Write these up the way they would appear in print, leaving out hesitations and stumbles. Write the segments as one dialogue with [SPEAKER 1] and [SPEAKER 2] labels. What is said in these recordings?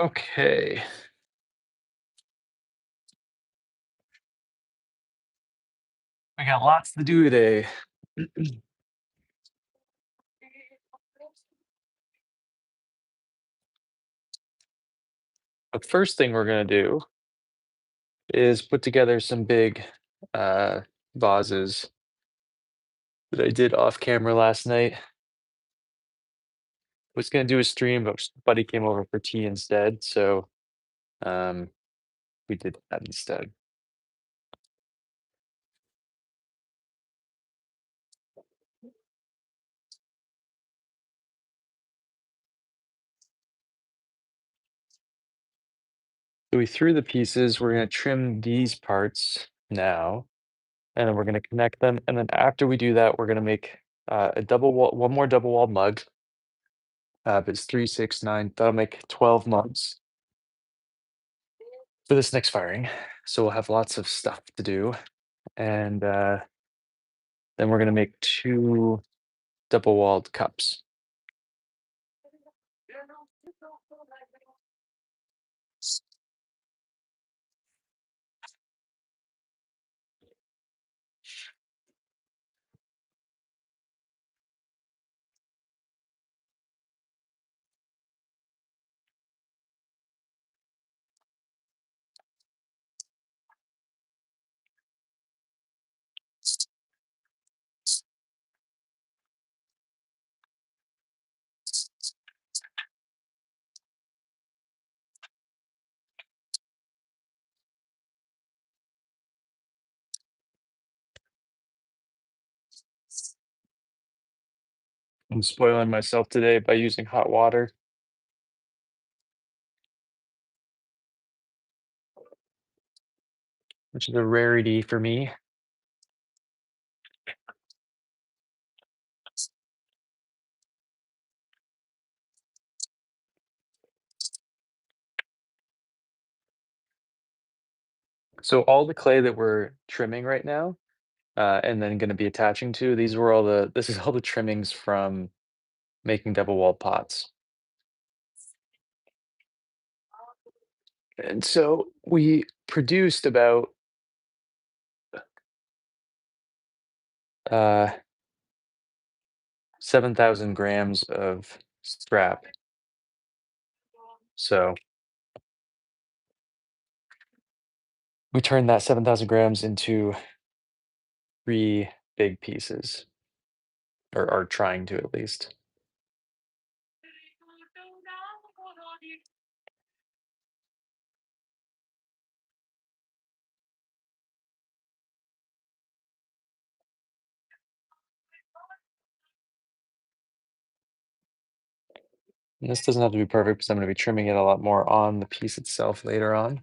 [SPEAKER 1] Okay, we got lots to do today. The first thing we're gonna do is put together some big uh, vases that I did off camera last night. Was gonna do a stream, but buddy came over for tea instead, so um, we did that instead. So we threw the pieces. We're gonna trim these parts now, and then we're gonna connect them. And then after we do that, we're gonna make a double wall, one more double wall mug. But it's 3, 6, 9. That'll make 12 mugs for this next firing. So we'll have lots of stuff to do. And then we're gonna make two double-walled cups. I'm spoiling myself today by using hot water, which is a rarity for me. So all the clay that we're trimming right now, and then gonna be attaching to, this is all the trimmings from making double-walled pots. And so we produced about 7,000 grams of scrap. So we turned that 7,000 grams into three big pieces, or are trying to at least. And this doesn't have to be perfect because I'm going to be trimming it a lot more on the piece itself later on.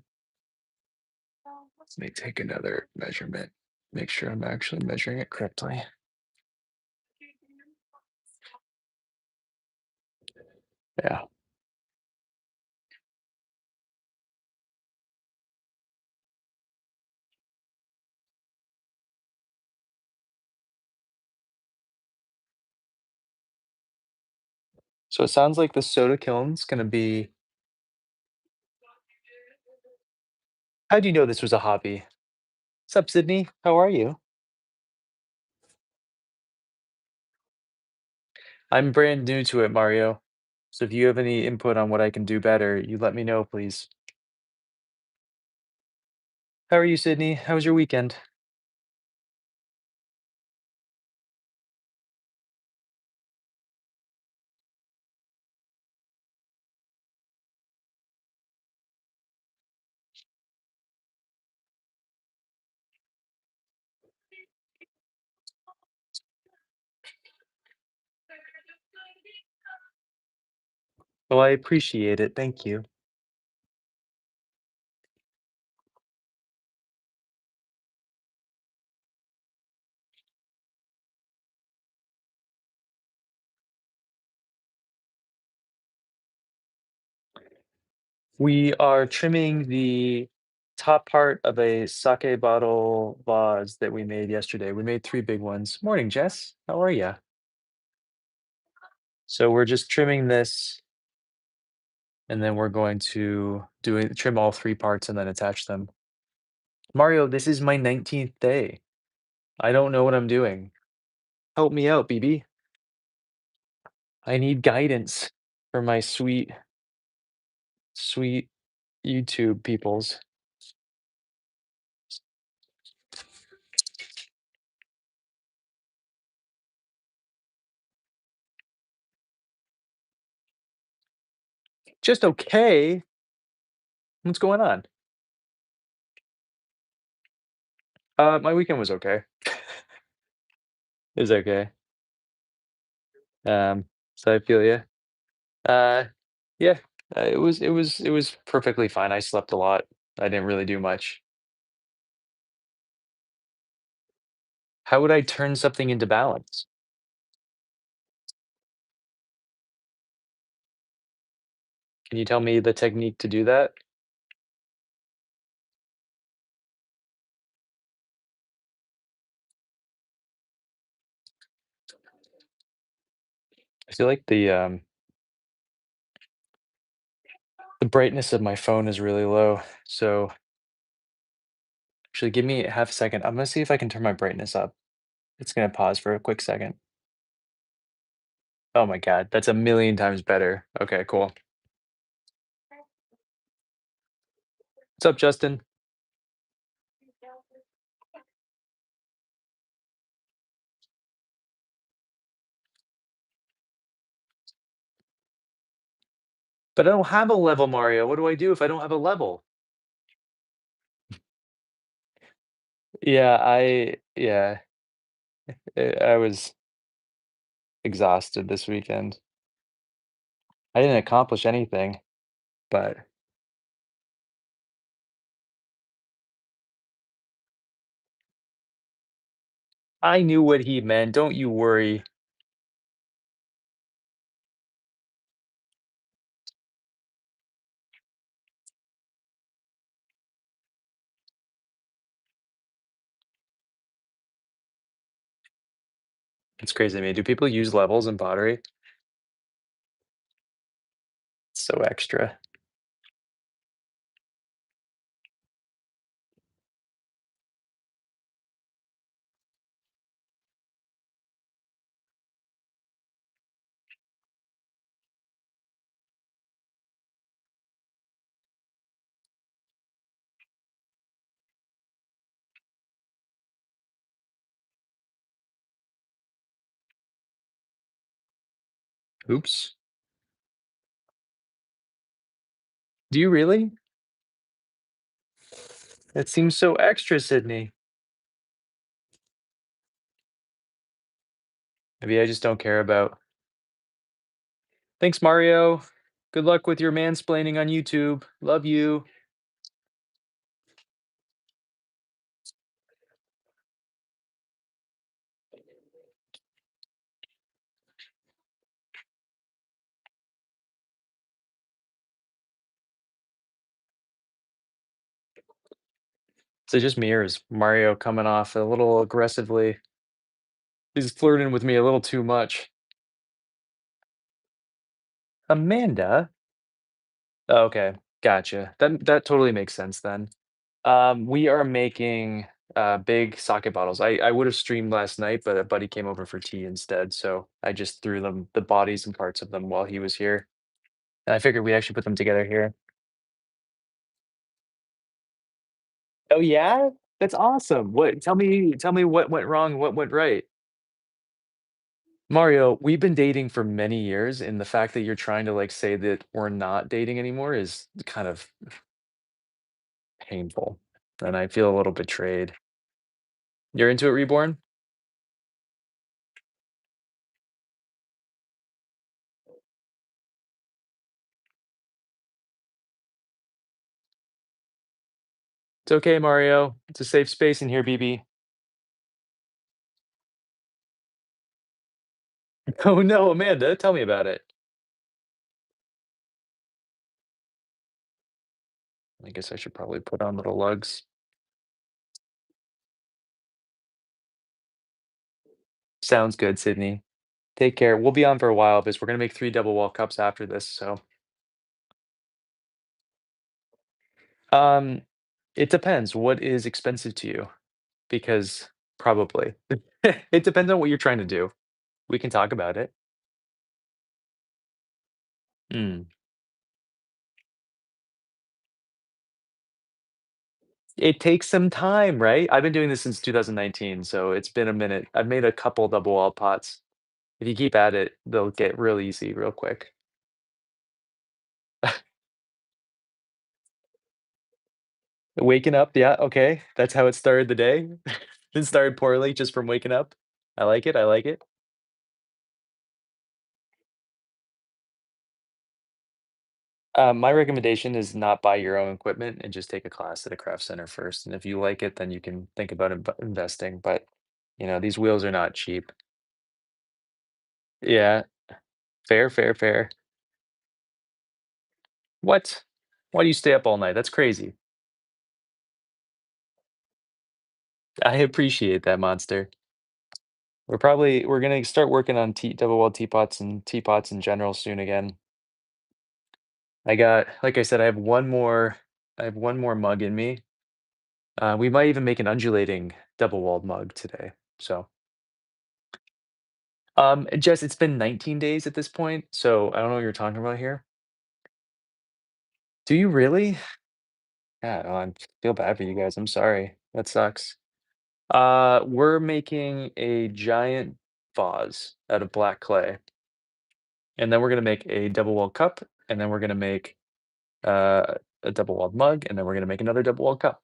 [SPEAKER 1] Let me take another measurement, make sure I'm actually measuring it correctly. Yeah. So it sounds like the soda kiln's going to be. How do you know this was a hobby? What's up, Sydney? How are you? I'm brand new to it, Mario. So if you have any input on what I can do better, you let me know, please. How are you, Sydney? How was your weekend? Well, I appreciate it. Thank you. We are trimming the top part of a sake bottle vase that we made yesterday. We made three big ones. Morning, Jess. How are you? So we're just trimming this and then we're going to trim all 3 parts and then attach them. Mario, this is my 19th day. I don't know what I'm doing. Help me out, BB. I need guidance for my sweet, sweet YouTube peoples. Just okay. What's going on? My weekend was okay. It was okay. So I feel you. Uh, yeah, it was perfectly fine. I slept a lot. I didn't really do much. How would I turn something into balance? Can you tell me the technique to do that? I feel like the brightness of my phone is really low. So actually, give me a half a second. I'm gonna see if I can turn my brightness up. It's gonna pause for a quick second. Oh my God, that's a million times better. Okay, cool. What's up, Justin? But I don't have a level, Mario. What do I do if I don't have a level? Yeah, I was exhausted this weekend. I didn't accomplish anything, but I knew what he meant. Don't you worry. It's crazy to me. Do people use levels in pottery? So extra. Oops. Do you really? That seems so extra, Sydney. Maybe I just don't care about. Thanks, Mario. Good luck with your mansplaining on YouTube. Love you. So just me or is Mario coming off a little aggressively? He's flirting with me a little too much. Amanda? Oh, okay, gotcha. That totally makes sense then. We are making big sake bottles. I would have streamed last night, but a buddy came over for tea instead, so I just threw them the bodies and parts of them while he was here. And I figured we'd actually put them together here. Oh yeah? That's awesome. What tell me what went wrong, what went right? Mario, we've been dating for many years, and the fact that you're trying to like say that we're not dating anymore is kind of painful. And I feel a little betrayed. You're into it, Reborn? It's okay, Mario. It's a safe space in here, BB. Oh no, Amanda, tell me about it. I guess I should probably put on little lugs. Sounds good, Sydney. Take care. We'll be on for a while because we're gonna make 3 double wall cups after this, so Um, it depends. What is expensive to you? Because probably. It depends on what you're trying to do. We can talk about it. Mm. It takes some time, right? I've been doing this since 2019, so it's been a minute. I've made a couple double wall pots. If you keep at it, they'll get real easy real quick. Waking up, yeah, okay. That's how it started the day. It started poorly just from waking up. I like it, I like it. My recommendation is not buy your own equipment and just take a class at a craft center first. And if you like it, then you can think about investing. But these wheels are not cheap. Yeah, fair, fair, fair. What? Why do you stay up all night? That's crazy. I appreciate that, monster. We're gonna start working on double wall teapots and teapots in general soon again. Like I said, I have one more mug in me. We might even make an undulating double walled mug today. So, Jess, it's been 19 days at this point, so I don't know what you're talking about here. Do you really? Yeah, oh, I feel bad for you guys. I'm sorry. That sucks. We're making a giant vase out of black clay, and then we're gonna make a double walled cup, and then we're gonna make a double walled mug, and then we're gonna make another double walled cup.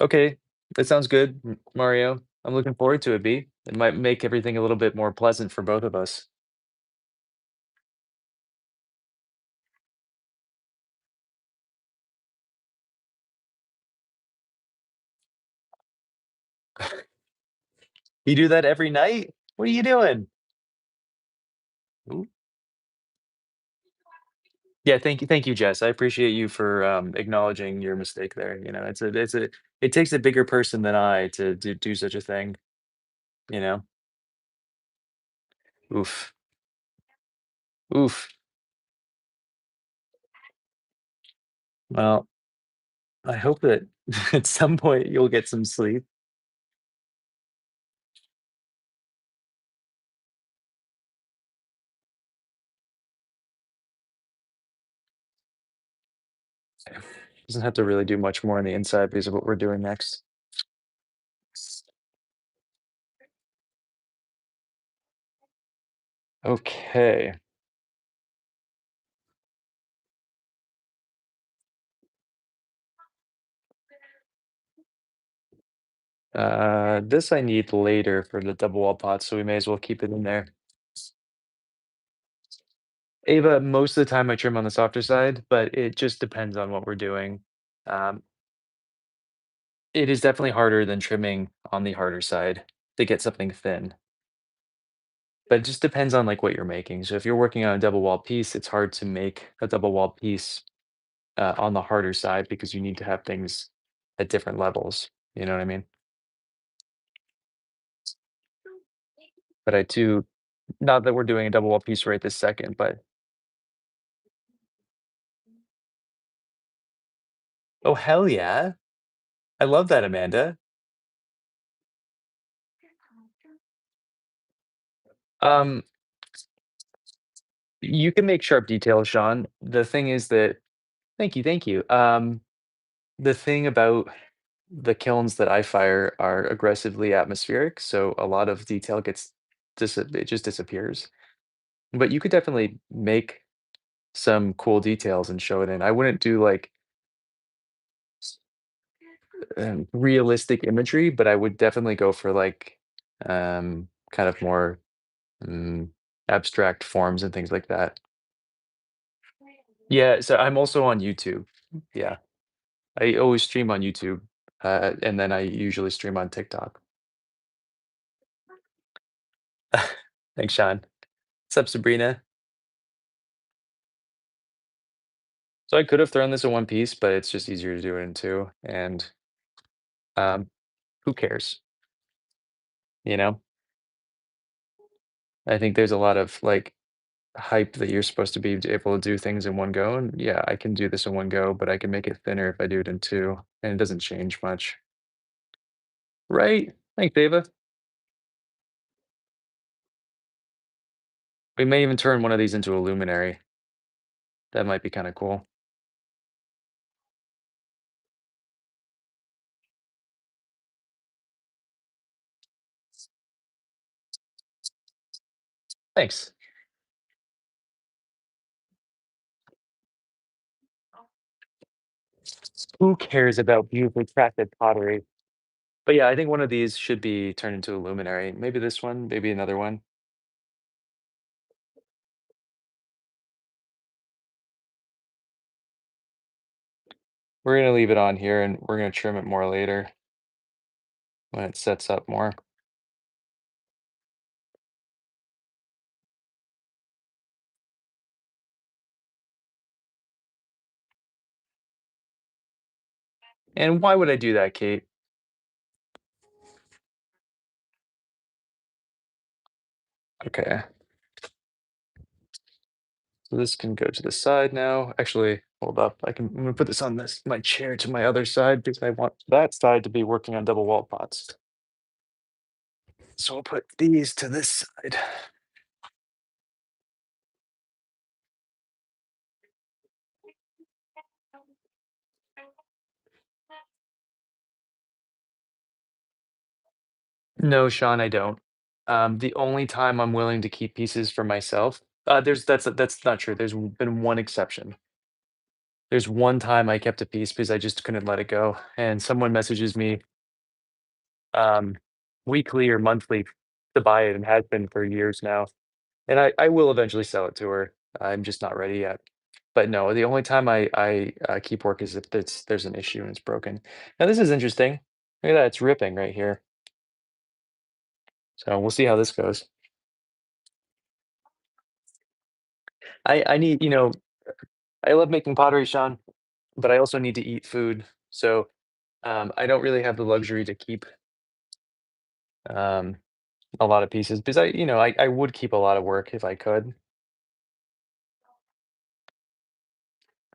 [SPEAKER 1] Okay, that sounds good, Mario. I'm looking forward to it, B. It might make everything a little bit more pleasant for both of us. You do that every night? What are you doing? Ooh. Yeah, thank you, Jess. I appreciate you for acknowledging your mistake there. It takes a bigger person than I to do such a thing. You know, oof, oof. Well, I hope that at some point you'll get some sleep. Doesn't have to really do much more on the inside because of what we're doing next. Okay. This I need later for the double wall pot, so we may as well keep it in there. Ava, most of the time I trim on the softer side, but it just depends on what we're doing. Um, it is definitely harder than trimming on the harder side to get something thin, but it just depends on like what you're making. So if you're working on a double wall piece, it's hard to make a double wall piece on the harder side because you need to have things at different levels. You know what I mean? But I too, not that we're doing a double wall piece right this second, but oh hell yeah. I love that, Amanda. Um, you can make sharp details, Sean. The thing is that thank you. The thing about the kilns that I fire are aggressively atmospheric, so a lot of detail gets it just disappears. But you could definitely make some cool details and show it in. I wouldn't do like realistic imagery, but I would definitely go for like kind of more mm, abstract forms and things like that. Yeah, so I'm also on YouTube. Yeah, I always stream on YouTube, and then I usually stream on TikTok. Thanks, Sean. What's up, Sabrina? So I could have thrown this in one piece, but it's just easier to do it in two. And um, who cares? You know, I think there's a lot of like hype that you're supposed to be able to do things in one go. And yeah, I can do this in one go, but I can make it thinner if I do it in two, and it doesn't change much. Right? Thanks, Ava. We may even turn one of these into a luminary. That might be kind of cool. Thanks. Who cares about beautifully crafted pottery? But yeah, I think one of these should be turned into a luminary. Maybe this one, maybe another one. We're gonna leave it on here and we're gonna trim it more later when it sets up more. And why would I do that, Kate? Okay, so this can go to the side now. Actually, hold up. I'm gonna put this on this my chair to my other side because I want that side to be working on double wall pots. So I'll put these to this side. No, Sean, I don't. The only time I'm willing to keep pieces for myself, that's not true. Been one exception. There's one time I kept a piece because I just couldn't let it go, and someone messages me um, weekly or monthly to buy it, and has been for years now. And I will eventually sell it to her. I'm just not ready yet. But no, the only time I keep work is if there's an issue and it's broken. Now this is interesting. Look at that, it's ripping right here. So we'll see how this goes. I need, I love making pottery, Sean, but I also need to eat food. So I don't really have the luxury to keep um, a lot of pieces because I would keep a lot of work if I could.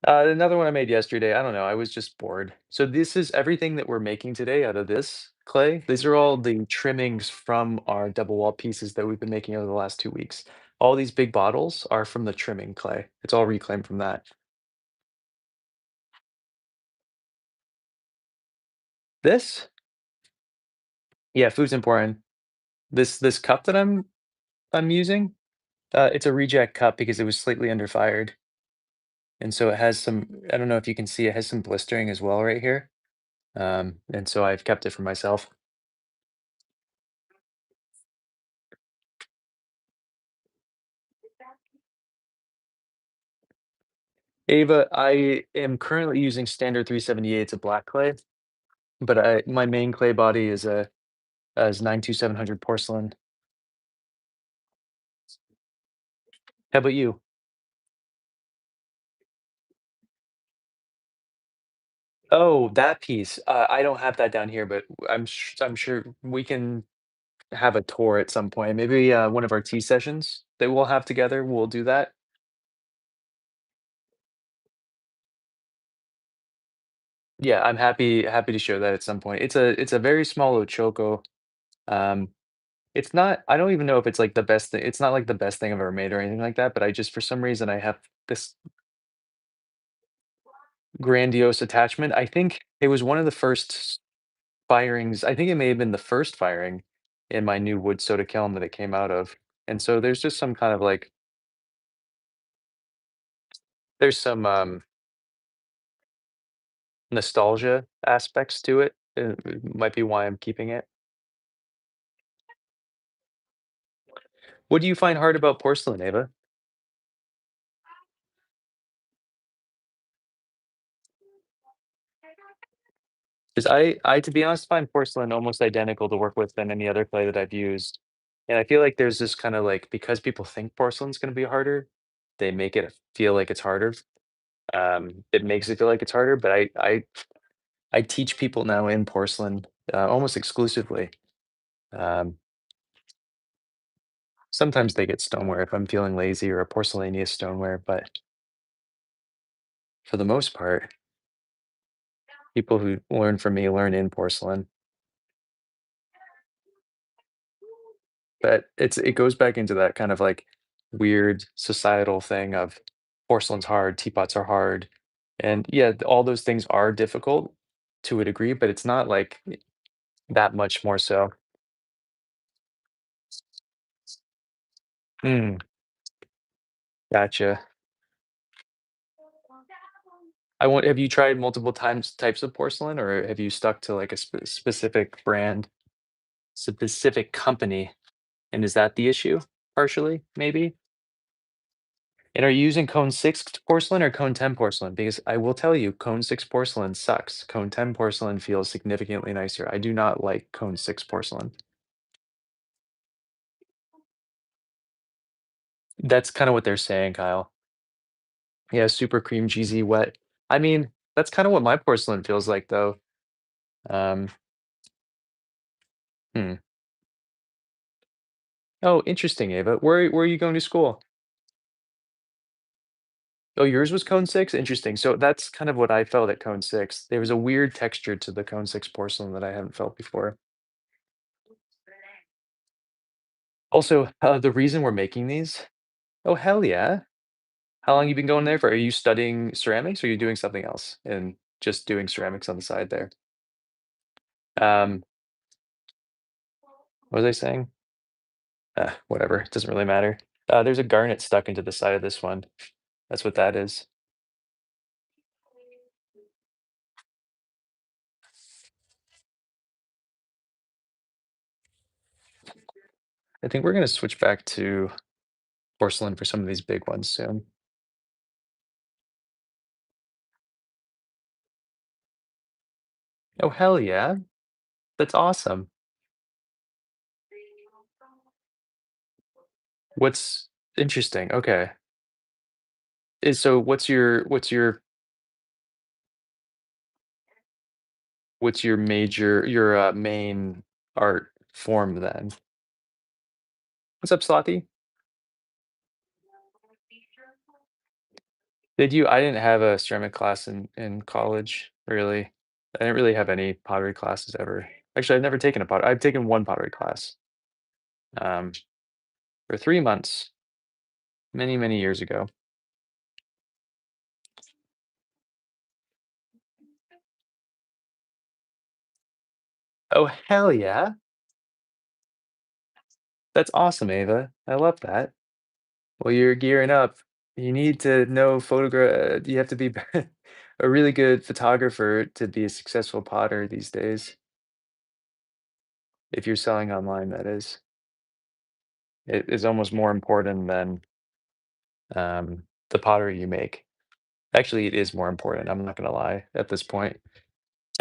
[SPEAKER 1] Another one I made yesterday. I don't know. I was just bored. So this is everything that we're making today out of this clay. These are all the trimmings from our double wall pieces that we've been making over the last 2 weeks. All these big bottles are from the trimming clay. It's all reclaimed from that. This, yeah, food's important. This cup that I'm using, it's a reject cup because it was slightly under fired, and so it has some. I don't know if you can see. It has some blistering as well right here, and so I've kept it for myself. Ava, I am currently using standard 378. It's a black clay, but my main clay body is 92700 porcelain. How about you? Oh, that piece. I don't have that down here, but I'm sure we can have a tour at some point. Maybe one of our tea sessions that we'll have together. We'll do that. Yeah, I'm happy to show that at some point. It's a very small Ochoko. Um, it's not. I don't even know if it's like the best thing. It's not like the best thing I've ever made or anything like that. But I just for some reason I have this grandiose attachment. I think it was one of the first firings. I think it may have been the first firing in my new wood soda kiln that it came out of. And so there's just some kind of like there's some nostalgia aspects to it. Might be why I'm keeping it. What do you find hard about porcelain, Ava? Because to be honest, find porcelain almost identical to work with than any other clay that I've used. And I feel like there's this kind of like because people think porcelain's going to be harder, they make it feel like it's harder. It makes it feel like it's harder, but I teach people now in porcelain almost exclusively. Um, Sometimes they get stoneware if I'm feeling lazy or a porcelaneous stoneware, but for the most part, people who learn from me learn in porcelain. But it goes back into that kind of like weird societal thing of porcelain's hard, teapots are hard. And yeah, all those things are difficult to a degree, but it's not like that much more so. Mm, gotcha. I want have you tried multiple times types of porcelain, or have you stuck to like a specific brand, specific company? And is that the issue? Partially, maybe? And are you using cone 6 porcelain or cone 10 porcelain? Because I will tell you, cone 6 porcelain sucks. Cone 10 porcelain feels significantly nicer. I do not like cone 6 porcelain. That's kind of what they're saying, Kyle. Yeah, super cream cheesy wet. I mean, that's kind of what my porcelain feels like though. Um, hmm. Oh, interesting, Ava. Where are you going to school? Oh, yours was cone 6? Interesting. So that's kind of what I felt at cone 6. There was a weird texture to the cone 6 porcelain that I haven't felt before. Also, the reason we're making these, oh, hell yeah. How long you been going there for? Are you studying ceramics or are you doing something else and just doing ceramics on the side there? What was I saying? Whatever. It doesn't really matter. There's a garnet stuck into the side of this one. That's what that is. I think we're gonna switch back to porcelain for some of these big ones soon. Oh, hell yeah. That's awesome. What's interesting? Okay. Is so what's your major your main art form then? What's up, Slothy? Did you? I didn't have a ceramic class in college, really. I didn't really have any pottery classes ever. Actually, I've never taken a pot. I've taken one pottery class um, for 3 months, many many years ago. Oh hell yeah! That's awesome, Ava. I love that. Well, you're gearing up. You need to know photograph. You have to be a really good photographer to be a successful potter these days. If you're selling online, that is. It is almost more important than the pottery you make. Actually, it is more important, I'm not gonna lie, at this point.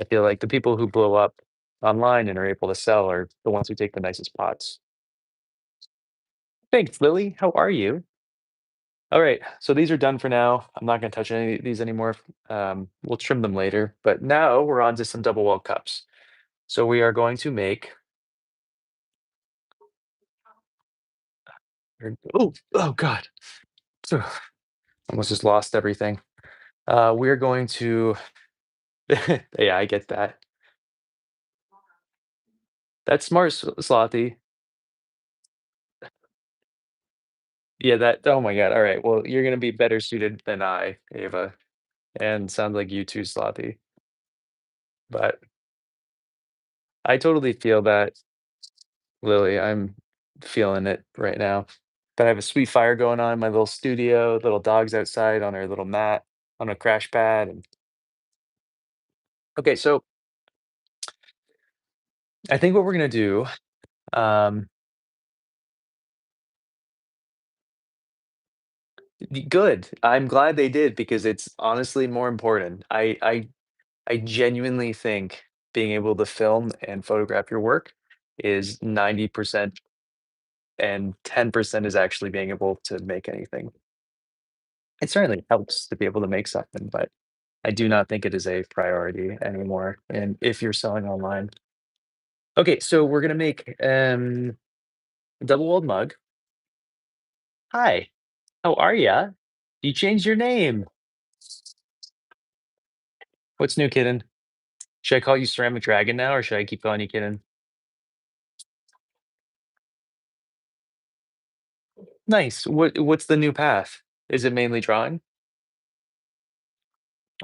[SPEAKER 1] I feel like the people who blow up online and are able to sell are the ones who take the nicest pots. Thanks, Lily. How are you? Alright, so these are done for now. I'm not gonna touch any of these anymore. We'll trim them later, but now we're on to some double wall cups. So we are going to make oh god. Ugh, almost just lost everything. We're going to yeah, I get that. That's smart, Slothy. Yeah, that oh my god, alright, well, you're gonna be better suited than I, Ava, and sounds like you too, Slothy, but I totally feel that, Lily, I'm feeling it right now. But I have a sweet fire going on in my little studio, little dog's outside on her little mat, on a crash pad, and okay, so I think what we're gonna do, um good, I'm glad they did because it's honestly more important. I genuinely think being able to film and photograph your work is 90% and 10% is actually being able to make anything. It certainly helps to be able to make something, but I do not think it is a priority anymore. And if you're selling online, okay, so we're gonna make a double walled mug. Hi, how are ya? You changed your name. What's new, kitten? Should I call you Ceramic Dragon now, or should I keep calling you kitten? Nice. What's the new path? Is it mainly drawing?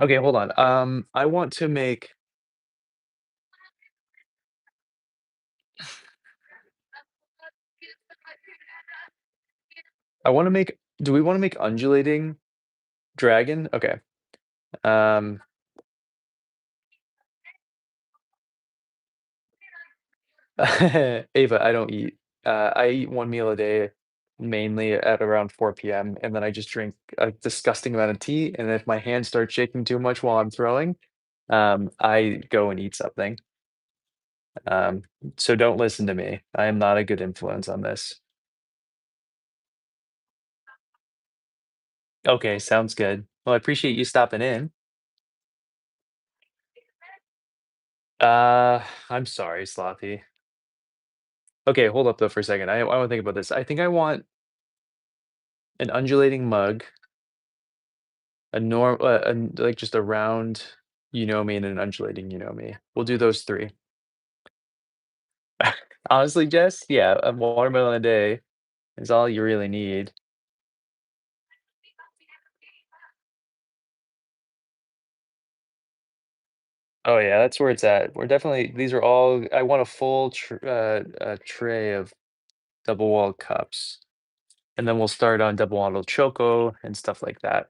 [SPEAKER 1] Okay, hold on. I want to make. I want to make. Do we want to make undulating dragon? Okay. Um, Ava, I don't eat. I eat one meal a day, mainly at around 4 p.m., and then I just drink a disgusting amount of tea. And if my hands start shaking too much while I'm throwing, I go and eat something. Um, so don't listen to me. I am not a good influence on this. Okay, sounds good. Well, I appreciate you stopping in. I'm sorry, Slothy. Okay, hold up though for a second. I want to think about this. I think I want an undulating mug, like just a round, and an undulating, We'll do those three. Honestly, Jess, yeah, a watermelon a day is all you really need. Oh yeah, that's where it's at. We're definitely these are all. I want a full tray of double walled cups. And then we'll start on double auto choco and stuff like that.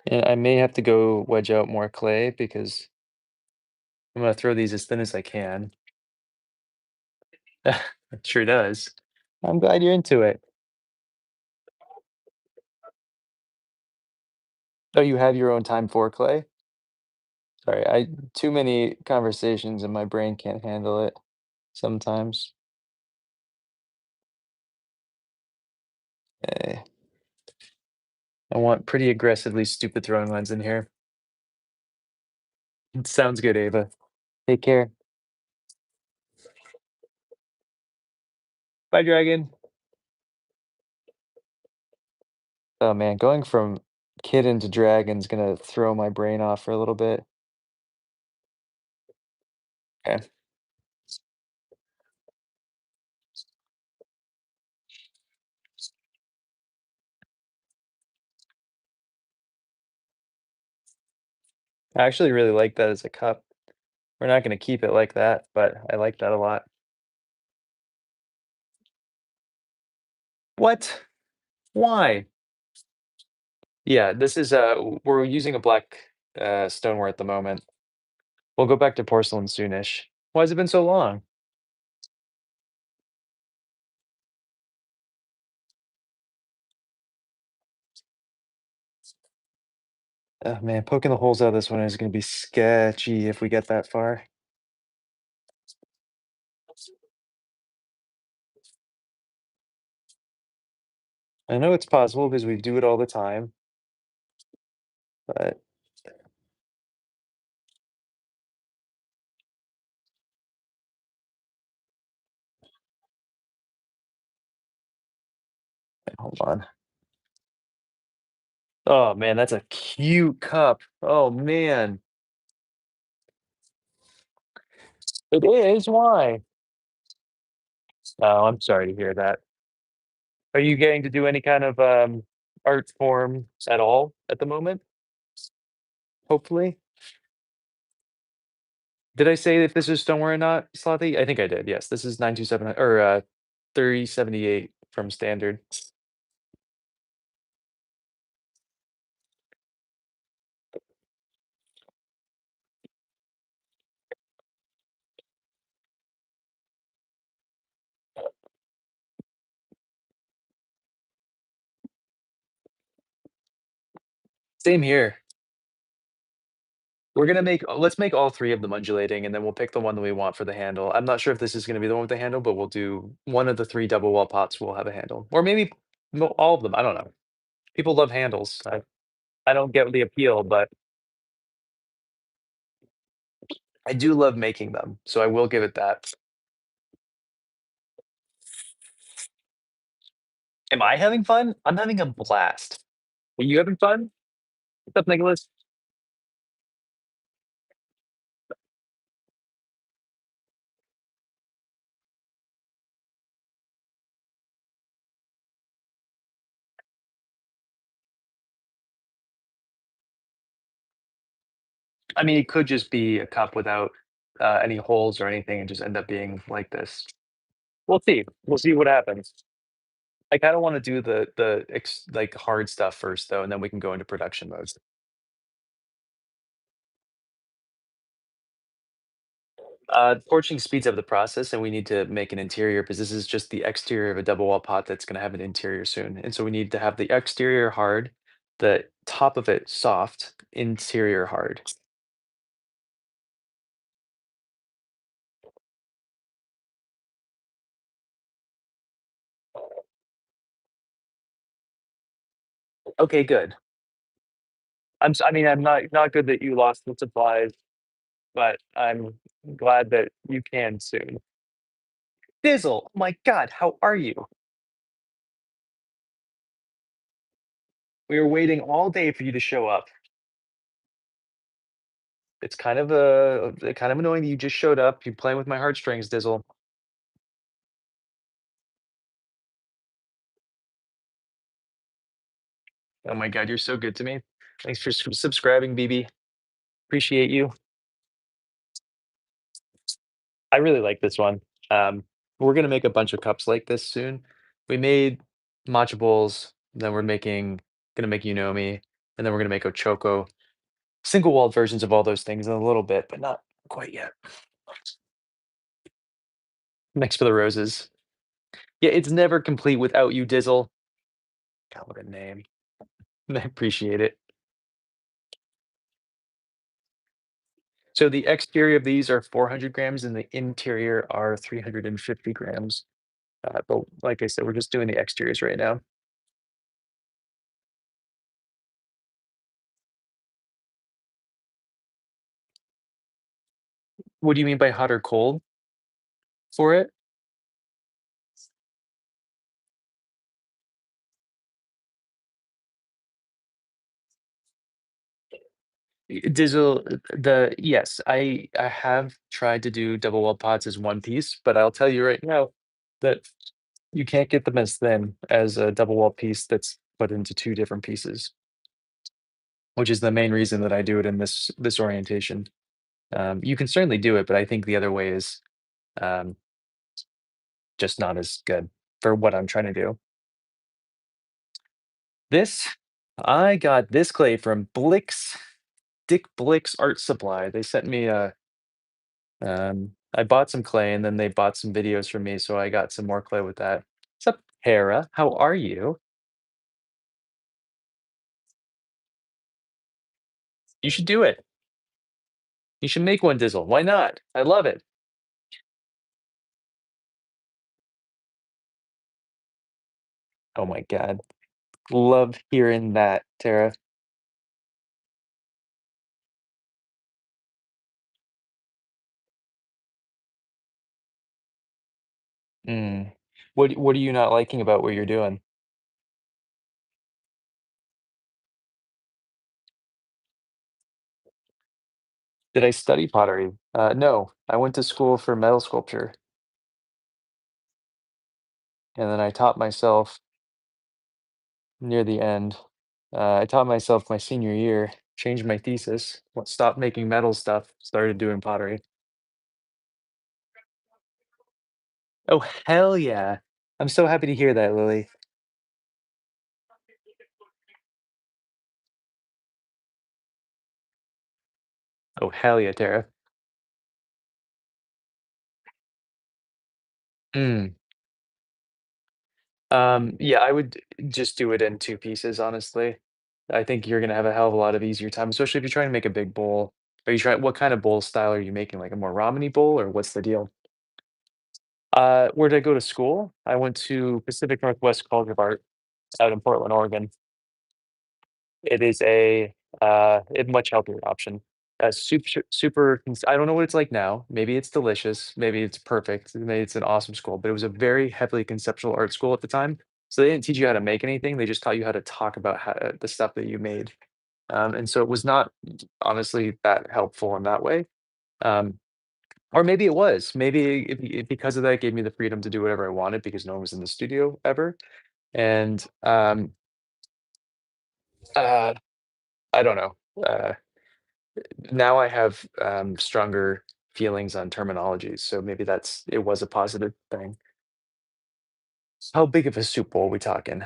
[SPEAKER 1] And I may have to go wedge out more clay because I'm gonna throw these as thin as I can. It sure does. I'm glad you're into it. Oh, you have your own time for clay? Sorry, I too many conversations and my brain can't handle it sometimes. Eh, I want pretty aggressively stupid throwing lines in here. Sounds good, Ava. Take care. Bye, Dragon. Oh man, going from kid into dragon's gonna throw my brain off for a little bit. Okay. I actually really like that as a cup. We're not gonna keep it like that, but I like that a lot. What? Why? Yeah, this is, we're using a black, stoneware at the moment. We'll go back to porcelain soonish. Why has it been so long? Oh, man, poking the holes out of this one is gonna be sketchy if we get that far. I know it's possible because we do it all the time, but hold on. Oh, man, that's a cute cup. Oh, man. It is? Why? Oh, I'm sorry to hear that. Are you getting to do any kind of, art form at all at the moment? Hopefully? Did I say if this is stoneware or not, Slothy? I think I did, yes. This is 927 or, 3078 from standard. Same here. We're gonna make let's make all 3 of them undulating, and then we'll pick the one that we want for the handle. I'm not sure if this is gonna be the one with the handle, but we'll do one of the 3 double wall pots will have a handle, or maybe all of them, I don't know. People love handles. I don't get the appeal, but I do love making them, so I will give it that. Am I having fun? I'm having a blast. Are you having fun? What's up, Nicholas? I mean, it could just be a cup without any holes or anything and just end up being like this. We'll see. We'll see what happens. I kind of want to do like hard stuff first though, and then we can go into production mode. Torching speeds up the process, and we need to make an interior because this is just the exterior of a double wall pot that's going to have an interior soon. And so we need to have the exterior hard, the top of it soft, interior hard. Okay, good. I mean, I'm not good that you lost the supplies, but I'm glad that you can soon. Dizzle, oh my God, how are you? We were waiting all day for you to show up. It's kind of annoying that you just showed up. You're playing with my heartstrings, Dizzle. Oh my God, you're so good to me. Thanks for subscribing, BB. Appreciate you. I really like this one. Um, we're gonna make a bunch of cups like this soon. We made matcha bowls, then gonna make Unomi, and then we're gonna make Ochoko. Single walled versions of all those things in a little bit, but not quite yet. Next for the roses. Yeah, it's never complete without you, Dizzle. God, what a name. I appreciate it. So the exterior of these are 400 grams and the interior are 350 grams. But like I said, we're just doing the exteriors right now. What do you mean by hot or cold for it? Digital, yes, I have tried to do double wall pots as one piece, but I'll tell you right now that you can't get them as thin as a double wall piece that's put into two different pieces, which is the main reason that I do it in this orientation. You can certainly do it, but I think the other way is um, just not as good for what I'm trying to do. This, I got this clay from Dick Blick's Art Supply. They sent me a I bought some clay and then they bought some videos from me, so I got some more clay with that. What's up, Hera? How are you? You should do it. You should make one, Dizzle. Why not? I love it. Oh my God. Love hearing that, Tara. Mm. What are you not liking about what you're doing? Did I study pottery? No, I went to school for metal sculpture, and then I taught myself near the end. I taught myself my senior year, changed my thesis, stopped making metal stuff, started doing pottery. Oh, hell yeah. I'm so happy to hear that, Lily. Oh, hell yeah, Tara. Mm. Yeah, I would just do it in two pieces, honestly. I think you're gonna have a hell of a lot of easier time, especially if you're trying to make a big bowl. Are you trying what kind of bowl style are you making? Like a more ramen bowl, or what's the deal? Where did I go to school? I went to Pacific Northwest College of Art out in Portland, Oregon. It is a much healthier option. I don't know what it's like now. Maybe it's delicious, maybe it's perfect, maybe it's an awesome school, but it was a very heavily conceptual art school at the time. So they didn't teach you how to make anything, they just taught you how to talk about the stuff that you made. And so it was not honestly that helpful in that way. Um, or maybe it was. Maybe because of that, it gave me the freedom to do whatever I wanted because no one was in the studio ever. And uh, I don't know. Now I have stronger feelings on terminologies, so maybe it was a positive thing. How big of a soup bowl we talking?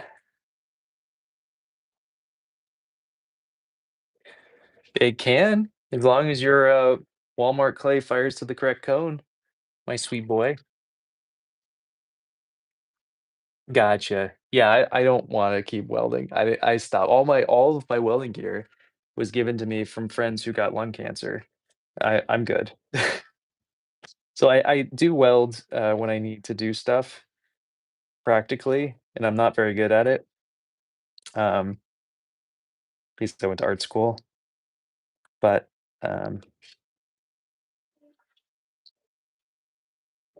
[SPEAKER 1] It can, as long as your Walmart clay fires to the correct cone, my sweet boy. Gotcha. Yeah, I don't want to keep welding. I stopped. All of my welding gear was given to me from friends who got lung cancer. I'm good. So I do weld when I need to do stuff practically, and I'm not very good at it. Um, because I went to art school, but um,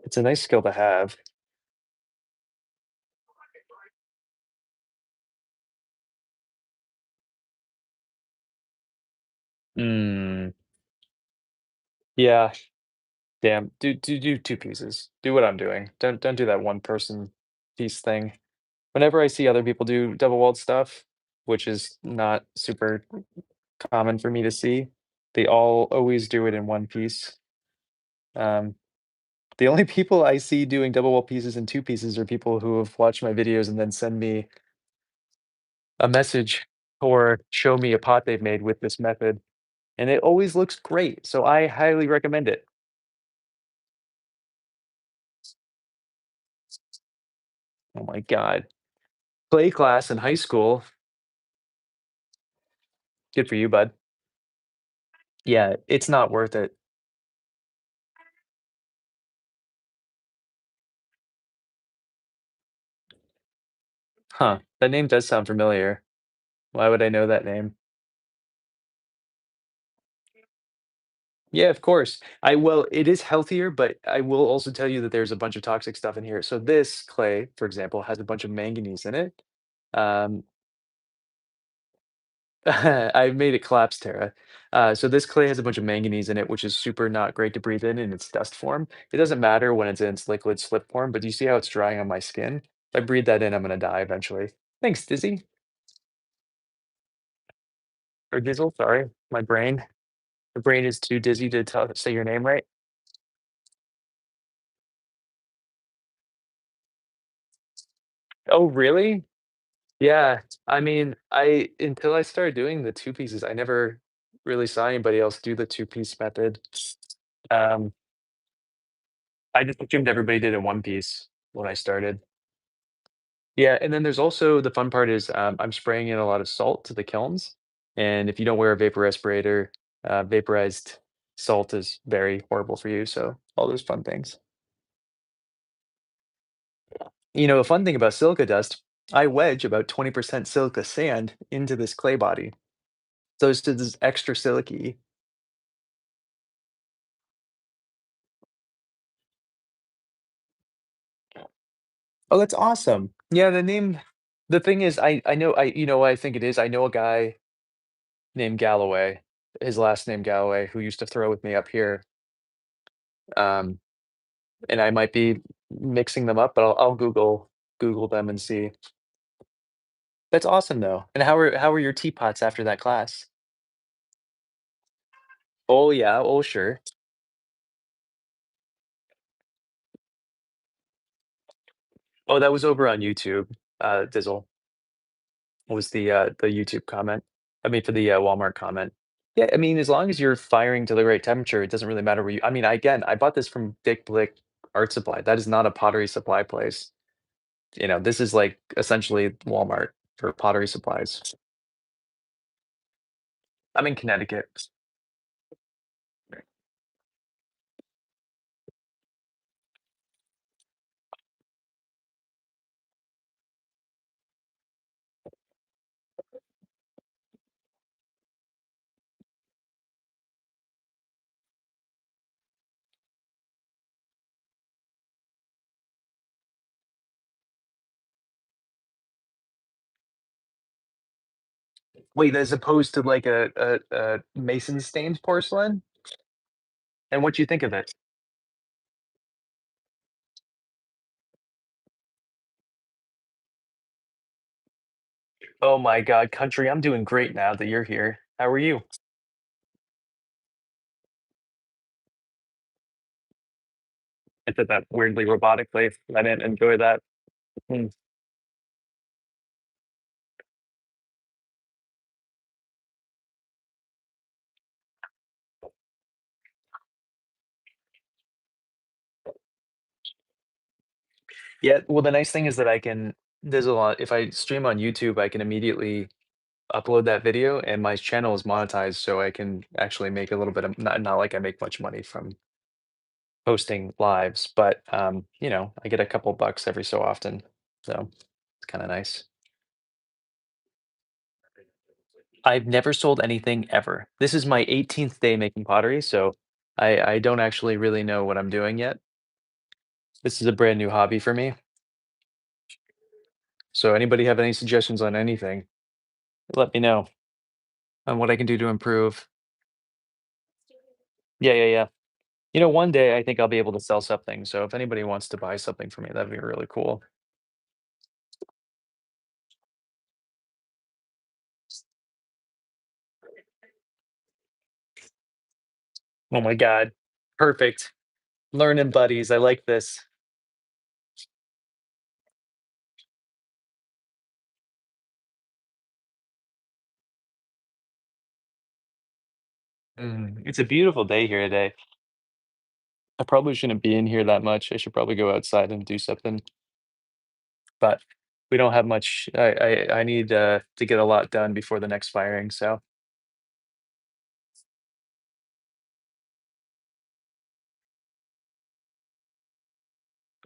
[SPEAKER 1] it's a nice skill to have. Mm, yeah, damn. Do 2 pieces. Do what I'm doing. Don't do that one person piece thing. Whenever I see other people do double walled stuff, which is not super common for me to see, they all always do it in one piece. Um, the only people I see doing double wall pieces in 2 pieces are people who have watched my videos and then send me a message or show me a pot they've made with this method, and it always looks great, so I highly recommend it. Oh my god. Play class in high school, good for you, bud. Yeah, it's not worth it. Huh, that name does sound familiar. Why would I know that name? Yeah, of course. It is healthier, but I will also tell you that there's a bunch of toxic stuff in here. So this clay, for example, has a bunch of manganese in it. Um, I made it collapse, Terra. So this clay has a bunch of manganese in it, which is super not great to breathe in its dust form. It doesn't matter when it's in its liquid slip form, but do you see how it's drying on my skin? If I breathe that in, I'm gonna die eventually. Thanks, Dizzy. Or Dizzle, sorry. My brain. The brain is too dizzy to say your name right. Oh, really? Yeah. I mean, I until I started doing the two pieces, I never really saw anybody else do the two-piece method. Um, I just assumed everybody did it one piece when I started. Yeah, and then there's also the fun part is, I'm spraying in a lot of salt to the kilns, and if you don't wear a vapor respirator, vaporized salt is very horrible for you, so all those fun things. You know, a fun thing about silica dust, I wedge about 20% silica sand into this clay body, so it's just this extra silicy. Oh, that's awesome. Yeah, the thing is, I know you know what I think it is? I know a guy named Galloway, his last name Galloway, who used to throw with me up here, um, and I might be mixing them up, but I'll Google them and see. That's awesome, though. And how are your teapots after that class? Oh, yeah, oh, sure. Oh, that was over on YouTube, Dizzle, was the YouTube comment. I mean, for the, Walmart comment. Yeah, I mean, as long as you're firing to the right temperature, it doesn't really matter where you I mean, again, I bought this from Dick Blick Art Supply. That is not a pottery supply place. You know, this is like essentially Walmart for pottery supplies. I'm in Connecticut. Wait, as opposed to like a mason stained porcelain? And what do you think of it? Oh my god, country, I'm doing great now that you're here. How are you? It's at that weirdly robotic place. I didn't enjoy that. Mm. Yeah, well, the nice thing is that there's a lot if I stream on YouTube, I can immediately upload that video and my channel is monetized, so I can actually make a little bit of not like I make much money from posting lives, but, I get a couple bucks every so often, so it's kinda nice. I've never sold anything ever. This is my 18th day making pottery, so I don't actually really know what I'm doing yet. This is a brand new hobby for me, so anybody have any suggestions on anything, let me know on what I can do to improve. Yeah, yeah, yeah. One day I think I'll be able to sell something, so if anybody wants to buy something from me, that'd be really cool. Oh my god. Perfect. Learning buddies, I like this. It's a beautiful day here today. I probably shouldn't be in here that much. I should probably go outside and do something, but we don't have much. I need to get a lot done before the next firing. So,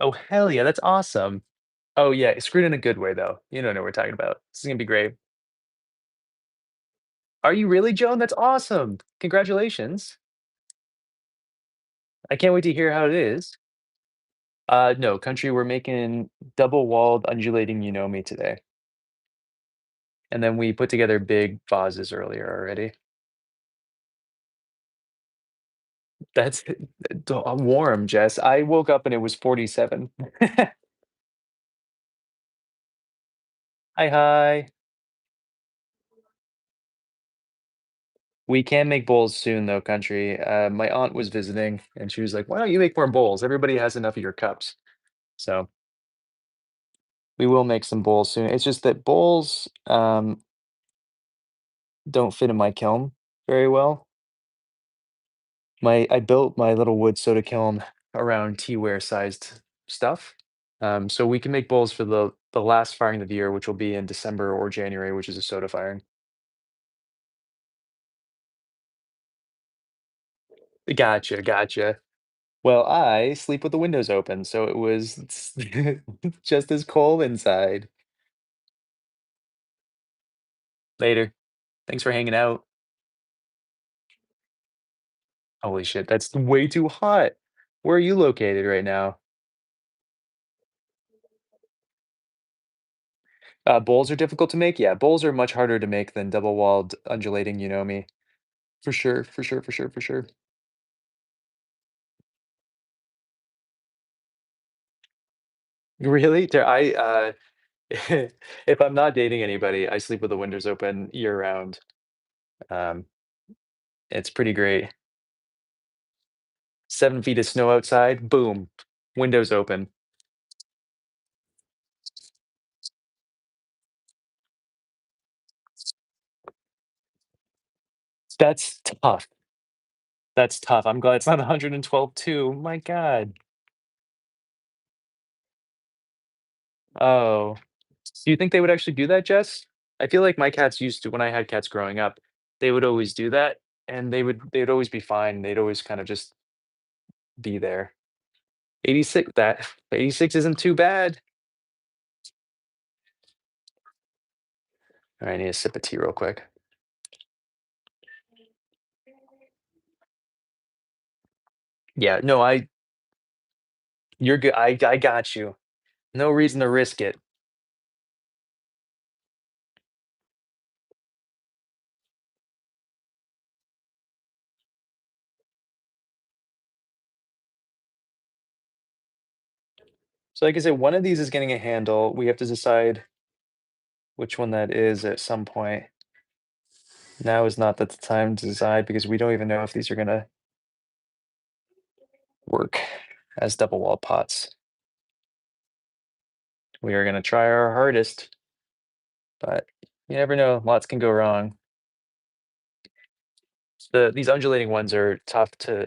[SPEAKER 1] oh hell yeah, that's awesome. Oh yeah, screwed in a good way though. You don't know what we're talking about. This is gonna be great. Are you really, Joan? That's awesome. Congratulations. I can't wait to hear how it is. No, country. We're making double walled undulating Unomi today, and then we put together big vases earlier already. That's warm, Jess. I woke up and it was 47. Hi, hi. We can make bowls soon, though, country. My aunt was visiting, and she was like, "Why don't you make more bowls? Everybody has enough of your cups." So we will make some bowls soon. It's just that bowls don't fit in my kiln very well. I built my little wood soda kiln around teaware sized stuff. So we can make bowls for the last firing of the year, which will be in December or January, which is a soda firing. Gotcha, gotcha. Well, I sleep with the windows open, so it was just as cold inside. Later. Thanks for hanging out. Holy shit, that's way too hot. Where are you located right now? Bowls are difficult to make? Yeah, bowls are much harder to make than double-walled undulating Yunomi. For sure, for sure, for sure, for sure. Really? If I'm not dating anybody, I sleep with the windows open year round. Um, it's pretty great. 7 feet of snow outside, boom, windows open. That's tough. That's tough. I'm glad it's not 112 too. My god. Oh. Do you think they would actually do that, Jess? I feel like my cats used to when I had cats growing up, they would always do that, and they'd always be fine. They'd always kind of just be there. 86 that 86 isn't too bad. Alright, I need a sip of tea real quick. Yeah, no, you're good. I got you. No reason to risk it. So like I said, one of these is getting a handle. We have to decide which one that is at some point. Now is not the time to decide because we don't even know if these are gonna work as double wall pots. We are gonna try our hardest, but you never know. Lots can go wrong. These undulating ones are tough to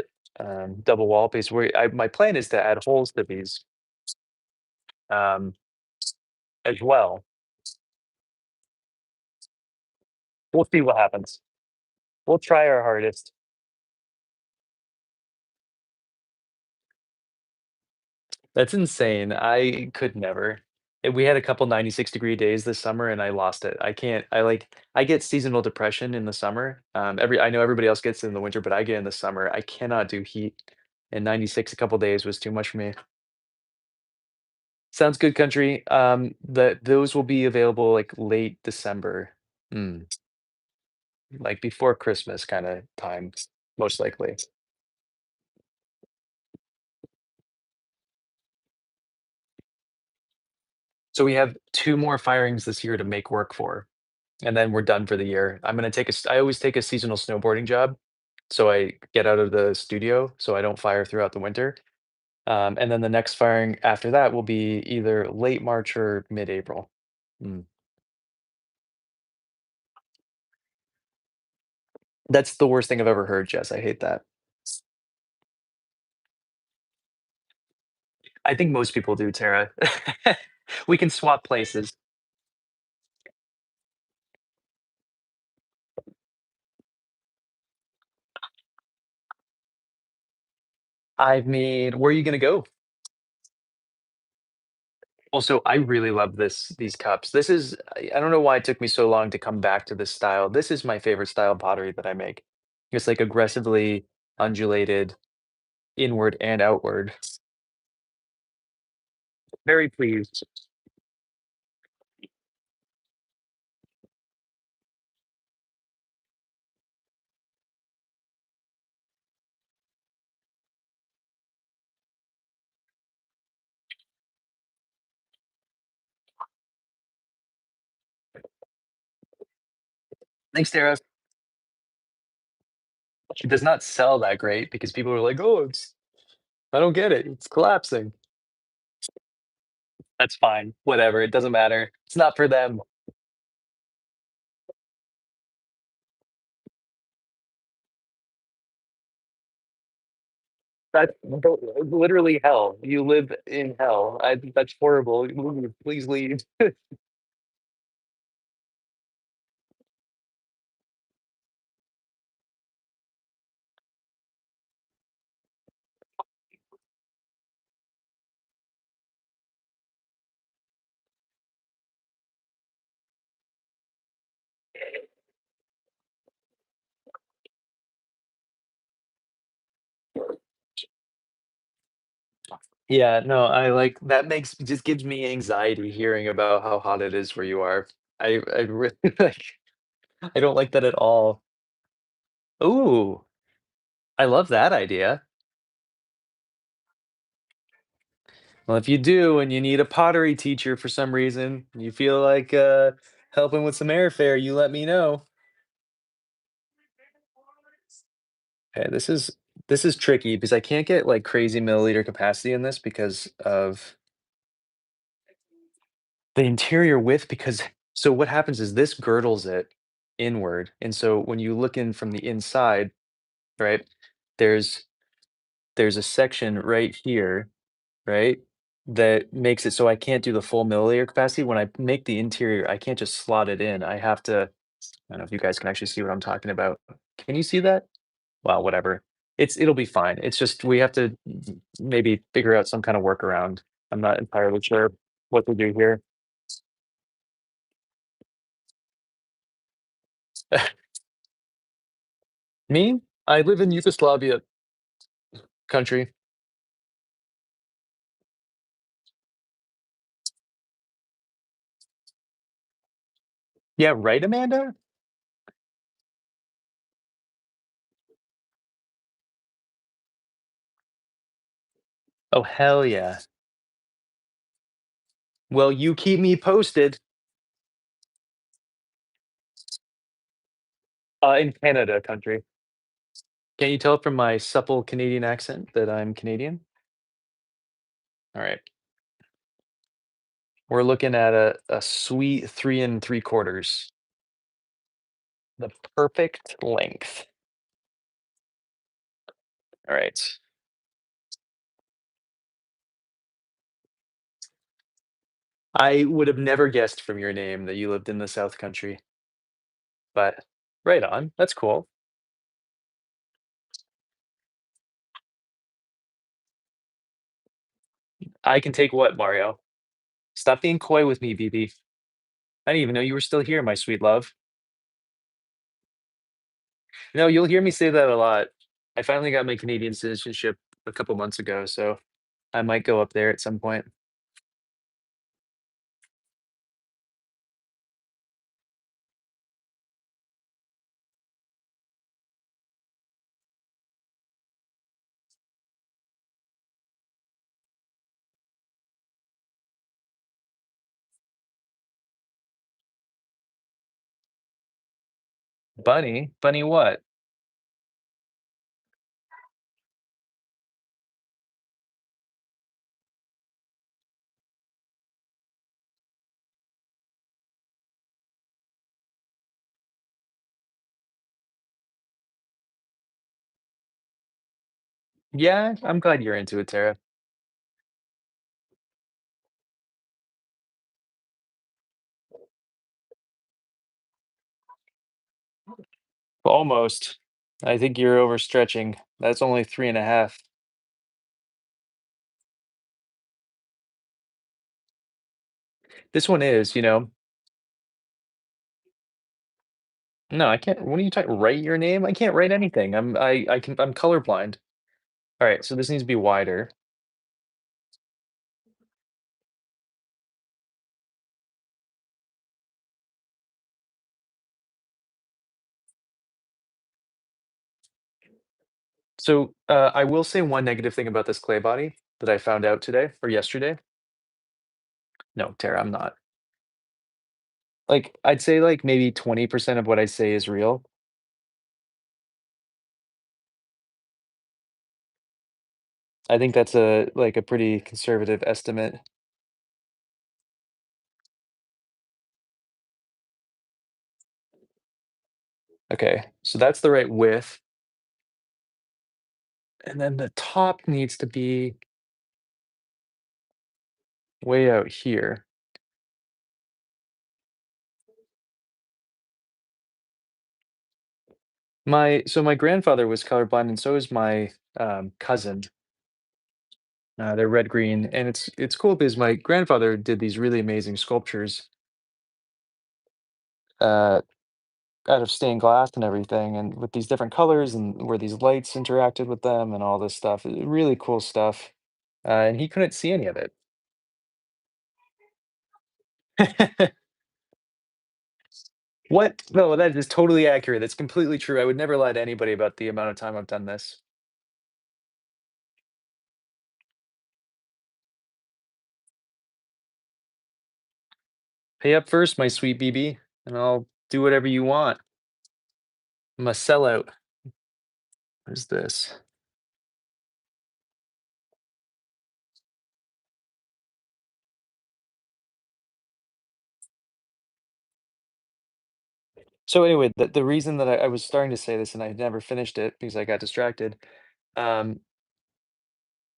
[SPEAKER 1] double wall because my plan is to add holes to these um, as well. We'll see what happens. We'll try our hardest. That's insane. I could never. We had a couple 96-degree days this summer and I lost it. I can't. I get seasonal depression in the summer. I know everybody else gets it in the winter, but I get it in the summer. I cannot do heat. And 96 a couple days was too much for me. Sounds good, country. Those will be available like late December. Mm, like before Christmas kind of time, most likely. So we have 2 more firings this year to make work for, and then we're done for the year. I always take a seasonal snowboarding job, so I get out of the studio, so I don't fire throughout the winter. And then the next firing after that will be either late March or mid-April. Mm. That's the worst thing I've ever heard, Jess. I hate that. I think most people do, Tara. We can swap places. I mean, where are you gonna go? Also, I really love these cups. I don't know why it took me so long to come back to this style. This is my favorite style of pottery that I make. It's like aggressively undulated inward and outward. Very pleased. Thanks, Tara. It does not sell that great because people are like, "Oh, I don't get it. It's collapsing." That's fine. Whatever. It doesn't matter. It's not for them. That's literally hell. You live in hell. That's horrible. Leave, please leave. Yeah, no, I like that makes just gives me anxiety hearing about how hot it is where you are. I really like I don't like that at all. Ooh, I love that idea. Well, if you do and you need a pottery teacher for some reason, you feel like helping with some airfare, you let me know. Okay, this is tricky because I can't get like crazy milliliter capacity in this because of the interior width because so what happens is this girdles it inward. And so when you look in from the inside, right, there's there's a section right here, right, that makes it so I can't do the full milliliter capacity. When I make the interior, I can't just slot it in. I have to I don't know if you guys can actually see what I'm talking about. Can you see that? Well, whatever. It'll be fine. It's just we have to maybe figure out some kind of workaround. I'm not entirely sure what to do here. Me? I live in Yugoslavia country. Yeah, right, Amanda? Oh, hell yeah. Well, you keep me posted. In Canada, country. Can you tell from my supple Canadian accent that I'm Canadian? All right. We're looking at a sweet 3 3/4, the perfect length. All right. I would have never guessed from your name that you lived in the South Country, but right on. That's cool. I can take what, Mario? Stop being coy with me, BB. I didn't even know you were still here, my sweet love. No, you'll hear me say that a lot. I finally got my Canadian citizenship a couple months ago, so I might go up there at some point. Bunny? Bunny what? Yeah, I'm glad you're into it, Tara. Almost. I think you're overstretching. That's only 3.5. This one is, no, I can't. What are you talking? Write your name? I can't write anything. I'm colorblind. All right, so this needs to be wider. So I will say one negative thing about this clay body that I found out today or yesterday. No, Tara, I'm not. Like, I'd say like maybe 20% of what I say is real. I think that's a pretty conservative estimate. Okay, so that's the right width. And then the top needs to be way out here. My grandfather was colorblind, and so is my cousin. They're red green, and it's cool because my grandfather did these really amazing sculptures uh, out of stained glass and everything, and with these different colors and where these lights interacted with them and all this stuff. Really cool stuff. And he couldn't see any of it. What? No, that is totally accurate. That's completely true. I would never lie to anybody about the amount of time I've done this. Pay up first, my sweet BB, and I'll do whatever you want. I'm a sellout. What is this? So anyway, the reason that I was starting to say this and I never finished it because I got distracted. Um,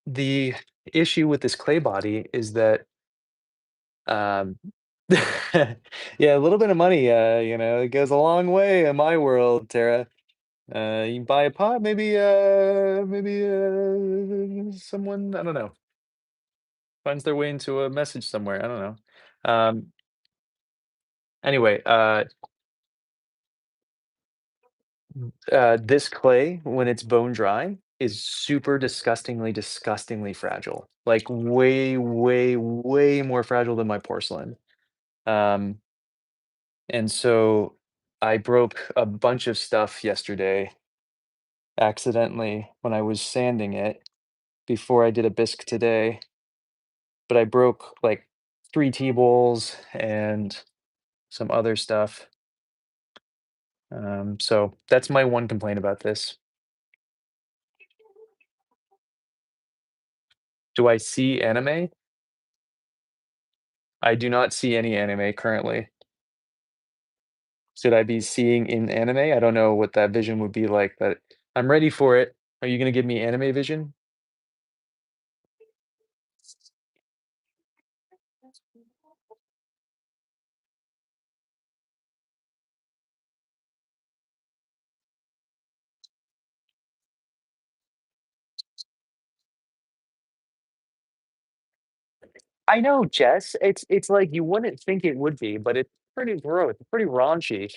[SPEAKER 1] the issue with this clay body is that um, yeah, a little bit of money, it goes a long way in my world, Tara. You can buy a pot, maybe someone I don't know finds their way into a message somewhere. I don't know. Anyway, this clay, when it's bone dry, is super disgustingly fragile. Like way, way, way more fragile than my porcelain. Um, and so I broke a bunch of stuff yesterday accidentally when I was sanding it before I did a bisque today. But I broke like three tea bowls and some other stuff. So that's my one complaint about this. Do I see anime? I do not see any anime currently. Should I be seeing in anime? I don't know what that vision would be like, but I'm ready for it. Are you gonna give me anime vision? I know, Jess. It's like you wouldn't think it would be, but it's pretty gross, it's pretty raunchy.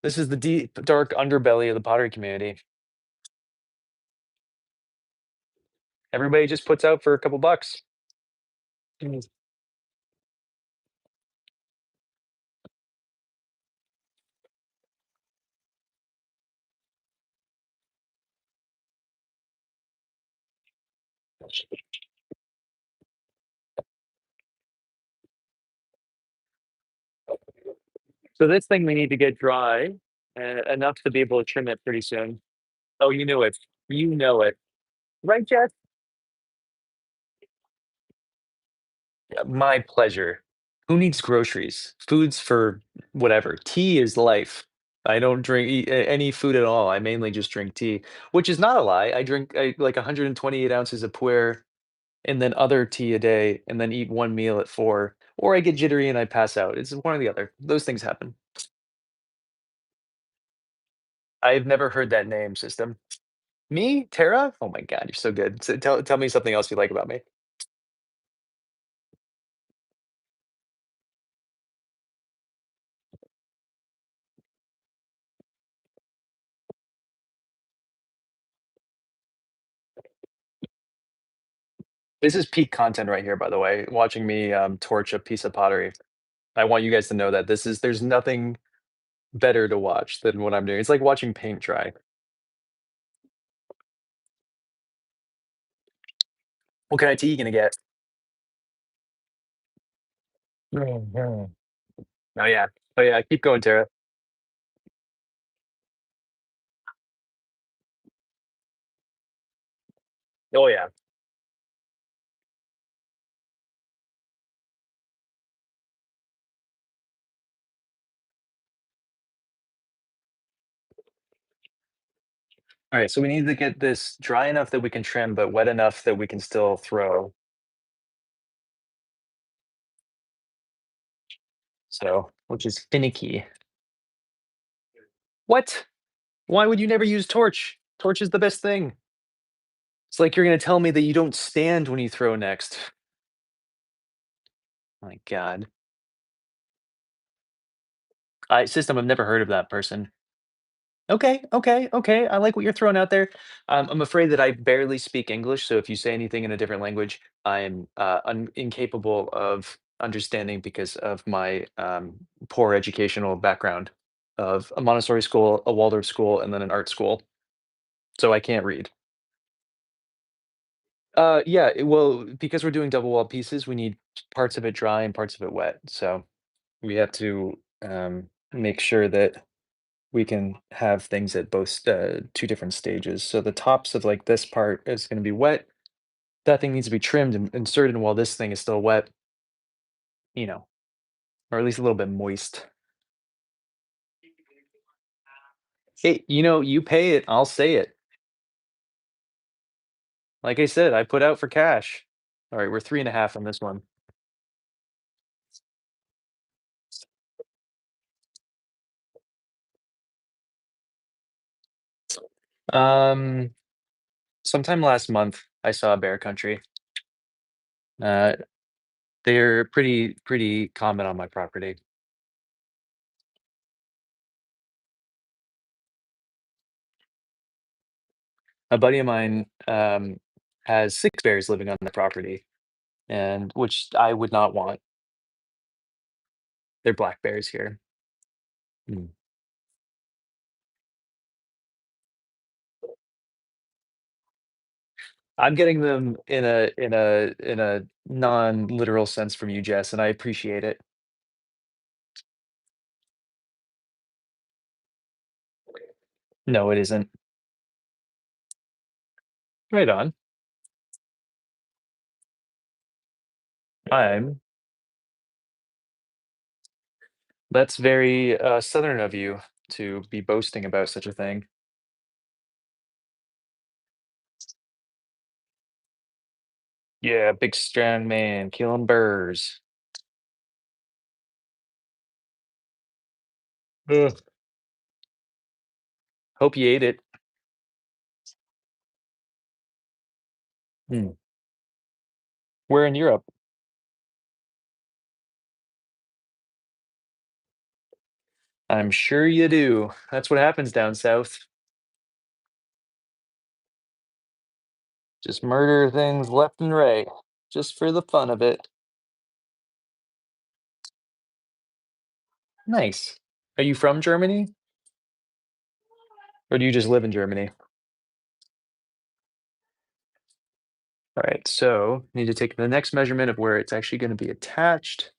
[SPEAKER 1] This is the deep, dark underbelly of the pottery community. Everybody just puts out for a couple bucks. Mm. So this thing we need to get dry, enough to be able to trim it pretty soon. Oh, you knew it. You know it. Right, Jess? My pleasure. Who needs groceries? Food's for whatever. Tea is life. I don't drink any food at all. I mainly just drink tea, which is not a lie. I drink like 128 ounces of puer and then other tea a day, and then eat one meal at 4, or I get jittery and I pass out. It's one or the other. Those things happen. I've never heard that name system. Me, Tara? Oh my God, you're so good. So tell me something else you like about me. This is peak content right here, by the way. Watching me torch a piece of pottery. I want you guys to know that there's nothing better to watch than what I'm doing. It's like watching paint dry. What kind of tea you gonna get? Mhm. Oh yeah. Oh yeah. Keep going, Tara. Oh yeah. All right. So we need to get this dry enough that we can trim, but wet enough that we can still throw. So, which is finicky. What? Why would you never use torch? Torch is the best thing. It's like you're gonna tell me that you don't stand when you throw next. My God. I system. I've never heard of that person. Okay, okay, okay. I like what you're throwing out there. I'm afraid that I barely speak English, so if you say anything in a different language, I am incapable of understanding because of my poor educational background of a Montessori school, a Waldorf school, and then an art school. So I can't read. Yeah, well, because we're doing double wall pieces, we need parts of it dry and parts of it wet. So we have to make sure that we can have things at both two different stages. So the tops of like this part is going to be wet. That thing needs to be trimmed and inserted while this thing is still wet, you know, or at least a little bit moist. Hey, you pay it, I'll say it. Like I said, I put out for cash. All right, we're 3.5 on this one. Um, Sometime last month, I saw Bear Country. Uh, they're pretty common on my property. A buddy of mine has 6 bears living on the property, and which I would not want. They're black bears here. Mm. I'm getting them in a non-literal sense from you, Jess, and I appreciate it. No, it isn't. Right on. I'm That's very, Southern of you to be boasting about such a thing. Yeah, big strong man killing birds. Ugh. Hope you ate it. Hmm. Where in Europe? I'm sure you do. That's what happens down south. Just murder things left and right, just for the fun of it. Nice. Are you from Germany, or do you just live in Germany? All right, so need to take the next measurement of where it's actually going to be attached,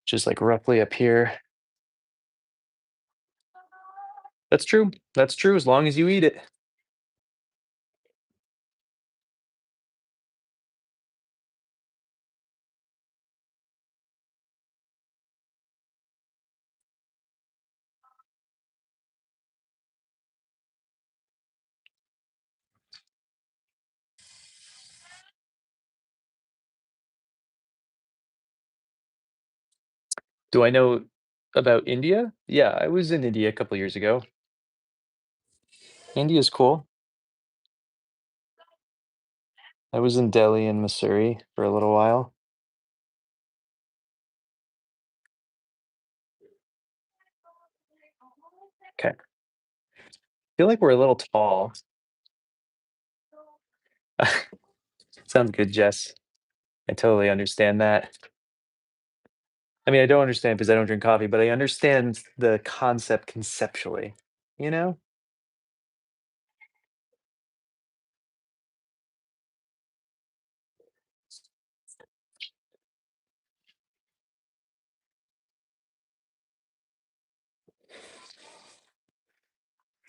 [SPEAKER 1] just like roughly up here. That's true. That's true as long as you eat it. Do I know about India? Yeah, I was in India a couple years ago. India's cool. I was in Delhi and Missouri for a little while. Okay. Feel like we're a little tall. Sounds good, Jess. I totally understand that. I mean, I don't understand because I don't drink coffee, but I understand the concept conceptually, you know?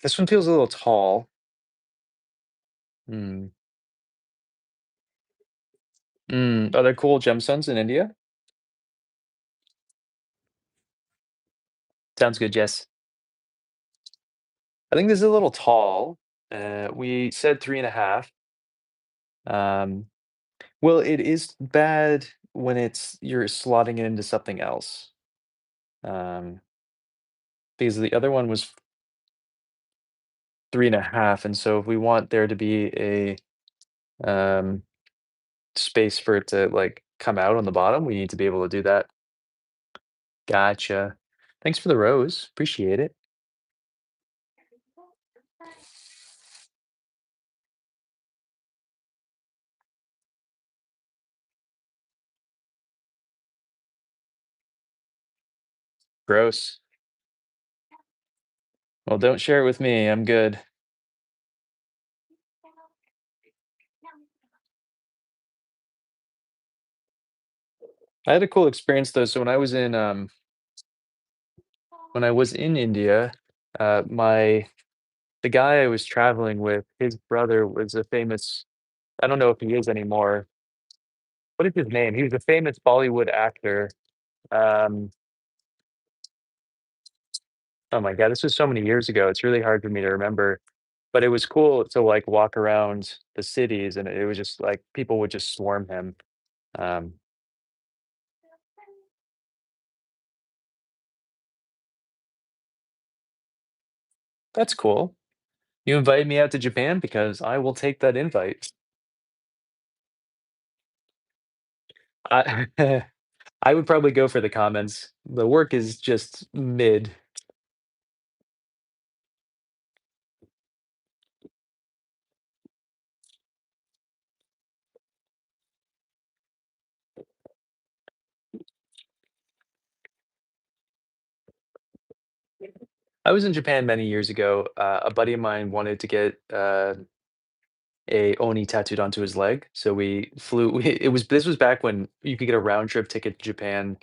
[SPEAKER 1] This one feels a little tall. Mm. Mm. Are there cool gemstones in India? Sounds good, Jess. I think this is a little tall. We said 3.5. Um, well, it is bad when you're slotting it into something else. Um, because the other one was 3.5, and so if we want there to be a um, space for it to like come out on the bottom, we need to be able to do that. Gotcha. Thanks for the rose. Appreciate it. Gross. Well, don't share it with me. I'm good. I had a cool experience though. So when I was in India, my the guy I was traveling with, his brother was a famous, I don't know if he is anymore. What is his name? He was a famous Bollywood actor. Um, oh my God, this was so many years ago. It's really hard for me to remember. But it was cool to like walk around the cities, and it was just like people would just swarm him. Um, that's cool. You invited me out to Japan because I will take that invite. I I would probably go for the comments. The work is just mid. I was in Japan many years ago. A buddy of mine wanted to get a oni tattooed onto his leg, so we flew. It was this was back when you could get a round trip ticket to Japan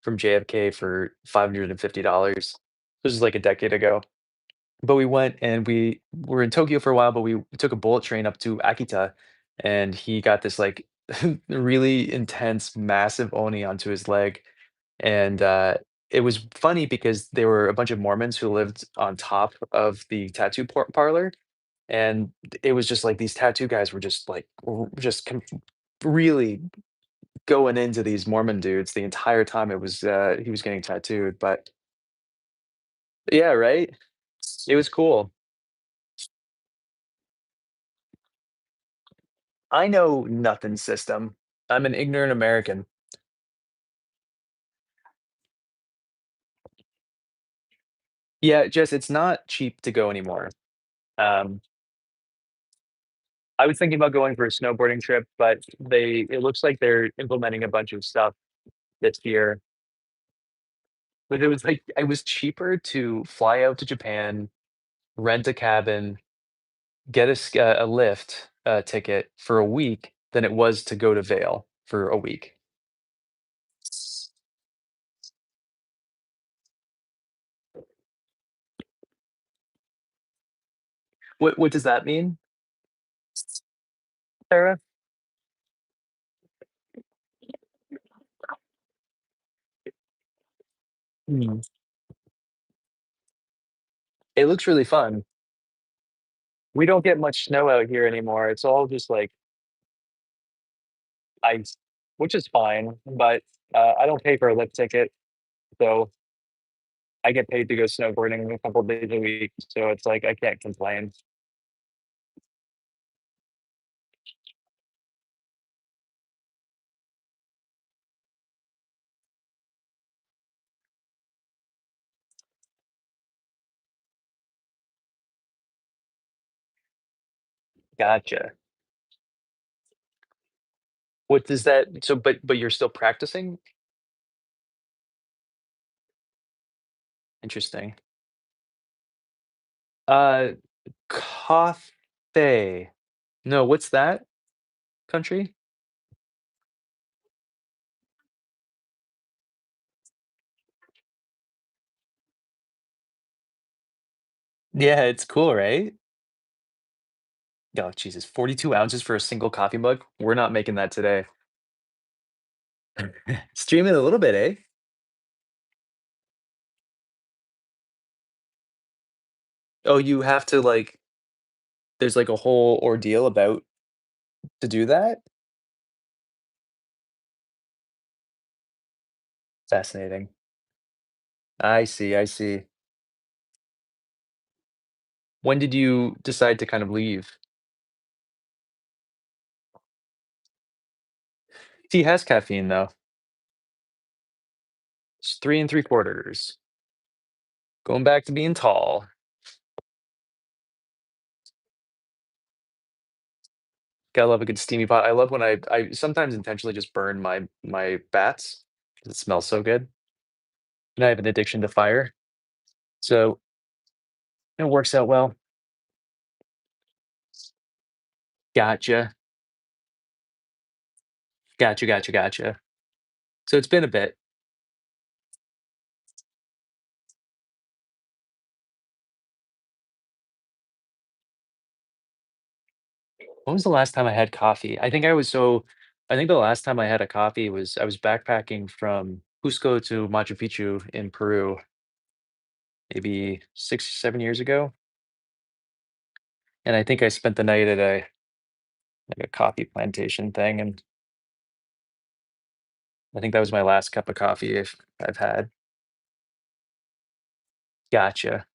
[SPEAKER 1] from JFK for $550. This was like a decade ago. But we went and we were in Tokyo for a while, but we took a bullet train up to Akita, and he got this like really intense, massive oni onto his leg. And it was funny because there were a bunch of Mormons who lived on top of the tattoo parlor. And it was just like these tattoo guys were just like really going into these Mormon dudes the entire time it was he was getting tattooed. But yeah, right. It was cool. I know nothing system. I'm an ignorant American. Yeah, just it's not cheap to go anymore. Um, I was thinking about going for a snowboarding trip, but it looks like they're implementing a bunch of stuff this year. But it was like it was cheaper to fly out to Japan, rent a cabin, get a Lyft ticket for a week than it was to go to Vail for a week. What does that mean, Sarah? Hmm. It looks really fun. We don't get much snow out here anymore. It's all just like ice, which is fine, but I don't pay for a lift ticket, so I get paid to go snowboarding a couple days a week. So it's like I can't complain. Gotcha. What does that? So, but you're still practicing? Interesting. Uh, Coffee. No, what's that country? Yeah, it's cool, right? Oh, Jesus, 42 ounces for a single coffee mug? We're not making that today. Stream it a little bit, eh? Oh, you have to like, there's like a whole ordeal about to do that? Fascinating. I see, I see. When did you decide to kind of leave? Tea has caffeine though. It's 3 and 3 quarters. Going back to being tall. Gotta love a good steamy pot. I love when I sometimes intentionally just burn my bats 'cause it smells so good, and I have an addiction to fire, so it works out well. Gotcha. Gotcha, gotcha, gotcha. So it's been a bit. When was the last time I had coffee? I think the last time I had a coffee was I was backpacking from Cusco to Machu Picchu in Peru, maybe 6, 7 years ago, and I think I spent the night at a coffee plantation thing, and I think that was my last cup of coffee I've had. Gotcha.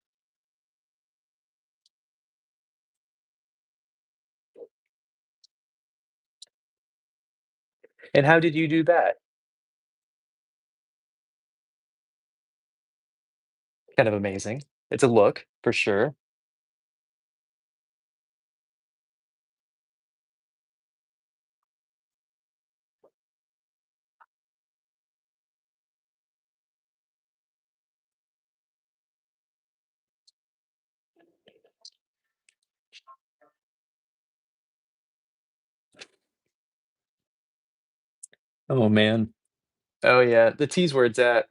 [SPEAKER 1] And how did you do that? Kind of amazing. It's a look, for sure. Oh man. Oh yeah, the tea's where it's at.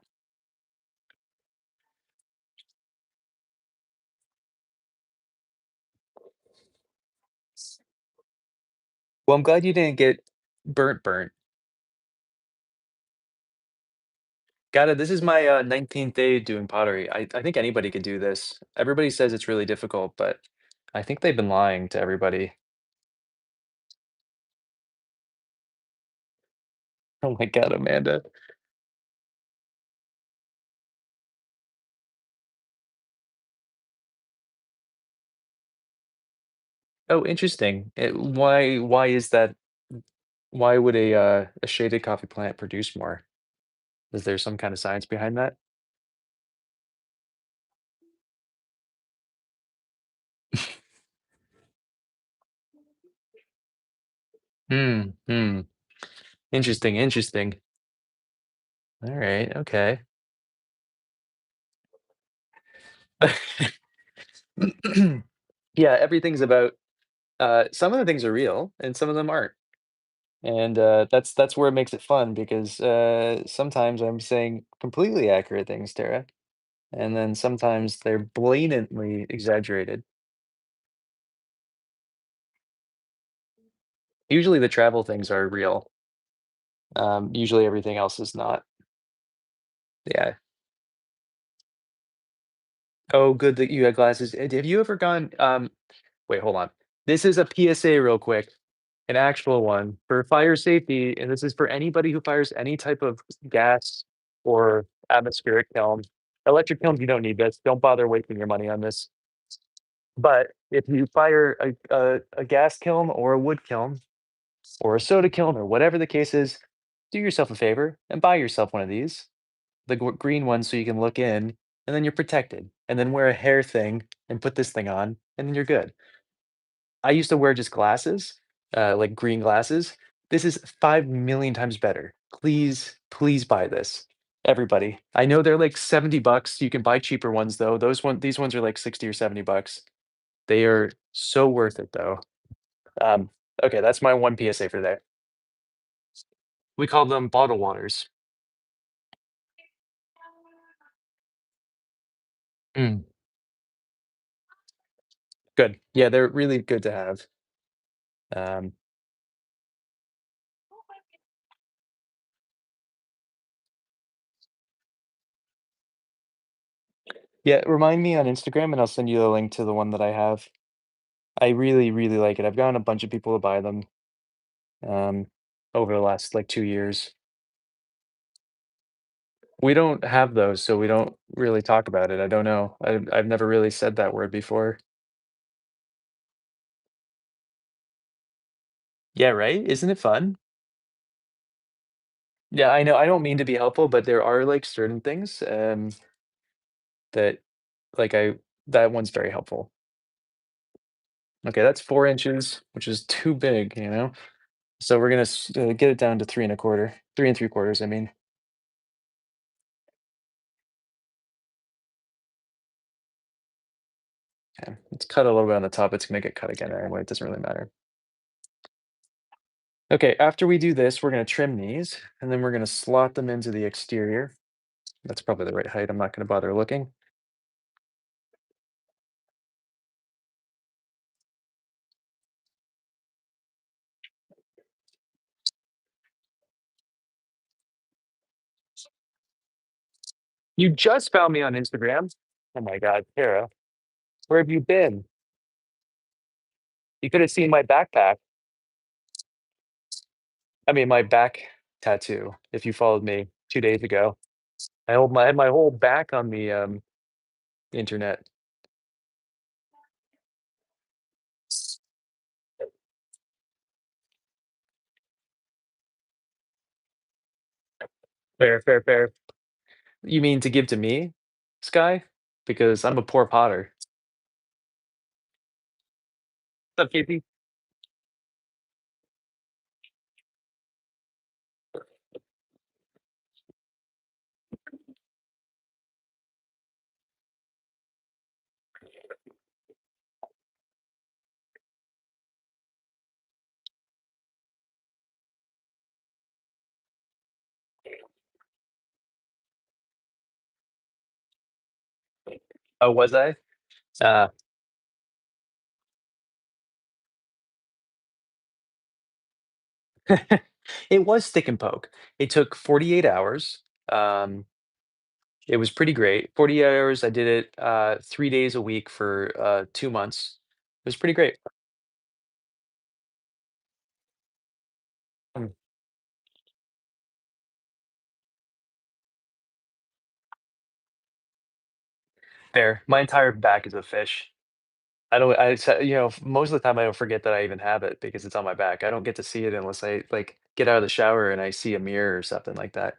[SPEAKER 1] Well, I'm glad you didn't get burnt. Got it. This is my 19th day doing pottery. I think anybody could do this. Everybody says it's really difficult, but I think they've been lying to everybody. Oh my God, Amanda. Oh, interesting. Why is that? Why would a shaded coffee plant produce more? Is there some kind of science behind that? Hmm. Hmm. Interesting. Interesting. All right. Okay. Yeah, everything's about some of the things are real and some of them aren't. And that's where it makes it fun because sometimes I'm saying completely accurate things, Tara, and then sometimes they're blatantly exaggerated. Usually the travel things are real. Usually everything else is not. Yeah. Oh, good that you had glasses. Have you ever gone? Wait, hold on. This is a PSA real quick, an actual one for fire safety, and this is for anybody who fires any type of gas or atmospheric kiln. Electric kilns, you don't need this. Don't bother wasting your money on this. But if you fire a gas kiln or a wood kiln or a soda kiln or whatever the case is, do yourself a favor and buy yourself one of these, the green one, so you can look in, and then you're protected. And then wear a hair thing and put this thing on, and then you're good. I used to wear just glasses, like green glasses. This is 5 million times better. Please, please buy this. Everybody. I know they're like 70 bucks. You can buy cheaper ones though. These ones are like 60 or 70 bucks. They are so worth it though. Um, okay, that's my one PSA for there. We call them bottle waters. Mm, good. Yeah, they're really good to have. Um, yeah, remind me on Instagram and I'll send you the link to the one that I have. I really, really like it. I've gotten a bunch of people to buy them um, over the last like 2 years. We don't have those, so we don't really talk about it. I don't know. I've never really said that word before. Yeah, right? Isn't it fun? Yeah, I know. I don't mean to be helpful, but there are like certain things that like that one's very helpful. Okay, that's 4 inches, which is too big, you know? So we're gonna get it down to 3 and a quarter, 3 and 3/4, I mean. Okay, let's cut a little bit on the top. It's gonna get cut again anyway. It doesn't really matter. Okay, after we do this, we're gonna trim these, and then we're gonna slot them into the exterior. That's probably the right height. I'm not gonna bother looking. You just found me on Instagram. Oh my God, Tara, where have you been? You could have seen my backpack. I mean, my back tattoo. If you followed me 2 days ago, I had my whole back on the internet. Fair, fair, fair. You mean to give to me, Sky? Because I'm a poor potter. What's up, Casey? Oh, was I? Uh, it was stick and poke. It took 48 hours. Um, it was pretty great. 48 hours, I did it, 3 days a week for, 2 months. It was pretty great. Mm, fair. My entire back is a fish. I don't I sa you know, most of the time, I don't forget that I even have it because it's on my back. I don't get to see it unless I, like, get out of the shower and I see a mirror or something like that.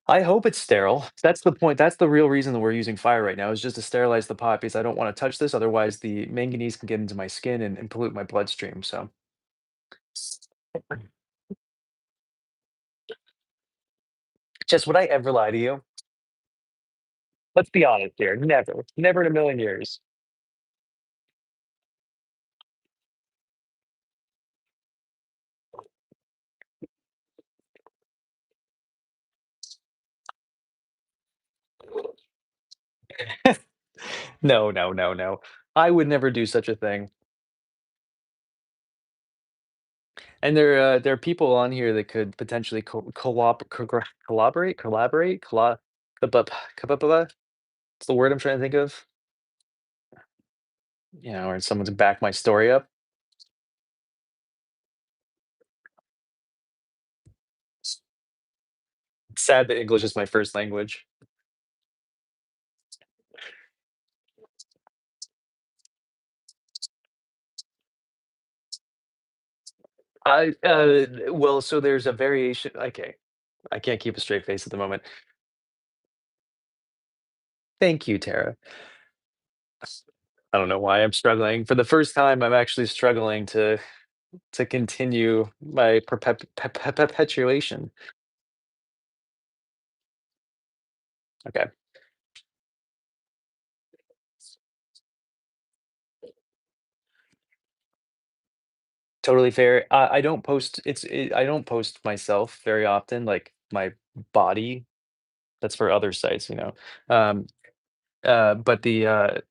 [SPEAKER 1] I hope it's sterile. That's the point. That's the real reason that we're using fire right now is just to sterilize the pot because I don't wanna touch this, otherwise the manganese can get into my skin and pollute my bloodstream, so just would I ever lie to you? Let's be honest here. Never. Never in a million years. No, no, no, no. I would never do such a thing. And there are people on here that could potentially collaborate, it's the word I'm trying to think of, or someone to back my story up. It's sad that English is my first language. Well, so there's a variation. Okay, I can't keep a straight face at the moment. Thank you, Tara. I don't know why I'm struggling. For the first time, I'm actually struggling to continue my perpetuation. Okay, totally fair. I don't post myself very often, like my body. That's for other sites, you know. Um, but the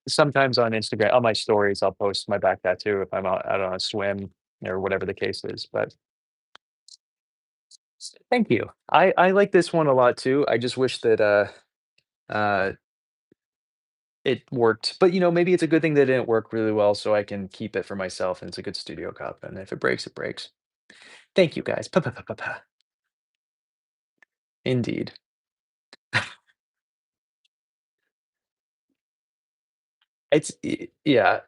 [SPEAKER 1] sometimes on Instagram, on my stories, I'll post my back tattoo if I'm out on a swim or whatever the case is. But thank you. I like this one a lot too. I just wish that uh it worked. But maybe it's a good thing that it didn't work really well, so I can keep it for myself and it's a good studio cup. And if it breaks, it breaks. Thank you guys. Pa pa pa pa pa. Indeed. Yeah.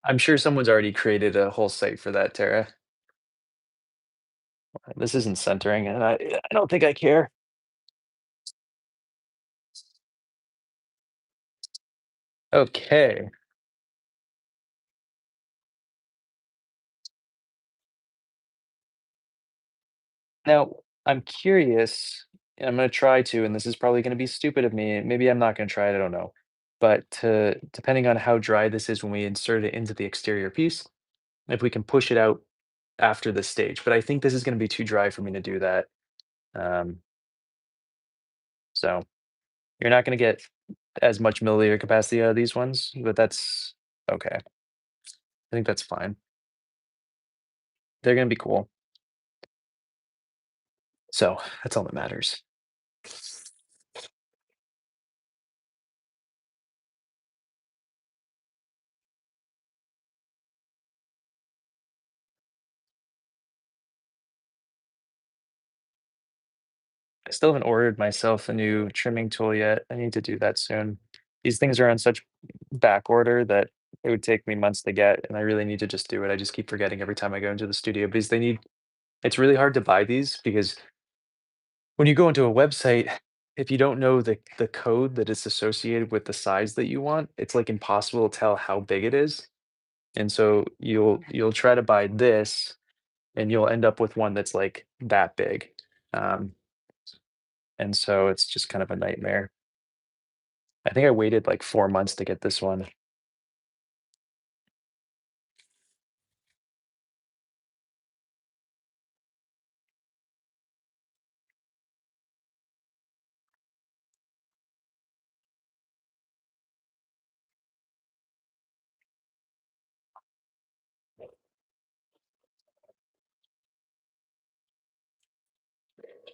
[SPEAKER 1] I'm sure someone's already created a whole site for that, Tara. This isn't centering, and I don't think I care. Okay. Now, I'm curious, and I'm gonna try to, and this is probably gonna be stupid of me. Maybe I'm not gonna try it, I don't know. But depending on how dry this is when we insert it into the exterior piece, if we can push it out after the stage. But I think this is gonna be too dry for me to do that. Um, so you're not gonna get as much milliliter capacity out of these ones, but that's okay. I think that's fine. They're gonna be cool. So that's all that matters. I still haven't ordered myself a new trimming tool yet. I need to do that soon. These things are on such back order that it would take me months to get, and I really need to just do it. I just keep forgetting every time I go into the studio because it's really hard to buy these because when you go into a website, if you don't know the code that is associated with the size that you want, it's like impossible to tell how big it is. And so you'll try to buy this and you'll end up with one that's like that big. Um, and so it's just kind of a nightmare. I think I waited like 4 months to get this one.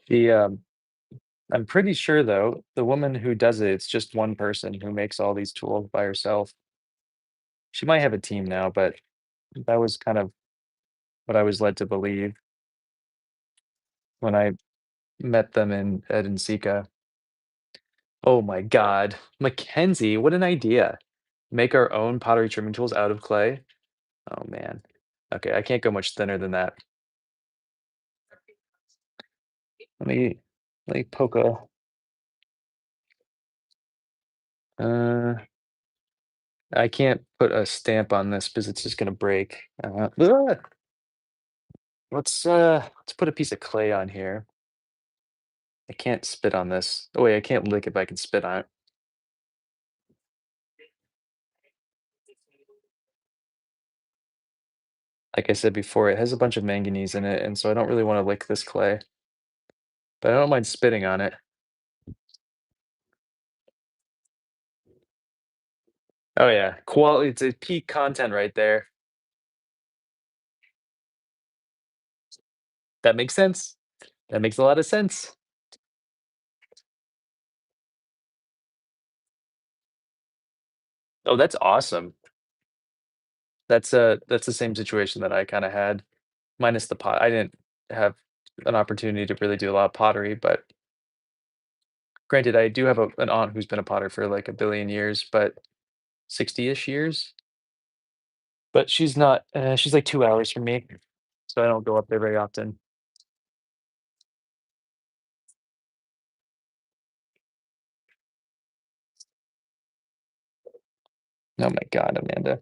[SPEAKER 1] The I'm pretty sure though, the woman who does it, it's just one person who makes all these tools by herself. She might have a team now, but that was kind of what I was led to believe when I met them in at Nsika. Oh my god. Mackenzie, what an idea. Make our own pottery trimming tools out of clay? Oh man. Okay, I can't go much thinner than that. Let me let me poke a uh I can't put a stamp on this because it's just gonna break. Let's put a piece of clay on here. I can't spit on this. Oh wait, I can't lick it, but I can spit on it. Like I said before, it has a bunch of manganese in it, and so I don't really want to lick this clay, but I don't mind spitting on it. Oh yeah, quality. It's a peak content right there. That makes sense. That makes a lot of sense. Oh, that's awesome. That's the same situation that I kind of had, minus the pot. I didn't have an opportunity to really do a lot of pottery, but granted, I do have an aunt who's been a potter for like a billion years, but 60-ish years. But she's not. She's like 2 hours from me, so I don't go up there very often. Oh my god, Amanda.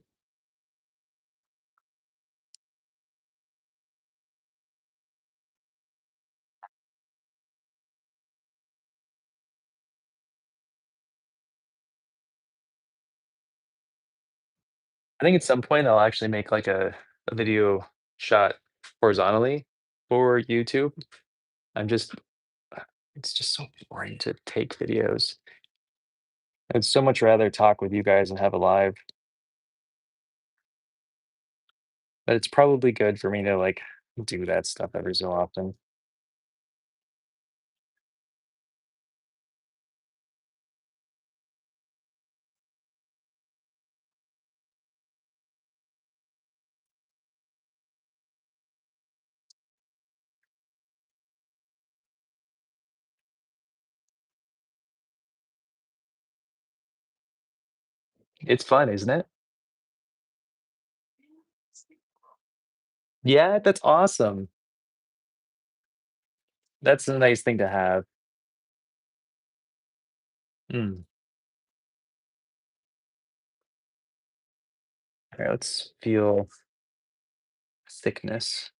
[SPEAKER 1] I think at some point I'll actually make like a video shot horizontally for YouTube. I'm just it's just so boring to take videos. I'd so much rather talk with you guys and have a live, but it's probably good for me to like do that stuff every so often. It's fun, isn't it? Yeah, that's awesome. That's a nice thing to have. Mm. All right, let's feel thickness.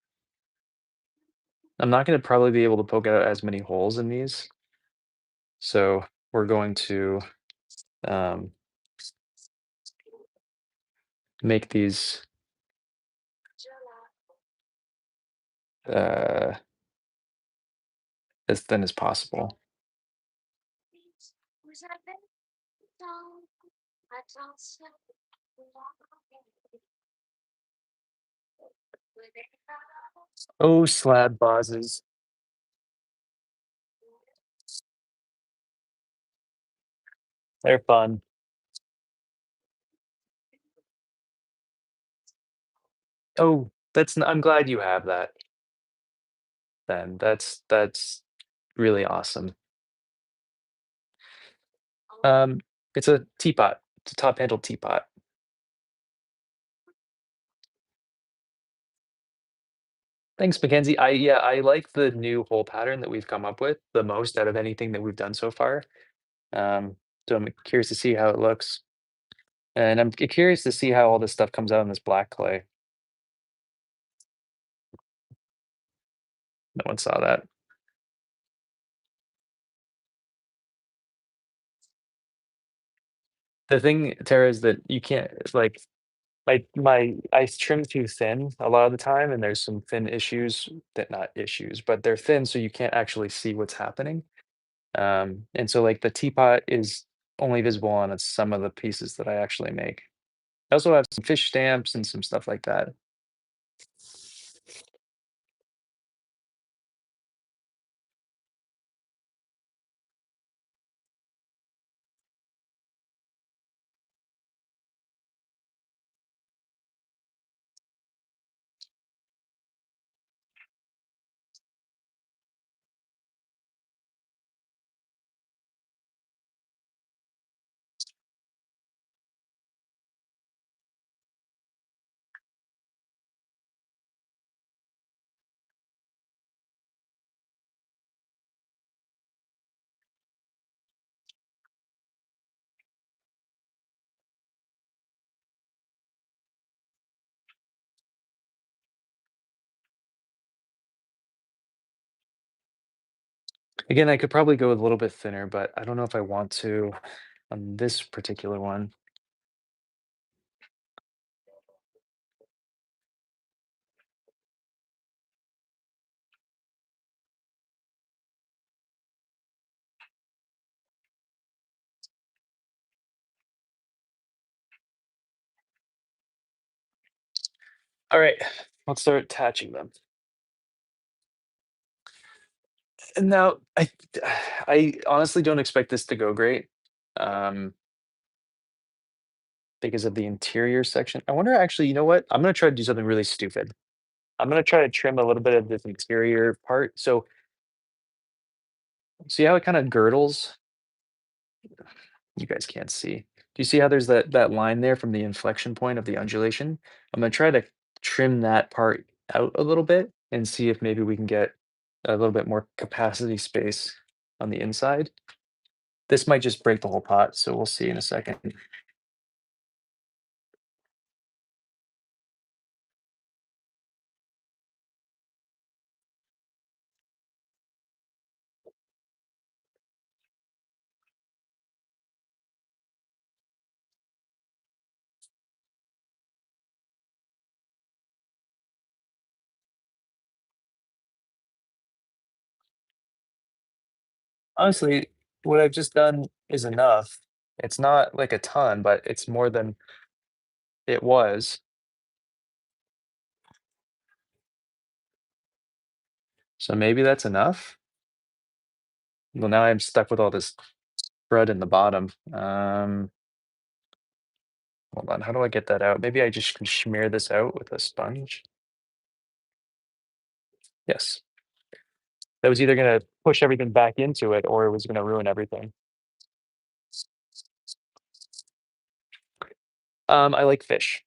[SPEAKER 1] I'm not going to probably be able to poke out as many holes in these, so we're going to um, make these uh, as thin as possible. Oh, slab vases. They're fun. Oh, I'm glad you have that then. That's really awesome. Um, it's a teapot. It's a top-handled teapot. Thanks, Mackenzie. I like the new hole pattern that we've come up with the most out of anything that we've done so far. Um, so I'm curious to see how it looks, and I'm curious to see how all this stuff comes out in this black clay. No one saw that. The thing, Tara, is that you can't like my I trim too thin a lot of the time, and there's some thin issues that not issues, but they're thin, so you can't actually see what's happening. And so like the teapot is only visible on some of the pieces that I actually make. I also have some fish stamps and some stuff like that. Again, I could probably go a little bit thinner, but I don't know if I want to on this particular one. All right, let's start attaching them. And now I honestly don't expect this to go great, um, because of the interior section. I wonder actually, you know what? I'm gonna try to do something really stupid. I'm gonna try to trim a little bit of this interior part. So see how it kind of girdles? You guys can't see. Do you see how there's that line there from the inflection point of the undulation? I'm gonna try to trim that part out a little bit and see if maybe we can get a little bit more capacity space on the inside. This might just break the whole pot, so we'll see in a second. Honestly, what I've just done is enough. It's not like a ton, but it's more than it was. So maybe that's enough. Well, now I'm stuck with all this crud in the bottom. Hold on, how do I get that out? Maybe I just can smear this out with a sponge. Yes. That was either gonna push everything back into it or it was gonna ruin everything. I like fish.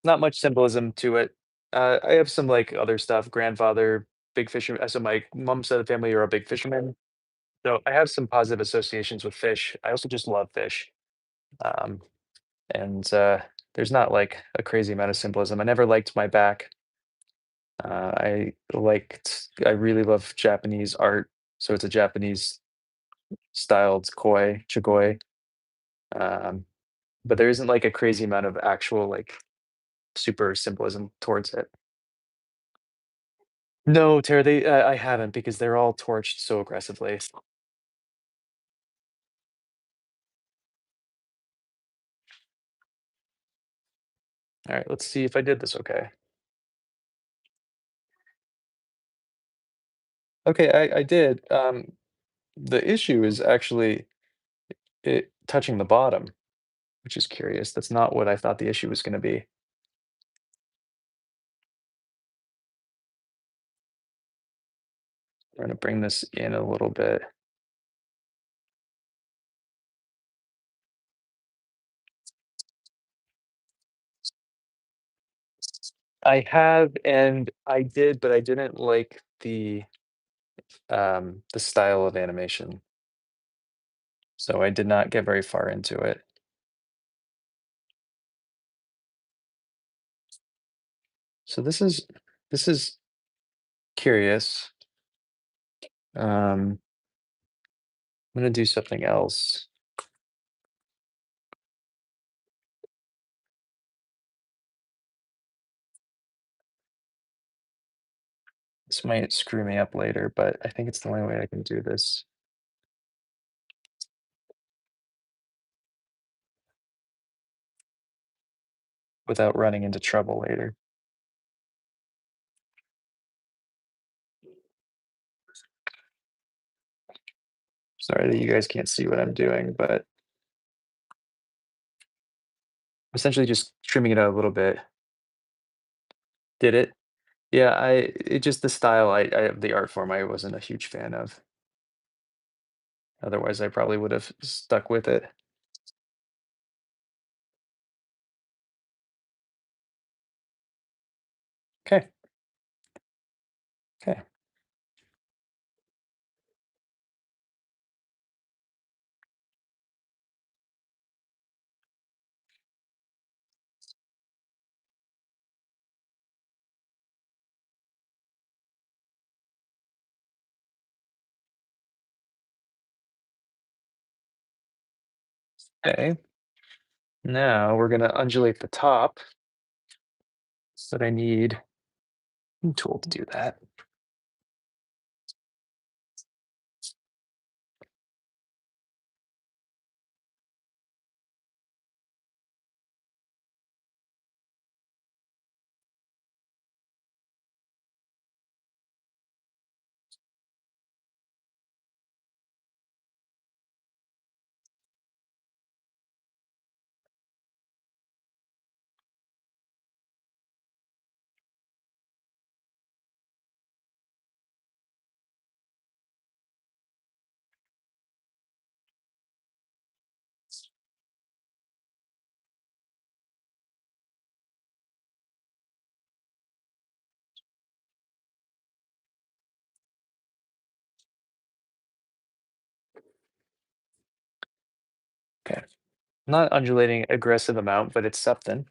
[SPEAKER 1] Not much symbolism to it. I have some like other stuff. Grandfather, big fisher. So my mom's side of the family are a big fisherman. So I have some positive associations with fish. I also just love fish. Um, and there's not like a crazy amount of symbolism. I never liked my back. I really love Japanese art. So it's a Japanese styled koi, chigoi. Um, but there isn't like a crazy amount of actual like super symbolism towards it. No, Tara, I haven't because they're all torched so aggressively. All right, let's see if I did this okay. Okay, I did. The issue is actually it touching the bottom, which is curious. That's not what I thought the issue was going to be. We're going to bring this in a little bit. I have, and I did, but I didn't like the style of animation, so I did not get very far into it. So this is curious. I'm gonna do something else. This might screw me up later, but I think it's the only way I can do this without running into trouble later. Sorry that you guys can't see what I'm doing, but essentially just trimming it out a little bit. Did it? Yeah, it just the style I the art form I wasn't a huge fan of. Otherwise, I probably would have stuck with it. Okay, okay. Okay, now we're gonna undulate the top, but I need a tool to do that. Okay, not undulating aggressive amount, but it's something.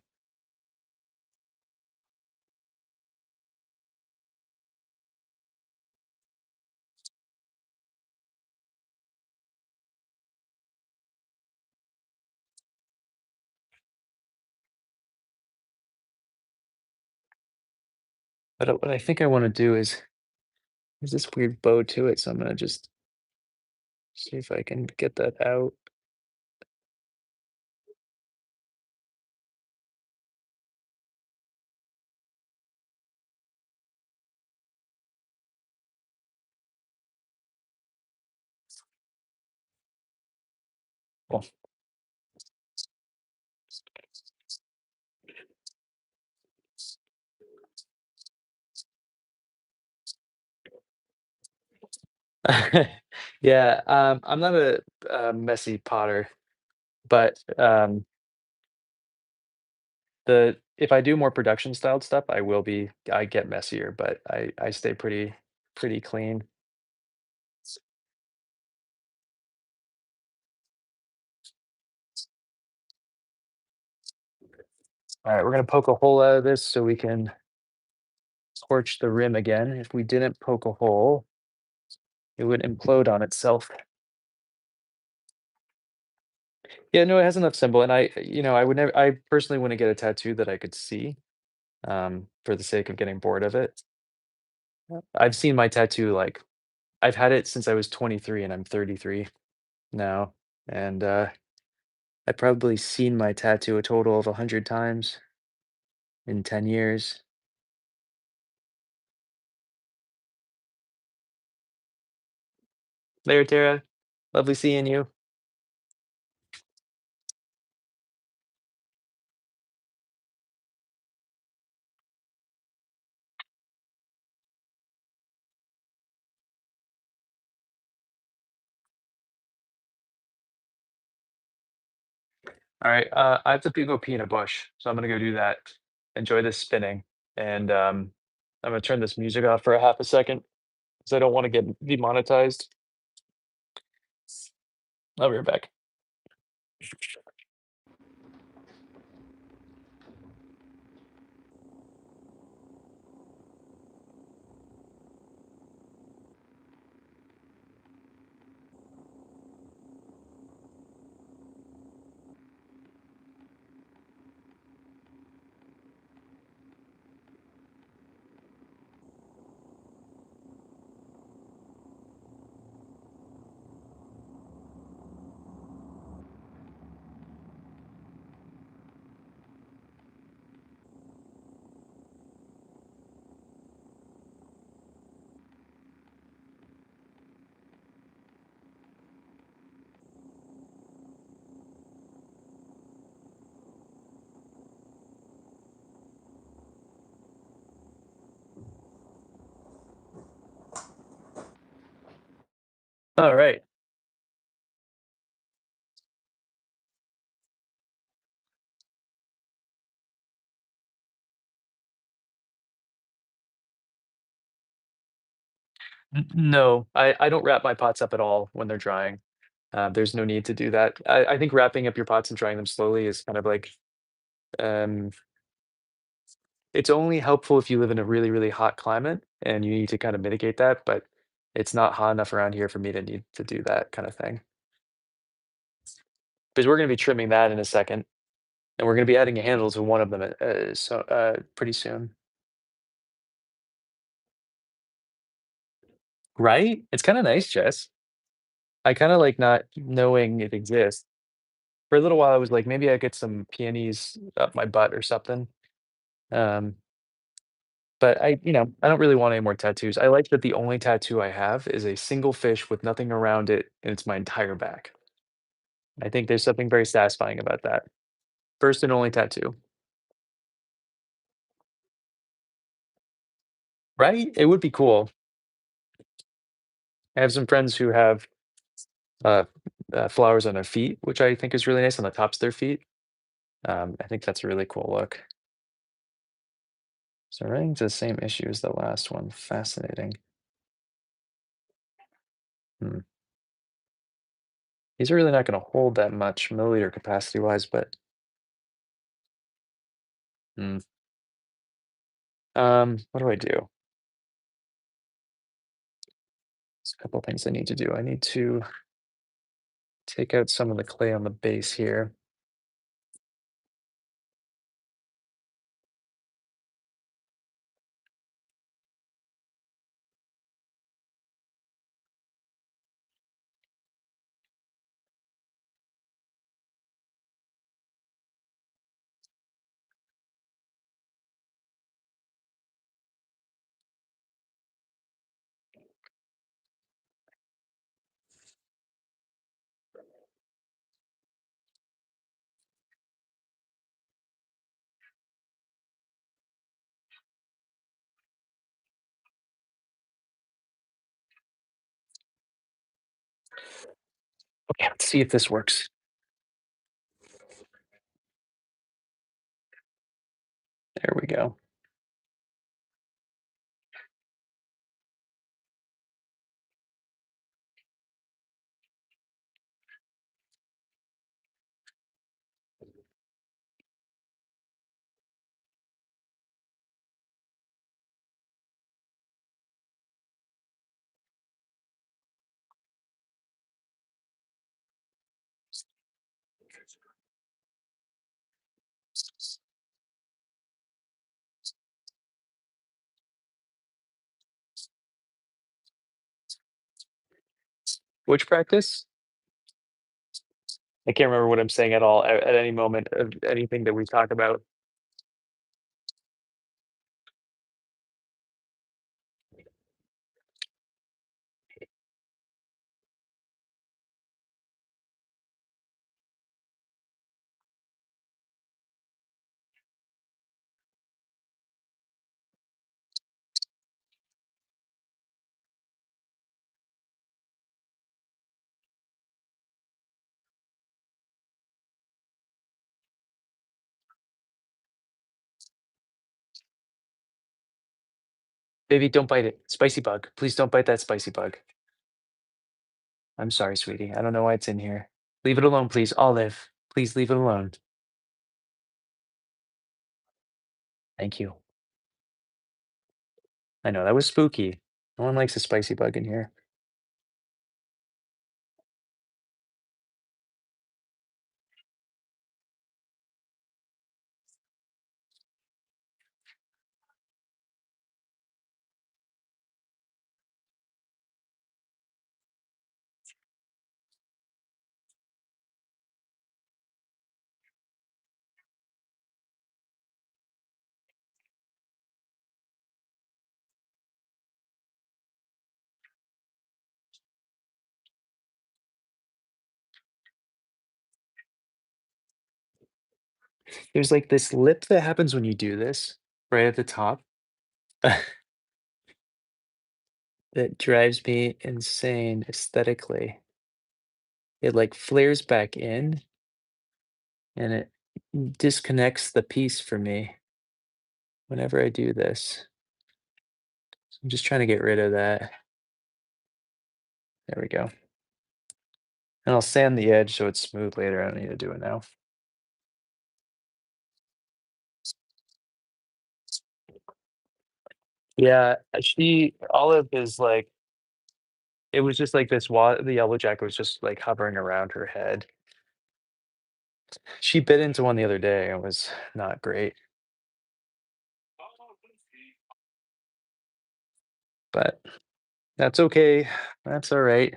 [SPEAKER 1] But what I think I want to do is there's this weird bow to it, so I'm gonna just see if I can get that out. Well, yeah, I'm not a messy potter, but the if I do more production styled stuff, I get messier, but I stay pretty clean. All right, we're gonna poke a hole out of this so we can torch the rim again. If we didn't poke a hole, it would implode on itself. Yeah, no, it has enough symbol, and I personally wouldn't get a tattoo that I could see, for the sake of getting bored of it. I've seen my tattoo, like I've had it since I was 23 and I'm 33 now, and, I've probably seen my tattoo a total of 100 times in 10 years. Later, Tara. Lovely seeing you. Alright, I have to go pee in a bush, so I'm gonna go do that. Enjoy this spinning, and, I'm gonna turn this music off for a half a second because I don't wanna get demonetized. I'll be right back. Alright. No, I don't wrap my pots up at all when they're drying. There's no need to do that. I think wrapping up your pots and drying them slowly is kind of like, um it's only helpful if you live in a really, really hot climate and you need to kind of mitigate that, but it's not hot enough around here for me to need to do that kind of thing. because we're gonna be trimming that in a second, and we're gonna be adding a handle to one of them, pretty soon. Right? It's kinda nice, Jess. I kinda like not knowing it exists. For a little while, I was like, "Maybe I get some peonies up my butt or something." Um, but I don't really want any more tattoos. I like that the only tattoo I have is a single fish with nothing around it, and it's my entire back. I think there's something very satisfying about that. First and only tattoo. Right? It would be cool. I have some friends who have, uh, flowers on their feet, which I think is really nice on the tops of their feet. I think that's a really cool look. So running into the same issue as the last one. Fascinating. Hmm. These are really not gonna hold that much milliliter capacity-wise, but, hmm. What do I do? There's a couple things I need to do. I need to take out some of the clay on the base here. Okay, let's see if this works. There we go. Which practice? I can't remember what I'm saying at all at any moment of anything that we talk about. Baby, don't bite it. Spicy bug. Please don't bite that spicy bug. I'm sorry, sweetie. I don't know why it's in here. Leave it alone, please. Olive, please leave it alone. Thank you. I know that was spooky. No one likes a spicy bug in here. There's like this lip that happens when you do this right at the top that drives me insane aesthetically. It like flares back in and it disconnects the piece for me whenever I do this. So I'm just trying to get rid of that. There we go. And I'll sand the edge so it's smooth later. I don't need to do it now. Yeah, Olive is like, it was just like this the yellow jacket was just like hovering around her head. She bit into one the other day. It was not great, but that's okay. That's all right.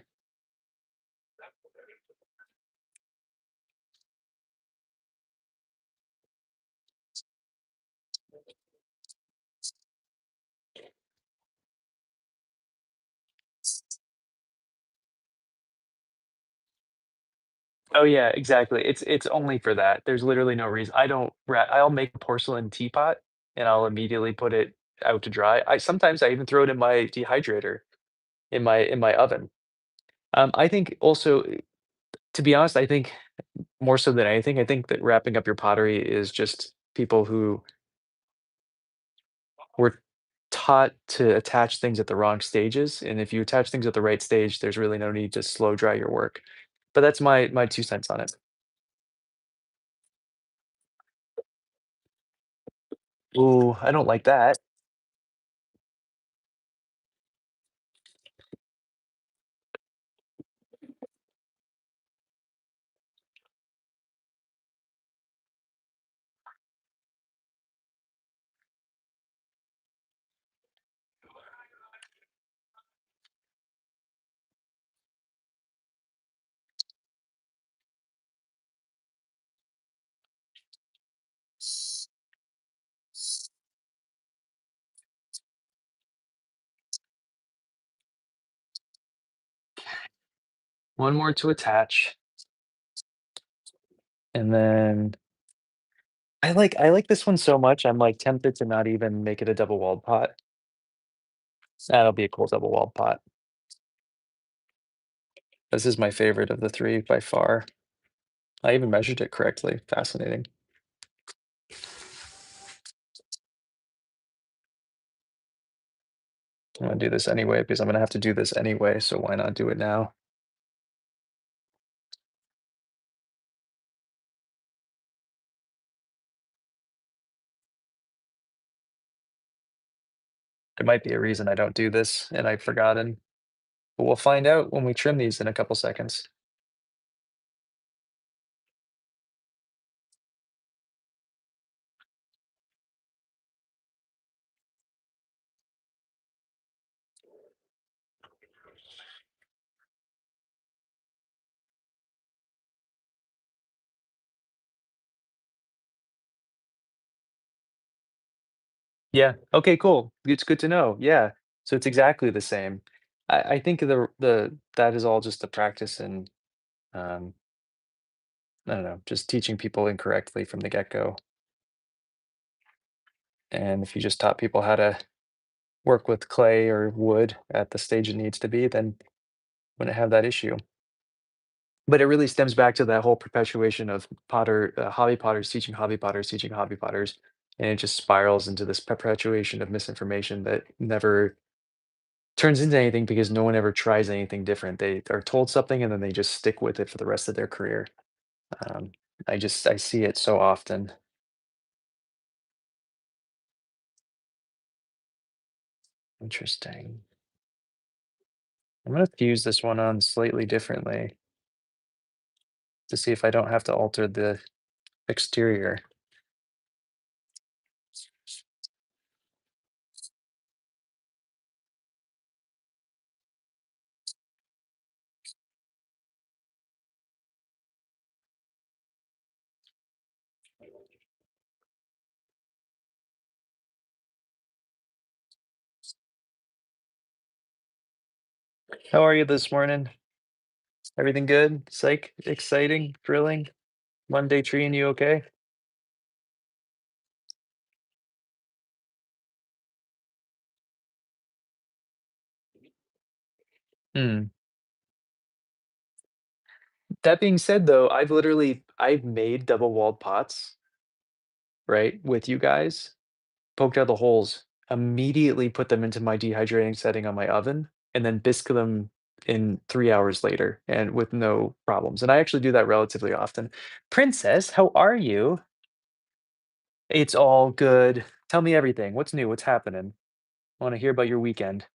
[SPEAKER 1] Oh yeah, exactly. It's only for that. There's literally no reason. I'll make a porcelain teapot and I'll immediately put it out to dry. I even throw it in my dehydrator in my oven. I think also, to be honest, I think more so than anything, I think that wrapping up your pottery is just people who were taught to attach things at the wrong stages, and if you attach things at the right stage, there's really no need to slow dry your work. But that's my 2 cents on it. Ooh, I don't like that. One more to attach, and then I like this one so much, I'm, like, tempted to not even make it a double-walled pot. That'll be a cool double-walled pot. This is my favorite of the 3 by far. I even measured it correctly. Fascinating. I'm gonna do this anyway because I'm gonna have to do this anyway, so why not do it now? There might be a reason I don't do this and I've forgotten, but we'll find out when we trim these in a couple seconds. Yeah, okay, cool. It's good to know, yeah. So it's exactly the same. I think the that is all just the practice and, um, I don't know, just teaching people incorrectly from the get-go, and if you just taught people how to work with clay or wood at the stage it needs to be, then wouldn't have that issue. But it really stems back to that whole perpetuation of hobby potters teaching hobby potters teaching hobby potters, and it just spirals into this perpetuation of misinformation that never turns into anything because no one ever tries anything different. They are told something and then they just stick with it for the rest of their career. Um, I see it so often. Interesting. I'm gonna fuse this one on slightly differently to see if I don't have to alter the exterior. How are you this morning? Everything good? Psych? Exciting? Thrilling? Monday treating you okay? Hmm. That being said, though, I've made double walled pots, right, with you guys, poked out the holes, immediately put them into my dehydrating setting on my oven, and then bisque them in 3 hours later, and with no problems, and I actually do that relatively often. "Princess, how are you?" "It's all good. Tell me everything. What's new? What's happening? I wanna hear about your weekend."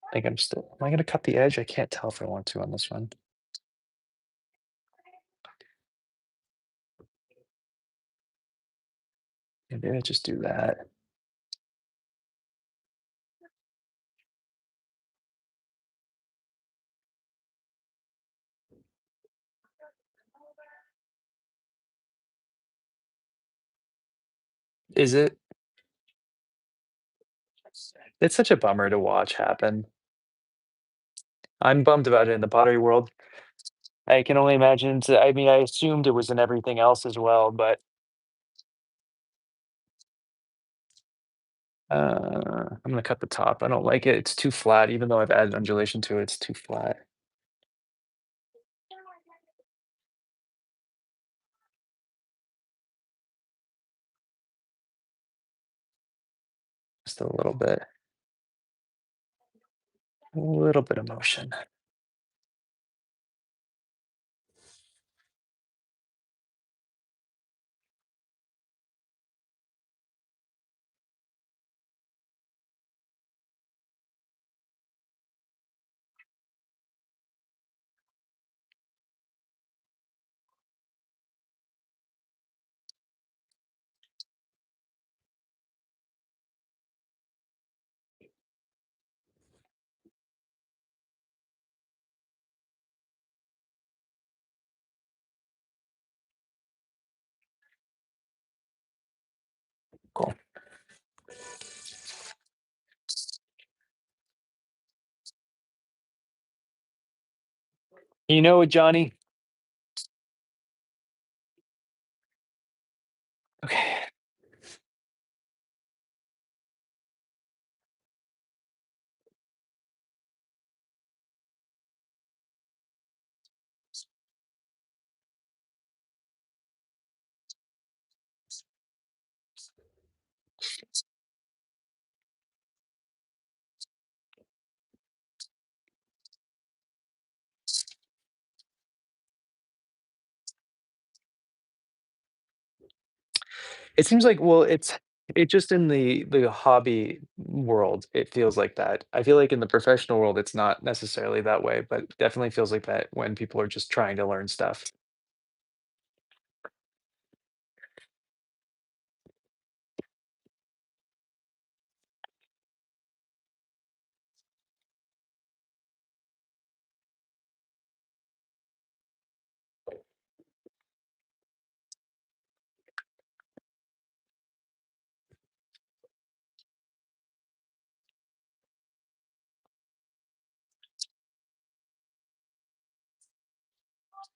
[SPEAKER 1] I think I'm still, am I gonna cut the edge? I can't tell if I want to on this one. Maybe I just do that. Is it? It's such a bummer to watch happen. I'm bummed about it in the pottery world. I can only imagine. I mean, I assumed it was in everything else as well, but I'm gonna cut the top. I don't like it. It's too flat, even though I've added undulation to it. It's too flat. Just a little bit of motion. Cool. You know what, Johnny? Okay. It seems like, well, it just in the hobby world, it feels like that. I feel like in the professional world, it's not necessarily that way, but definitely feels like that when people are just trying to learn stuff.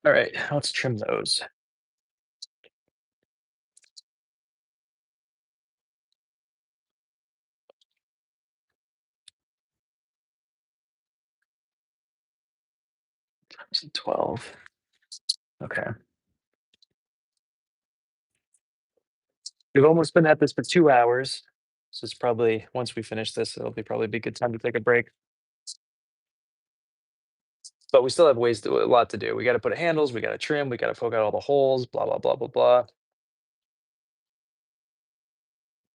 [SPEAKER 1] All right, let's trim those. 12. Okay. We've almost been at this for 2 hours. So it's probably, once we finish this, it'll be probably be a good time to take a break. But we still have a lot to do. We got to put handles, we got to trim, we got to poke out all the holes, blah, blah, blah, blah, blah.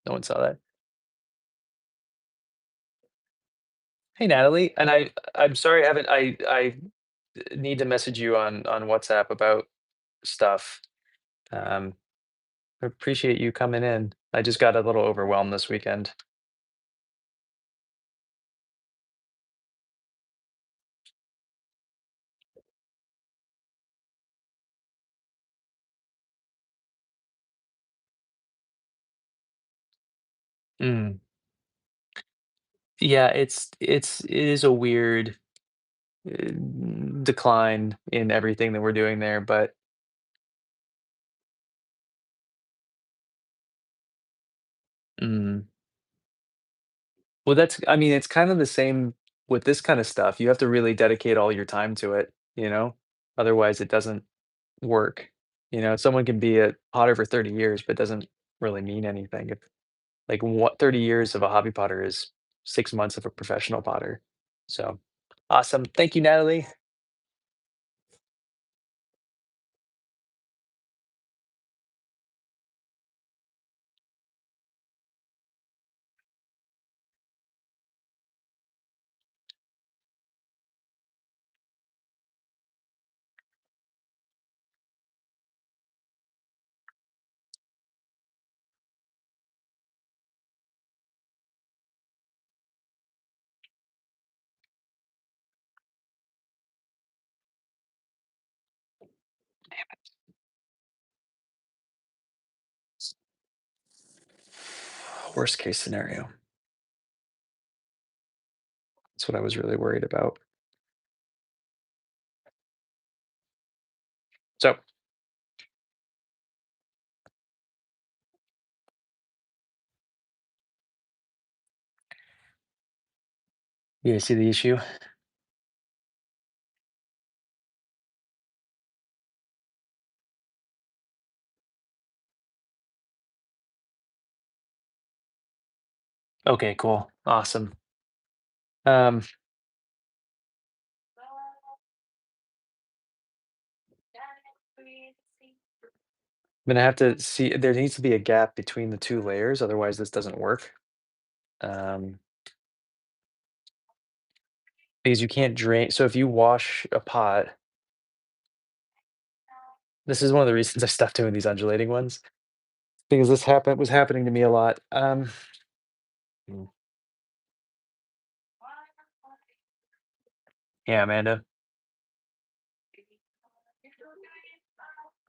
[SPEAKER 1] No one saw that. Hey, Natalie. And I'm sorry I haven't, I need to message you on WhatsApp about stuff. Um, I appreciate you coming in. I just got a little overwhelmed this weekend. Mm. Yeah, it is a weird uh, decline in everything that we're doing there, but mm, well, that's, I mean, it's kind of the same with this kind of stuff. You have to really dedicate all your time to it, you know? Otherwise, it doesn't work. You know, someone can be a potter for 30 years, but doesn't really mean anything. Like, what 30 years of a hobby potter is 6 months of a professional potter. So, awesome. Thank you, Natalie. Worst case scenario. That's what I was really worried about. So, you see the issue? Okay, cool. Awesome. Um, I'm gonna have to see, there needs to be a gap between the two layers, otherwise this doesn't work. Um, because you can't drain. So if you wash a pot, this is one of the reasons I stopped doing these undulating ones because this was happening to me a lot. Mm, yeah, Amanda,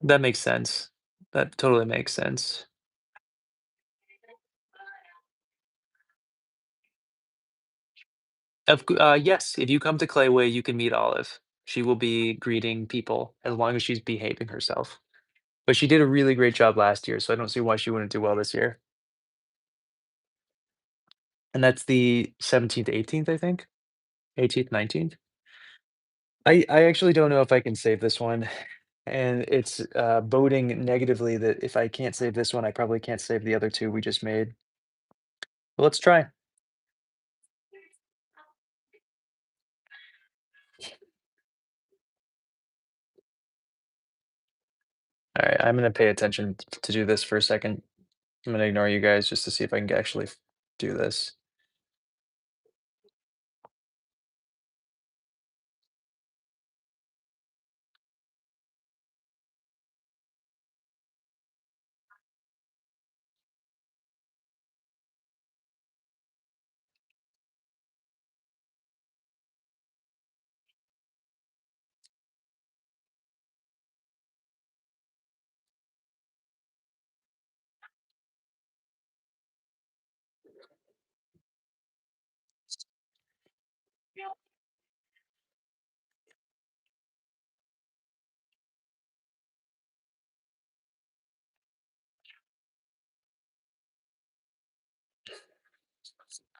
[SPEAKER 1] that makes sense. That totally makes sense. Yes, if you come to Clayway, you can meet Olive. She will be greeting people as long as she's behaving herself. But she did a really great job last year, so I don't see why she wouldn't do well this year. And that's the 17th, 18th, I think? 18th, 19th? I actually don't know if I can save this one, and it's, boding negatively that if I can't save this one, I probably can't save the other 2 we just made. But let's try. Alright, I'm gonna pay attention to do this for a second. I'm gonna ignore you guys just to see if I can actually do this.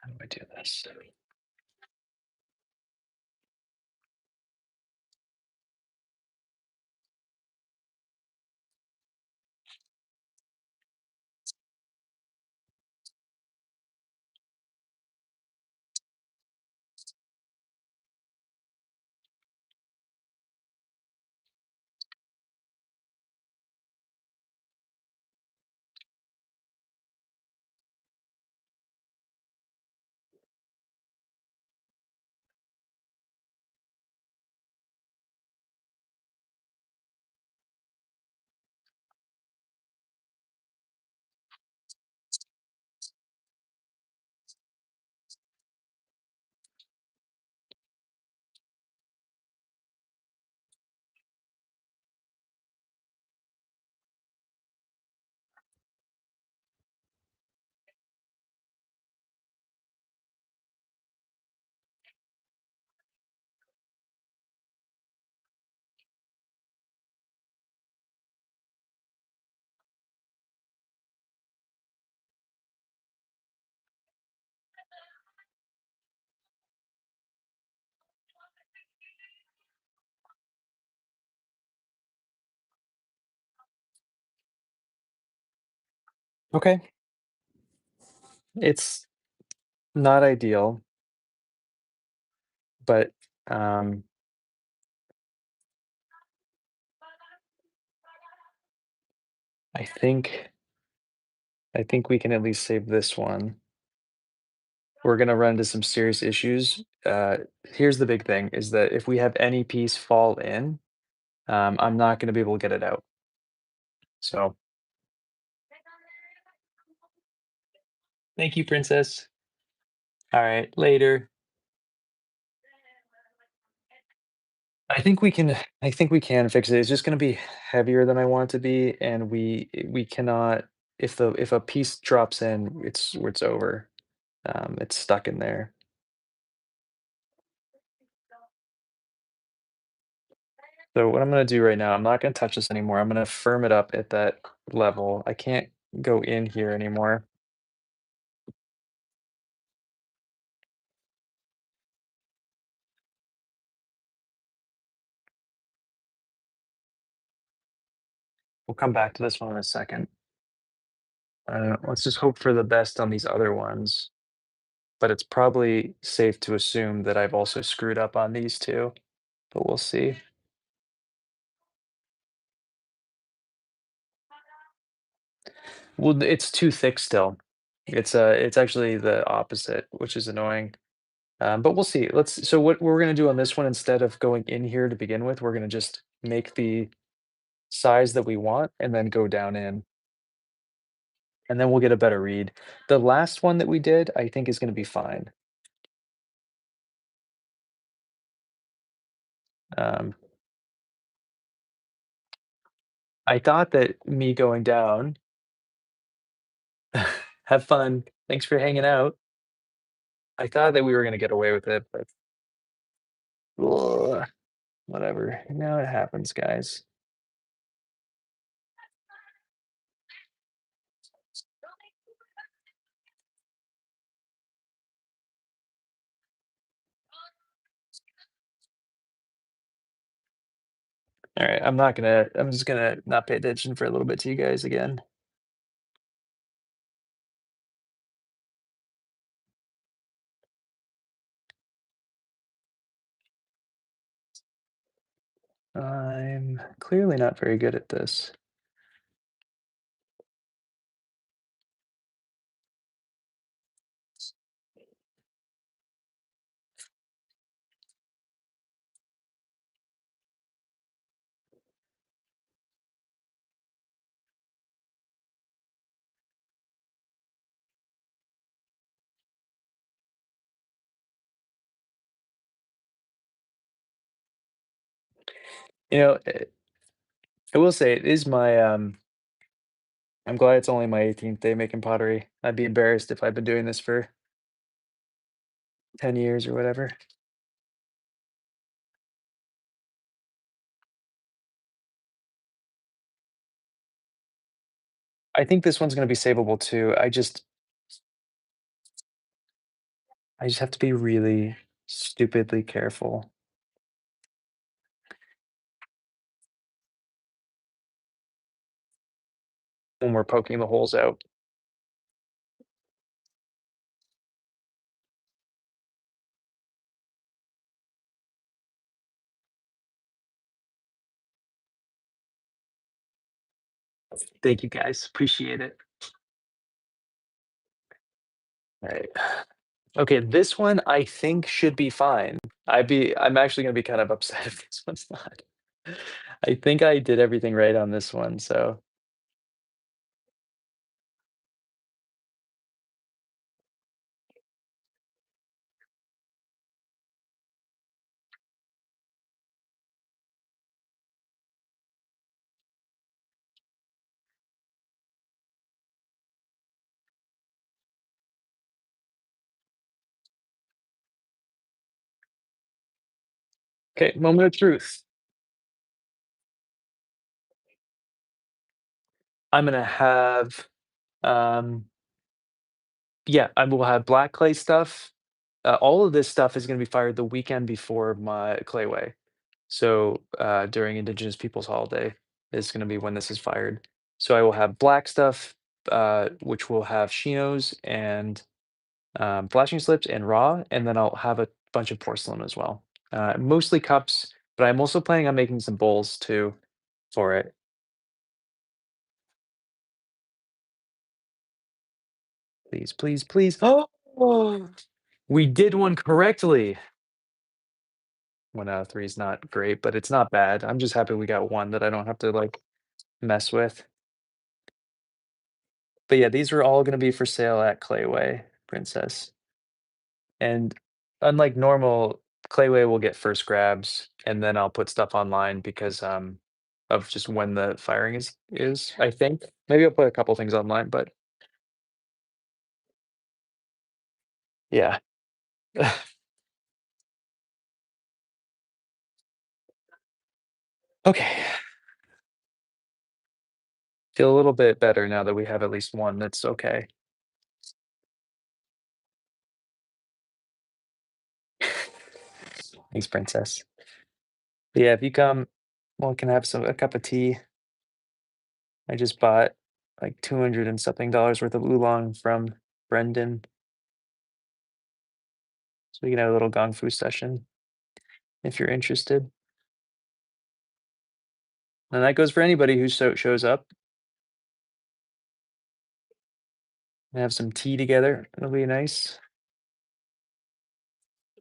[SPEAKER 1] How do I do this? Okay. It's not ideal, but, um, I think I think we can at least save this one. We're gonna run into some serious issues. Here's the big thing, is that if we have any piece fall in, I'm not gonna be able to get it out. So, thank you, princess. Alright, later. I think we can fix it. It's just gonna be heavier than I want it to be, and we cannot if a piece drops in, it's over. It's stuck in there. So what I'm gonna do right now, I'm not gonna touch this anymore. I'm gonna firm it up at that level. I can't go in here anymore. We'll come back to this one in a second. Let's just hope for the best on these other ones, but it's probably safe to assume that I've also screwed up on these two, but we'll see. Well, it's too thick still. It's actually the opposite, which is annoying. But we'll see. So what we're gonna do on this one, instead of going in here to begin with, we're gonna just make the size that we want and then go down in, and then we'll get a better read. The last one that we did, I think is gonna be fine. Um, I thought that me going down, have fun. Thanks for hanging out. I thought that we were gonna get away with it, but ugh, whatever. You know, it happens, guys. All right, I'm just gonna not pay attention for a little bit to you guys again. I'm clearly not very good at this. You know, I will say it is my I'm glad it's only my 18th day making pottery. I'd be embarrassed if I've been doing this for 10 years or whatever. I think this one's gonna be savable too. I just have to be really stupidly careful when we're poking the holes out. Thank you guys. Appreciate it. All right. Okay, this one I think should be fine. I'm actually gonna be kind of upset if this one's not. I think I did everything right on this one, so okay, moment of truth. I'm gonna have um yeah, I will have black clay stuff. All of this stuff is gonna be fired the weekend before my clayway. So during Indigenous Peoples Holiday is gonna be when this is fired. So I will have black stuff, which will have chinos and flashing slips and raw, and then I'll have a bunch of porcelain as well. Mostly cups, but I'm also planning on making some bowls too for it. Please, please, please. Oh, we did one correctly. 1 out of 3 is not great, but it's not bad. I'm just happy we got one that I don't have to like mess with. But yeah, these are all gonna be for sale at Clayway, Princess. And unlike normal, Clayway will get first grabs, and then I'll put stuff online because of just when the firing is, I think. Maybe I'll put a couple things online, but yeah. Okay. Feel a little bit better now that we have at least one that's okay. Thanks, princess. But yeah, if you come, well, can I have a cup of tea? I just bought like 200 and something dollars worth of oolong from Brendan, so we can have a little gong fu session if you're interested. And that goes for anybody who shows up and have some tea together. It'll be nice.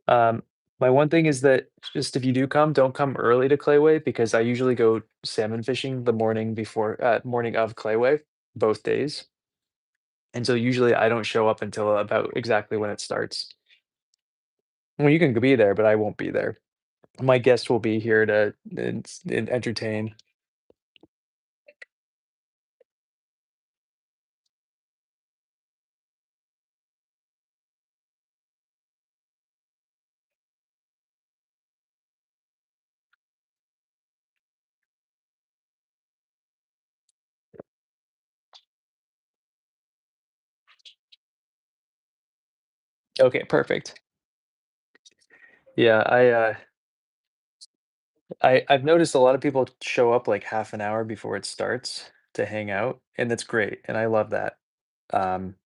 [SPEAKER 1] Um, my one thing is that just if you do come, don't come early to Clayway because I usually go salmon fishing the morning before, morning of Clayway, both days. And so usually I don't show up until about exactly when it starts. Well, you can be there, but I won't be there. My guest will be here to entertain. Okay, perfect. Yeah, I've noticed a lot of people show up like half an hour before it starts to hang out, and that's great, and I love that. Um,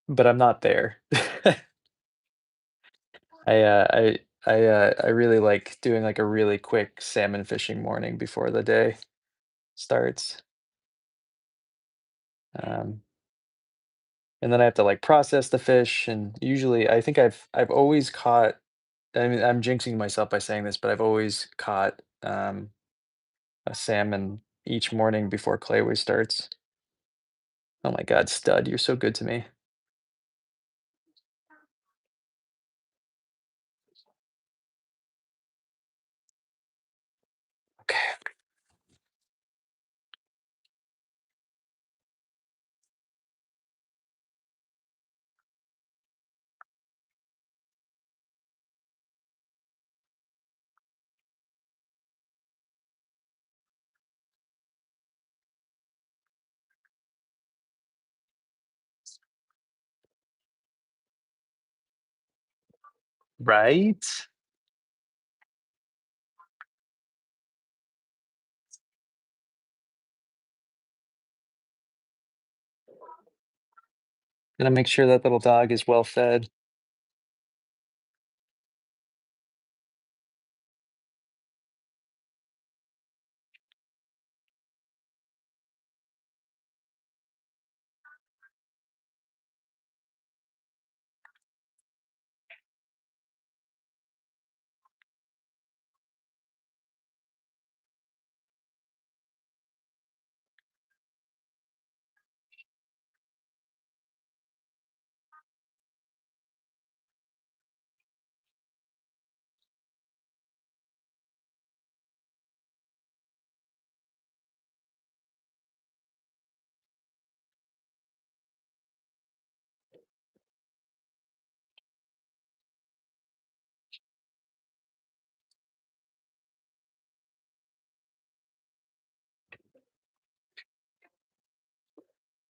[SPEAKER 1] but I'm not there. I really like doing like a really quick salmon fishing morning before the day starts. Um, and then I have to like process the fish, and usually I think I've always caught. I mean, I'm jinxing myself by saying this, but I've always caught a salmon each morning before Clayway starts. Oh my God, stud, you're so good to me. Okay, right? Gotta make sure that little dog is well fed.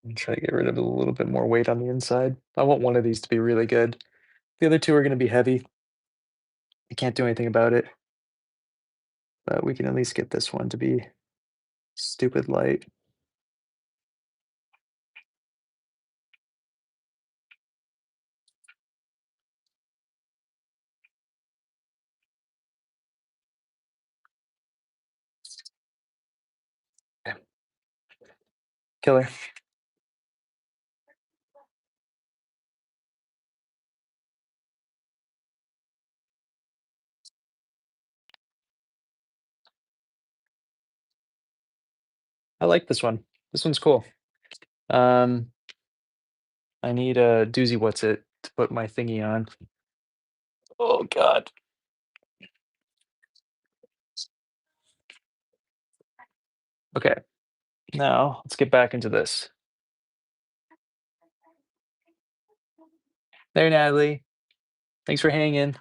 [SPEAKER 1] And try to get rid of a little bit more weight on the inside. I want one of these to be really good. The other two are gonna be heavy. I can't do anything about it, but we can at least get this one to be stupid light. Okay, killer. I like this one. This one's cool. Um, I need a doozy what's it to put my thingy on. Oh God. Okay, now let's get back into this. There, Natalie. Thanks for hanging.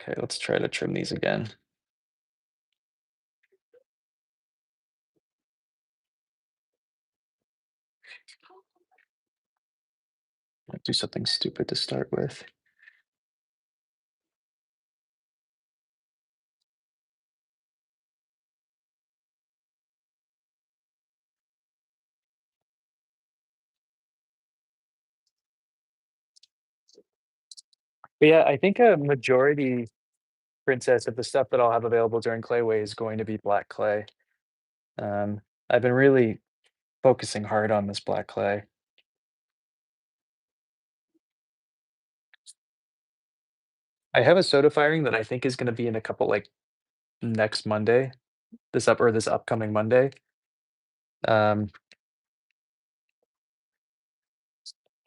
[SPEAKER 1] Okay, let's try to trim these again. Might do something stupid to start with. But yeah, I think a majority, Princess, of the stuff that I'll have available during Clayway is going to be black clay. Um, I've been really focusing hard on this black clay. I have a soda firing that I think is gonna be in a couple like next Monday, this upcoming Monday. Um,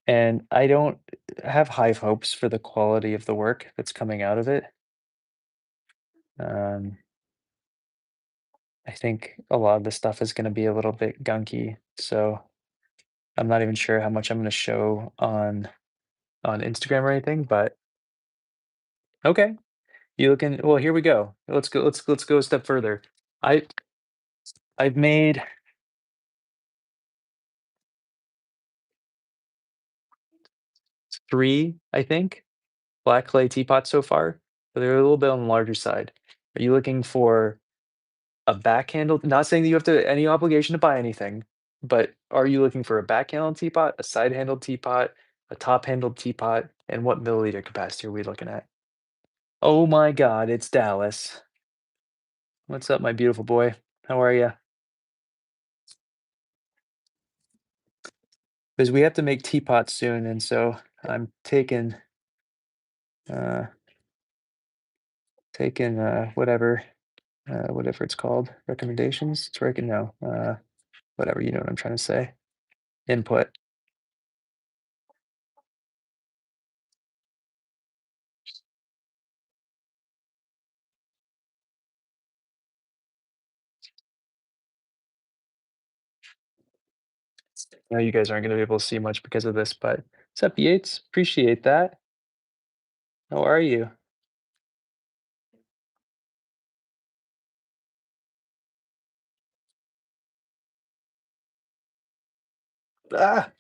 [SPEAKER 1] and I don't have high hopes for the quality of the work that's coming out of it. Um, I think a lot of the stuff is gonna be a little bit gunky, so I'm not even sure how much I'm gonna show on Instagram or anything, but okay. You looking well, here we go. Let's go a step further. I I've made 3, I think, black clay teapots so far, but they're a little bit on the larger side. Are you looking for a back-handled, not saying that you have to any obligation to buy anything, but are you looking for a back-handled teapot, a side-handled teapot, a top-handled teapot, and what milliliter capacity are we looking at? Oh my god, it's Dallas. What's up, my beautiful boy? How are you? Because we have to make teapots soon, and so I'm uh, whatever, whatever it's called, recommendations. It's right no, whatever, you know what I'm trying to say. Input. I know you guys aren't going to be able to see much because of this, but what's up, Yates? Appreciate that. How are you? Ah,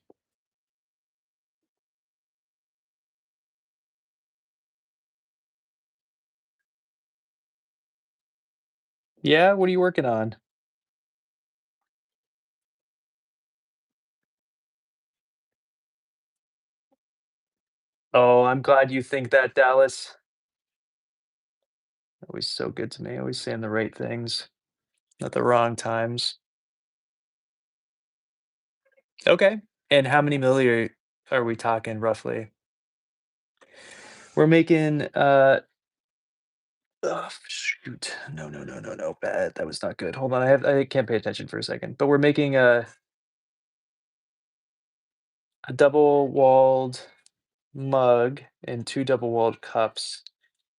[SPEAKER 1] yeah. What are you working on? Oh, I'm glad you think that, Dallas. Always so good to me. Always saying the right things at the wrong times. Okay. And how many milliliter are we talking roughly? We're making shoot. No, no, no, no, no. Bad. That was not good. Hold on. I can't pay attention for a second. But we're making a double-walled mug and 2 double-walled cups.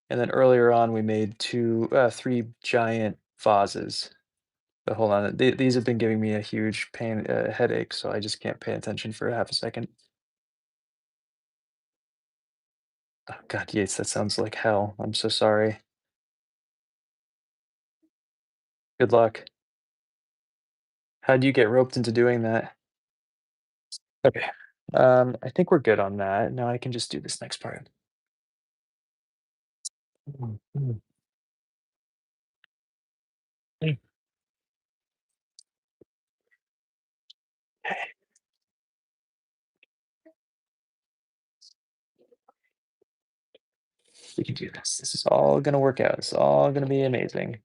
[SPEAKER 1] And then earlier on, we made 3 giant vases. But hold on, these have been giving me a huge headache, so I just can't pay attention for half a second. Oh, God, Yates, that sounds like hell. I'm so sorry. Good luck. How'd you get roped into doing that? Okay. I think we're good on that. Now I can just do this next part. Mm, mm, mm. Okay, we can do this. This is all gonna work out. It's all gonna be amazing.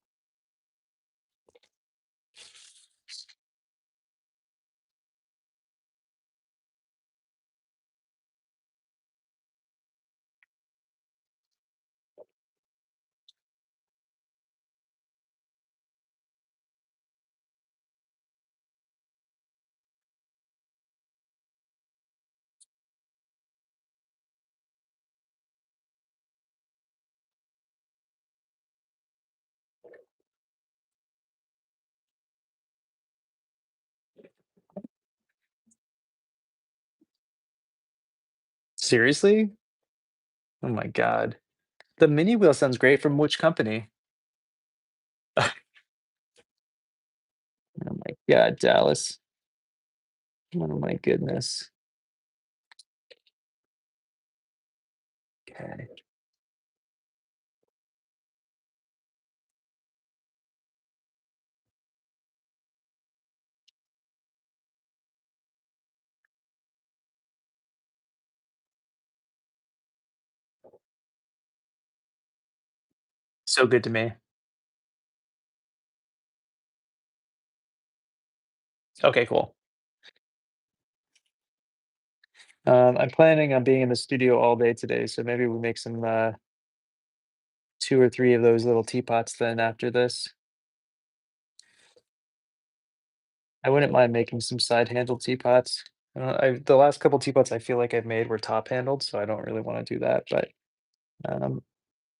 [SPEAKER 1] Seriously? Oh my god. The mini wheel sounds great. From which company? Oh my god, Dallas. Oh my goodness. Okay. So good to me. Okay, cool. I'm planning on being in the studio all day today, so maybe we make some 2 or 3 of those little teapots then after this. I wouldn't mind making some side handled teapots. The last couple teapots I feel like I've made were top handled, so I don't really want to do that, but um,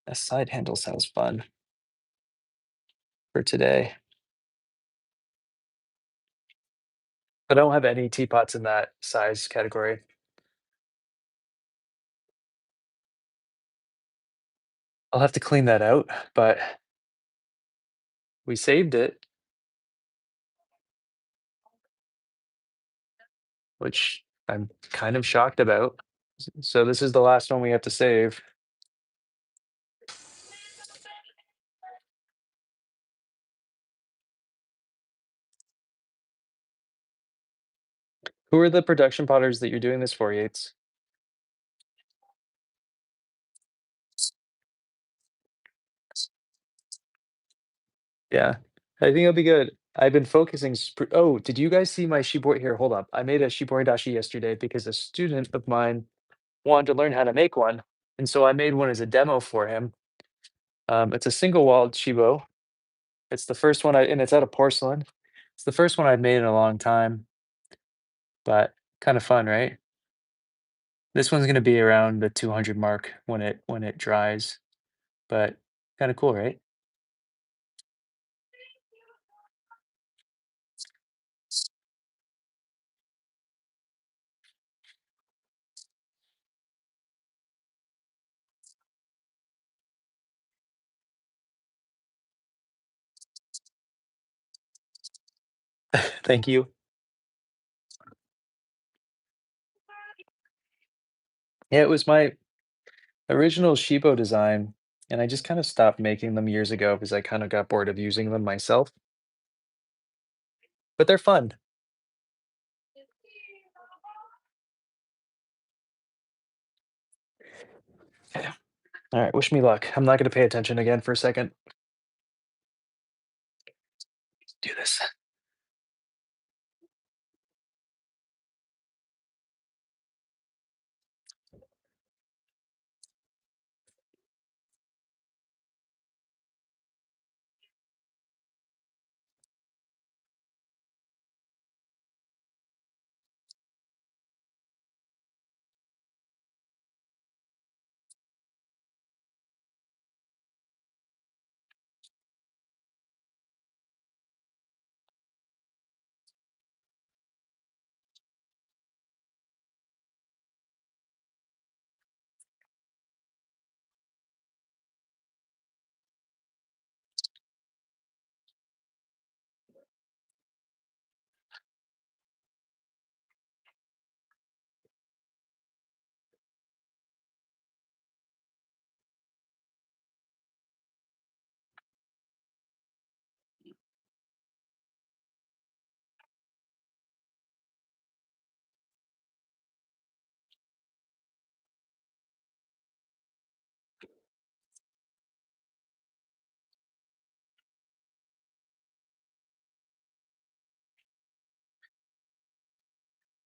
[SPEAKER 1] a side handle sounds fun for today. I don't have any teapots in that size category. I'll have to clean that out, but we saved it, which I'm kind of shocked about. So this is the last one we have to save. Who are the production potters that you're doing this for, Yates? Yeah, I think it'll be good. I've been focusing. Oh, did you guys see my shibori? Here, hold up. I made a shibori dashi yesterday because a student of mine wanted to learn how to make one, and so I made one as a demo for him. It's a single walled shibo. It's the first one and it's out of porcelain. It's the first one I've made in a long time, but kind of fun, right? This one's gonna be around the 200 mark when it dries, but kind of cool, right? Thank you. Yeah, it was my original Shibo design, and I just kind of stopped making them years ago because I kind of got bored of using them myself. But they're fun. Yeah. All right, wish me luck. I'm not going to pay attention again for a second. Do this.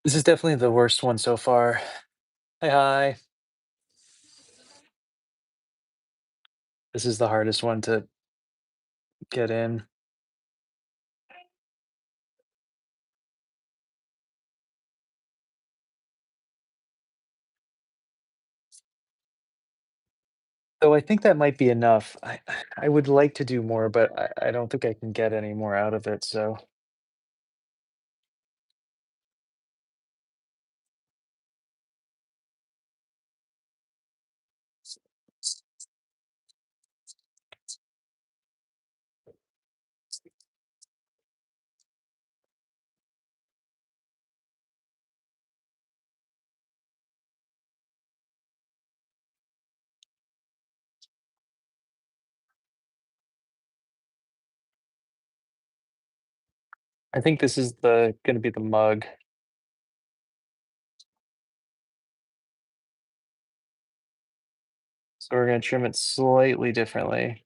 [SPEAKER 1] This is definitely the worst one so far. Hi, hi. This is the hardest one to get in. So I think that might be enough. I would like to do more, but I don't think I can get any more out of it. So I think this is the gonna be the mug. So we're gonna trim it slightly differently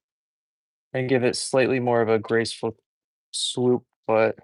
[SPEAKER 1] and give it slightly more of a graceful swoop, but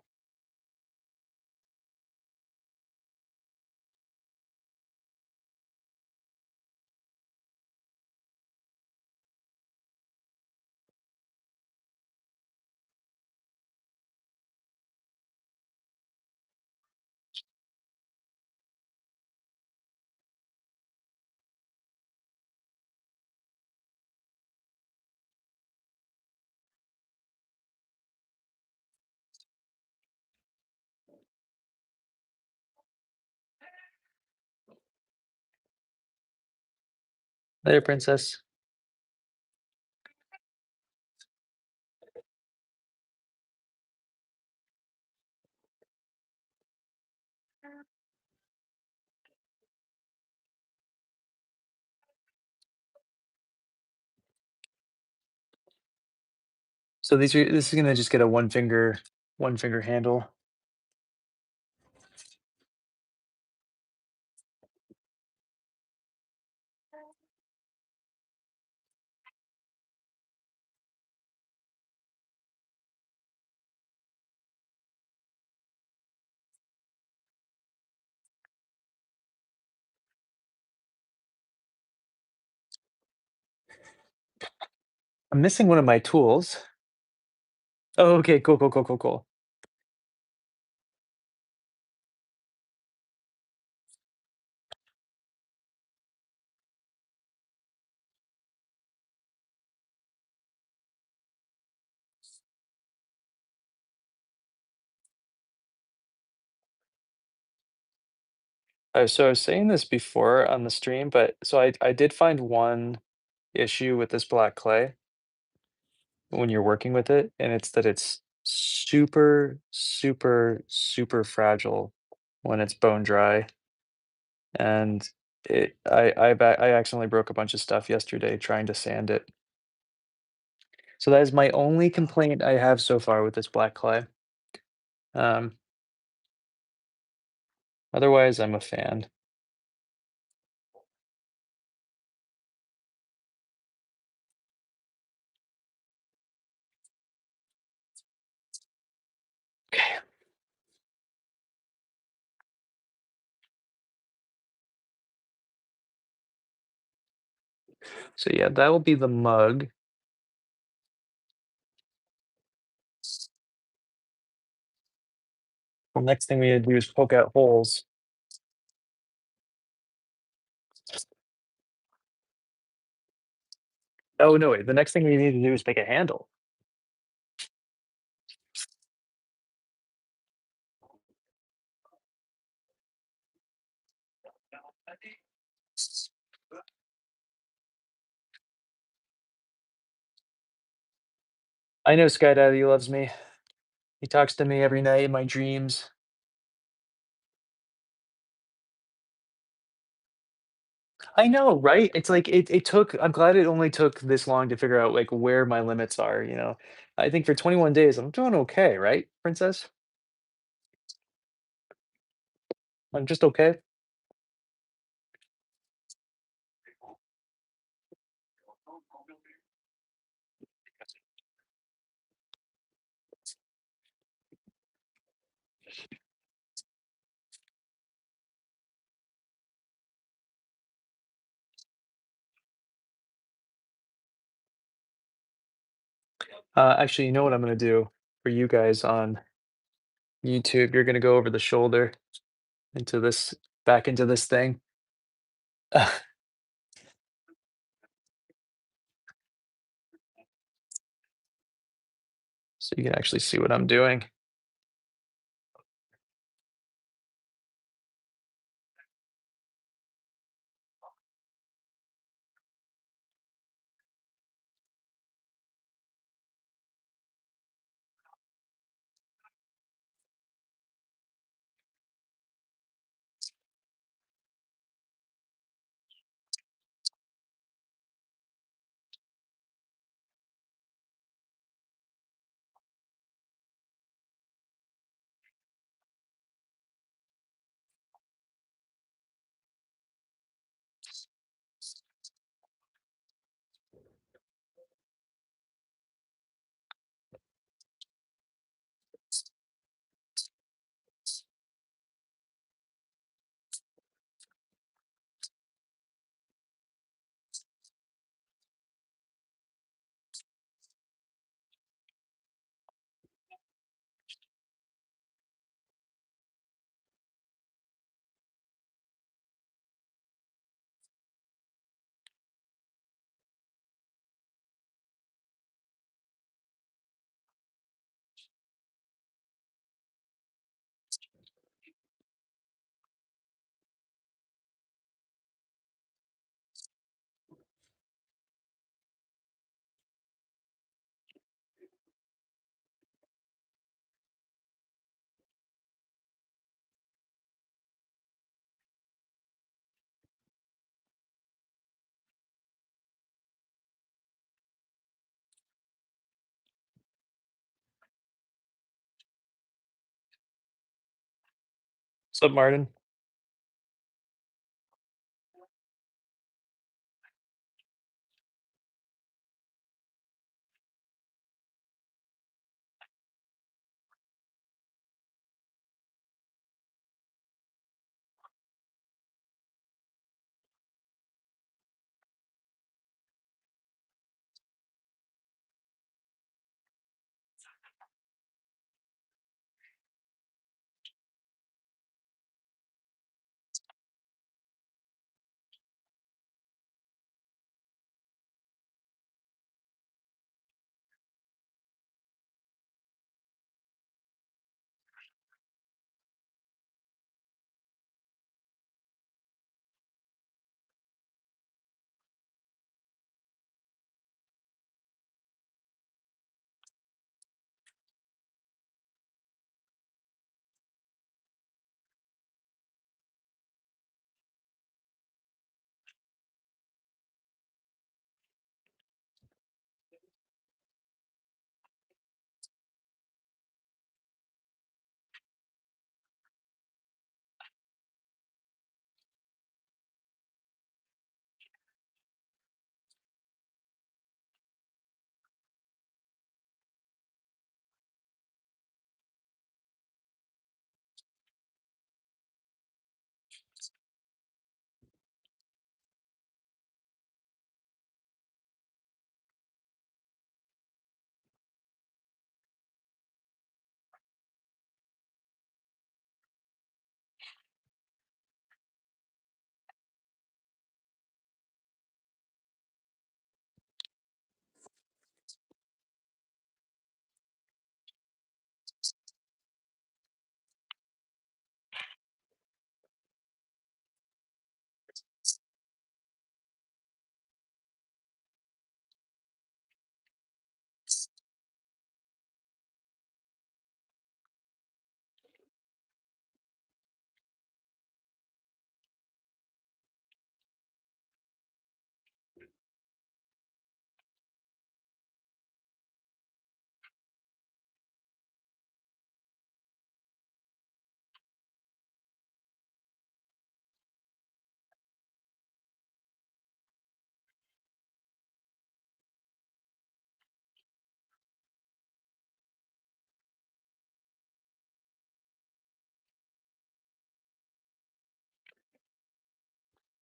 [SPEAKER 1] there, princess. So this is gonna just get a one finger handle. I'm missing one of my tools. Oh, okay, cool, cool, cool, cool, cool. So I was saying this before on the stream, but so I did find one issue with this black clay when you're working with it, and it's that it's super, super, super fragile when it's bone dry. And I accidentally broke a bunch of stuff yesterday trying to sand it. So that is my only complaint I have so far with this black clay. Um, Otherwise, I'm a fan. Okay. So yeah, that will be the mug. The next thing we need to do is poke out holes. Oh no, wait. The next thing we need to do is make a handle. I know Sky Daddy loves me. He talks to me every night in my dreams. I know, right? It's like it took I'm glad it only took this long to figure out like where my limits are, you know. I think for 21 days I'm doing okay, right, princess? I'm just okay. Actually, you know what I'm gonna do for you guys on YouTube? You're gonna go over the shoulder into this back into this thing. So you can actually see what I'm doing. What's up, Martin?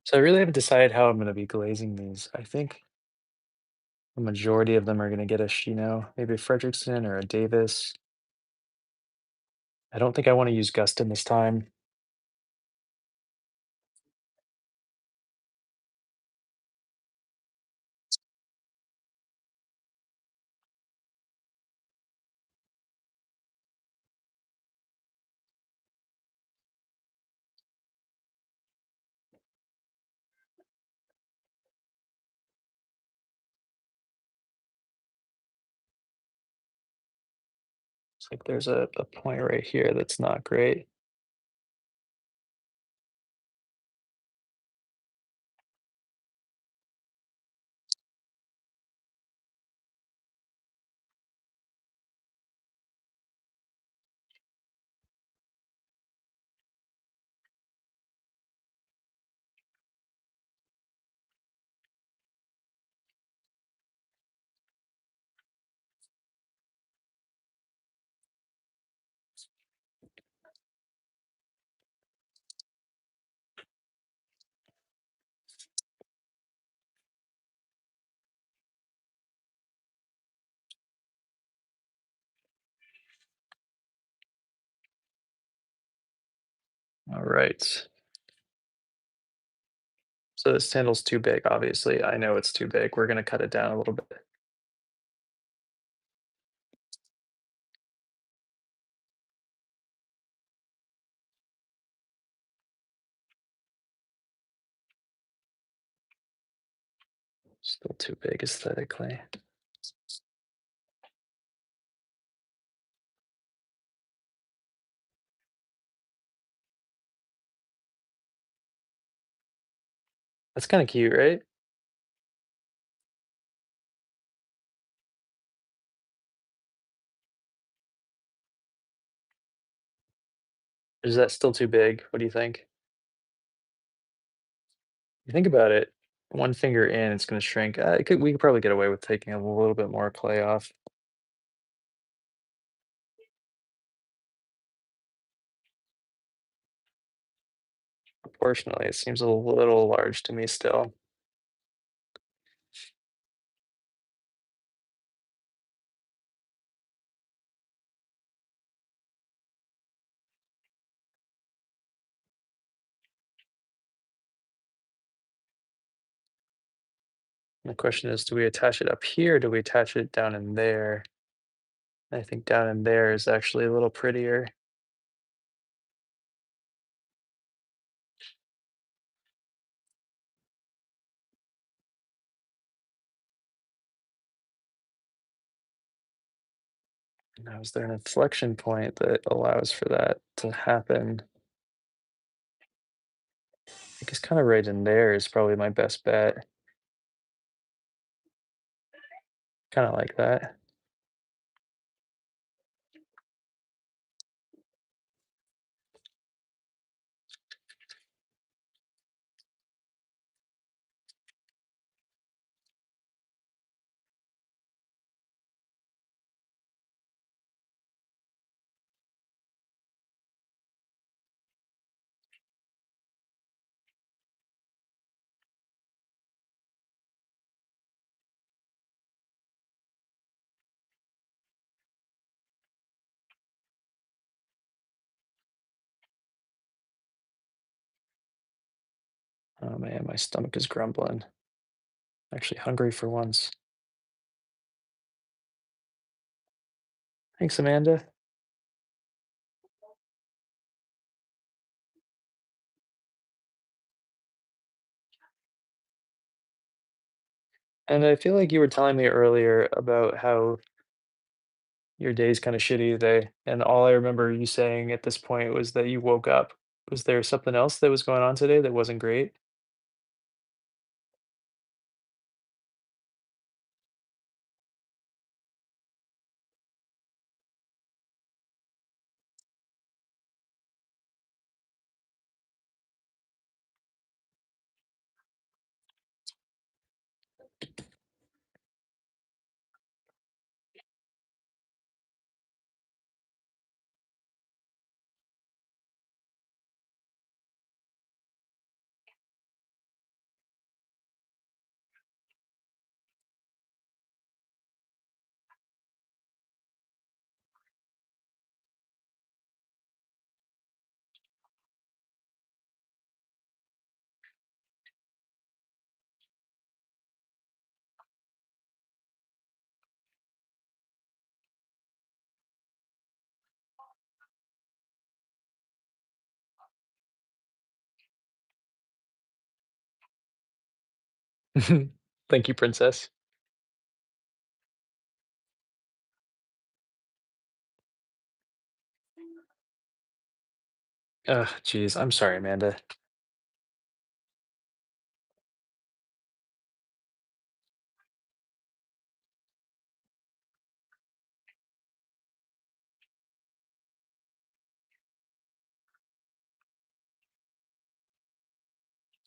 [SPEAKER 1] So I really haven't decided how I'm gonna be glazing these. I think the majority of them are gonna get a Shino, maybe a Frederickson or a Davis. I don't think I want to use Guston this time. It's like there's a point right here that's not great. All right. So this handle's too big, obviously. I know it's too big. We're gonna cut it down a little bit. Still too big aesthetically. That's kind of cute, right? Is that still too big? What do you think? You think about it, one finger in, it's gonna shrink. We could probably get away with taking a little bit more clay off. Proportionally, it seems a little large to me still. The question is, do we attach it up here? Do we attach it down in there? I think down in there is actually a little prettier. Now, is there an inflection point that allows for that to happen? I think it's kind of right in there is probably my best bet. Kind of like that. Oh man, my stomach is grumbling. Actually hungry for once. Thanks, Amanda. And I feel like you were telling me earlier about how your day's kind of shitty today, and all I remember you saying at this point was that you woke up. Was there something else that was going on today that wasn't great? Thank you, princess. Ugh, geez, I'm sorry, Amanda.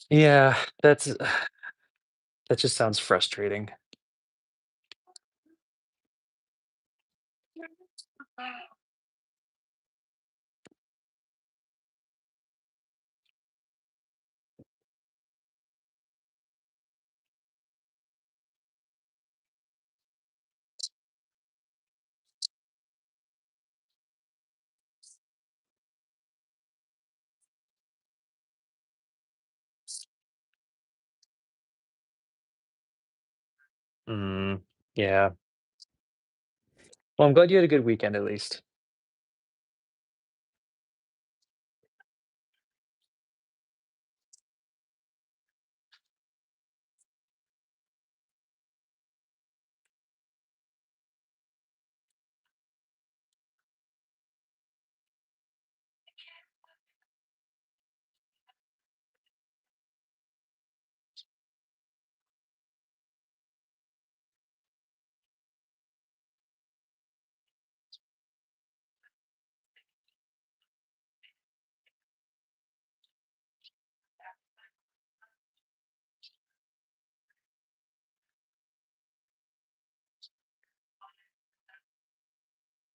[SPEAKER 1] Yeah, that just sounds frustrating. Mm, yeah. Well, I'm glad you had a good weekend at least.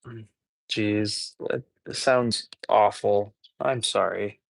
[SPEAKER 1] Mm. Jeez, that sounds awful. I'm sorry.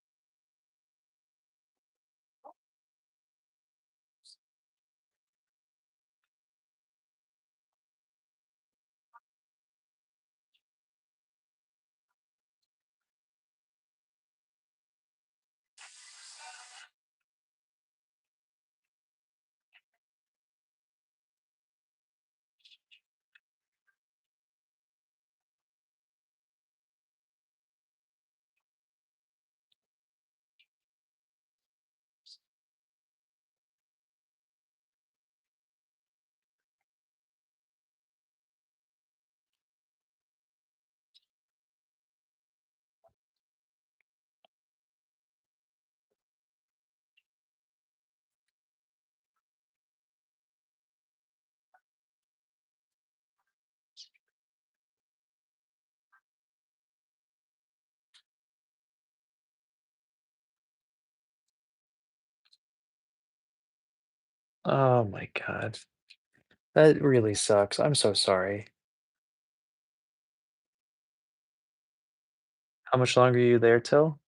[SPEAKER 1] Oh my God. That really sucks. I'm so sorry. How much longer are you there till?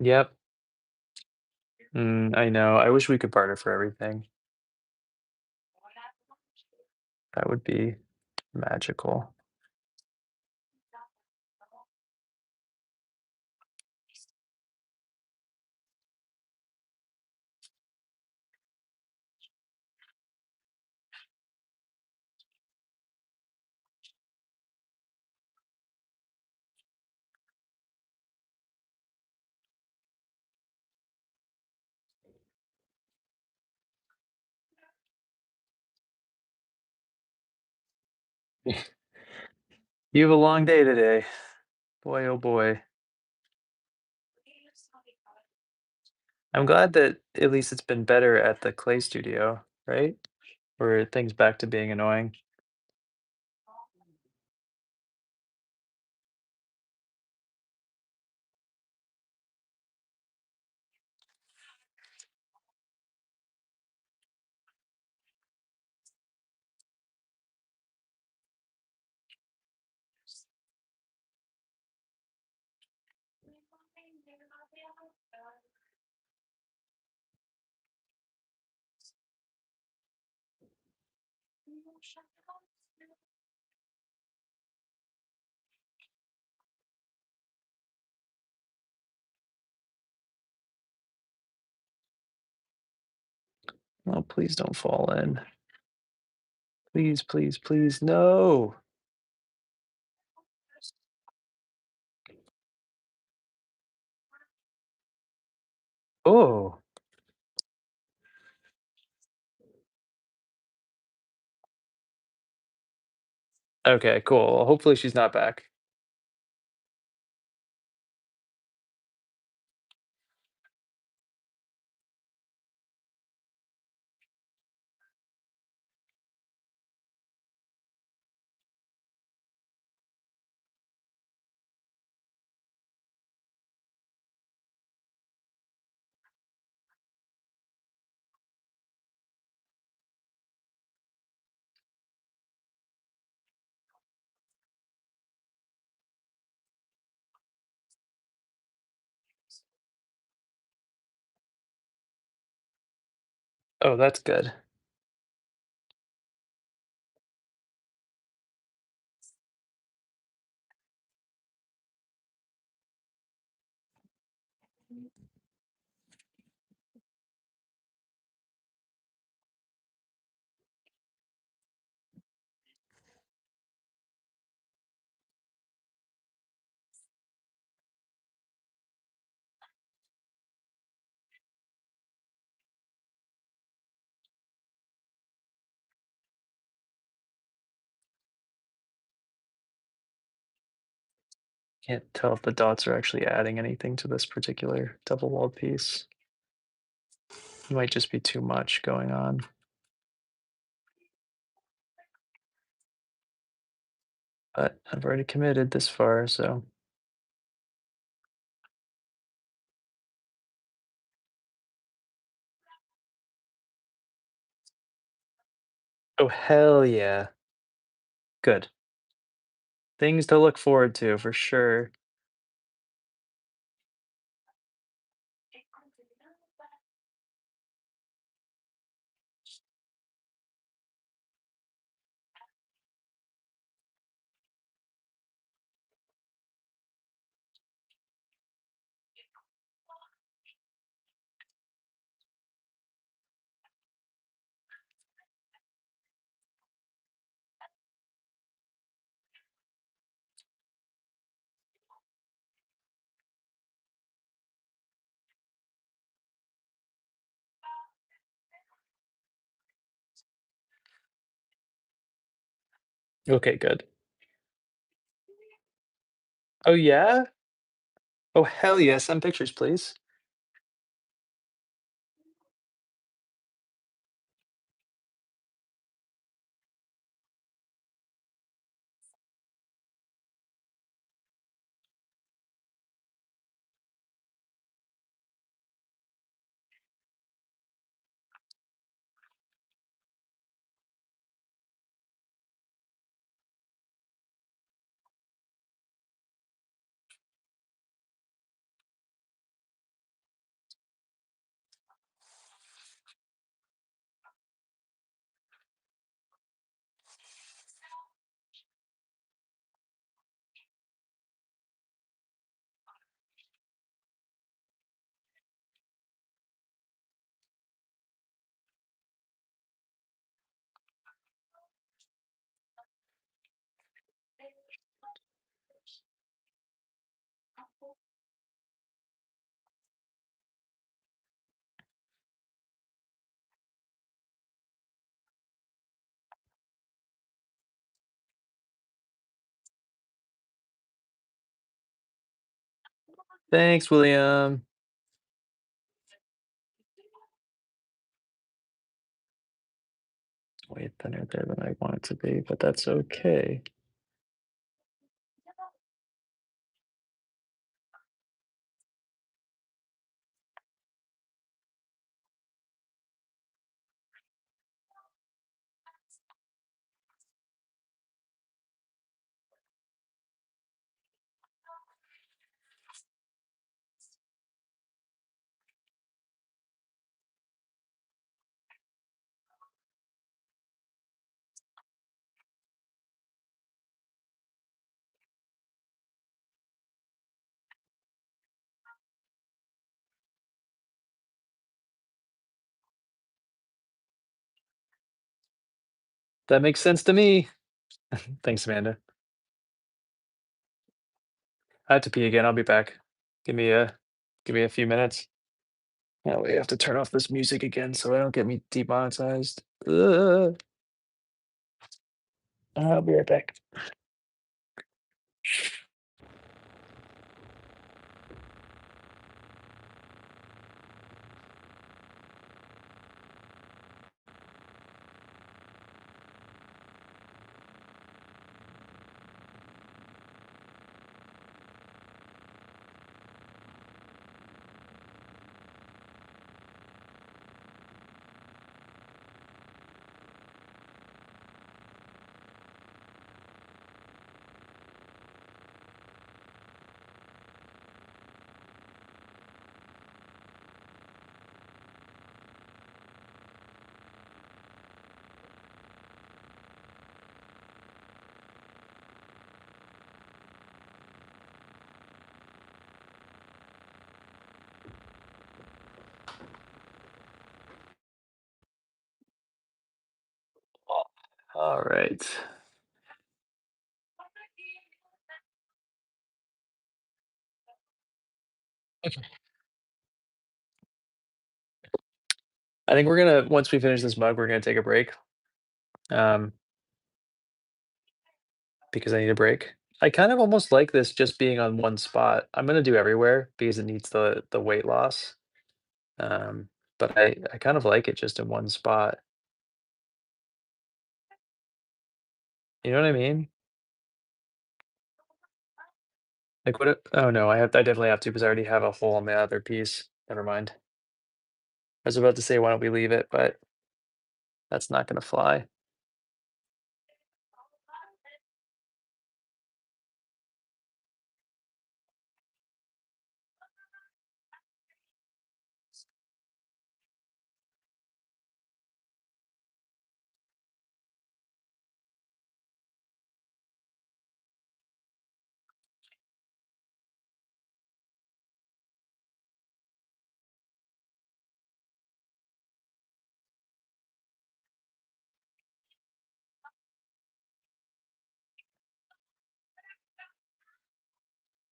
[SPEAKER 1] Yep. I know. I wish we could barter for everything. That would be magical. You have a long day today. Boy, oh boy. I'm glad that at least it's been better at the clay studio, right? Or are things back to being annoying? Oh, please don't fall in. Please, please, please, no. Oh, okay, cool. Well, hopefully she's not back. Oh, that's good. Can't tell if the dots are actually adding anything to this particular double walled piece. It might just be too much going on, but I've already committed this far, so Oh, hell yeah. Good. Things to look forward to for sure. Okay, good. Oh, yeah? Oh, hell yeah, send pictures, please. Thanks, William. Way thinner there than I want it to be, but that's okay. That makes sense to me. Thanks, Amanda. I have to pee again. I'll be back. Give me a give me a few minutes. Oh, we have to turn off this music again so I don't get me demonetized. Ugh. I'll be right back. All right. Okay. I think we're gonna once we finish this mug, we're gonna take a break. Um, because I need a break. I kind of almost like this just being on one spot. I'm gonna do everywhere because it needs the weight loss. Um, but I kind of like it just in one spot. You know what I mean? Like what? Oh no, I definitely have to because I already have a hole on the other piece. Never mind. I was about to say why don't we leave it, but that's not gonna fly.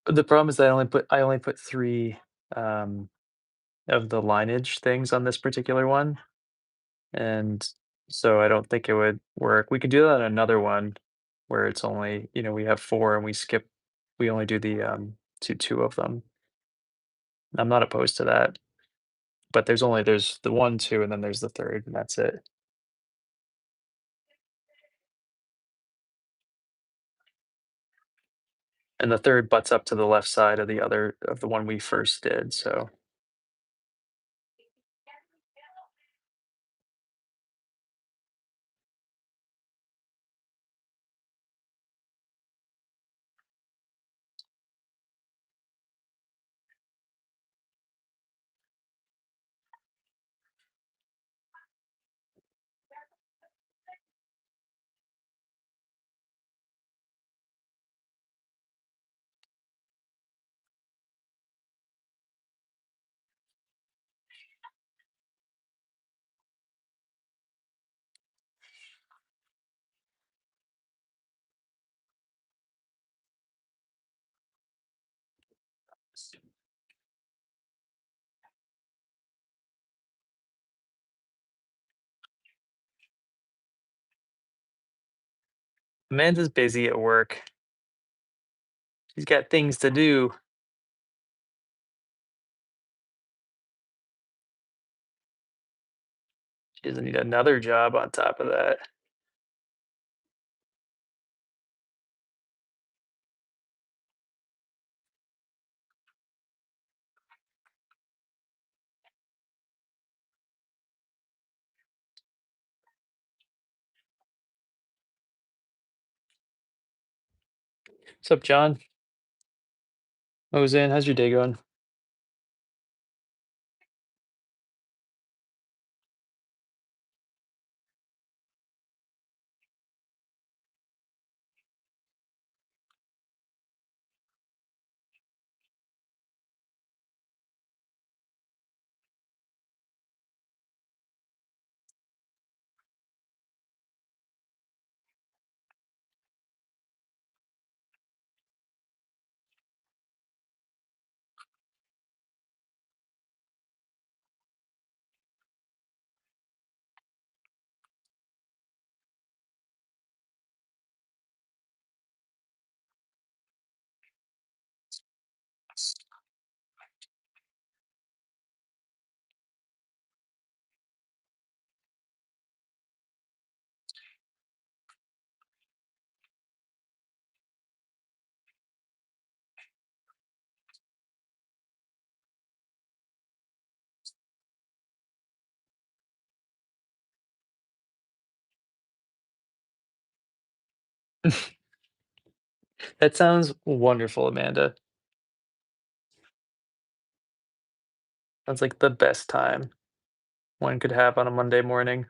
[SPEAKER 1] The problem is that I only put 3, um, of the lineage things on this particular one, and so I don't think it would work. We could do that on another one where it's only, we have 4 and we only do the, 2 of them. I'm not opposed to that, but there's the 1, 2, and then there's the 3rd, and that's it. And the 3rd butts up to the left side of the one we first did, so Amanda's busy at work. She's got things to do. She doesn't need another job on top of that. What's up, John? Mosin, how's your day going? That sounds wonderful, Amanda. Sounds like the best time one could have on a Monday morning.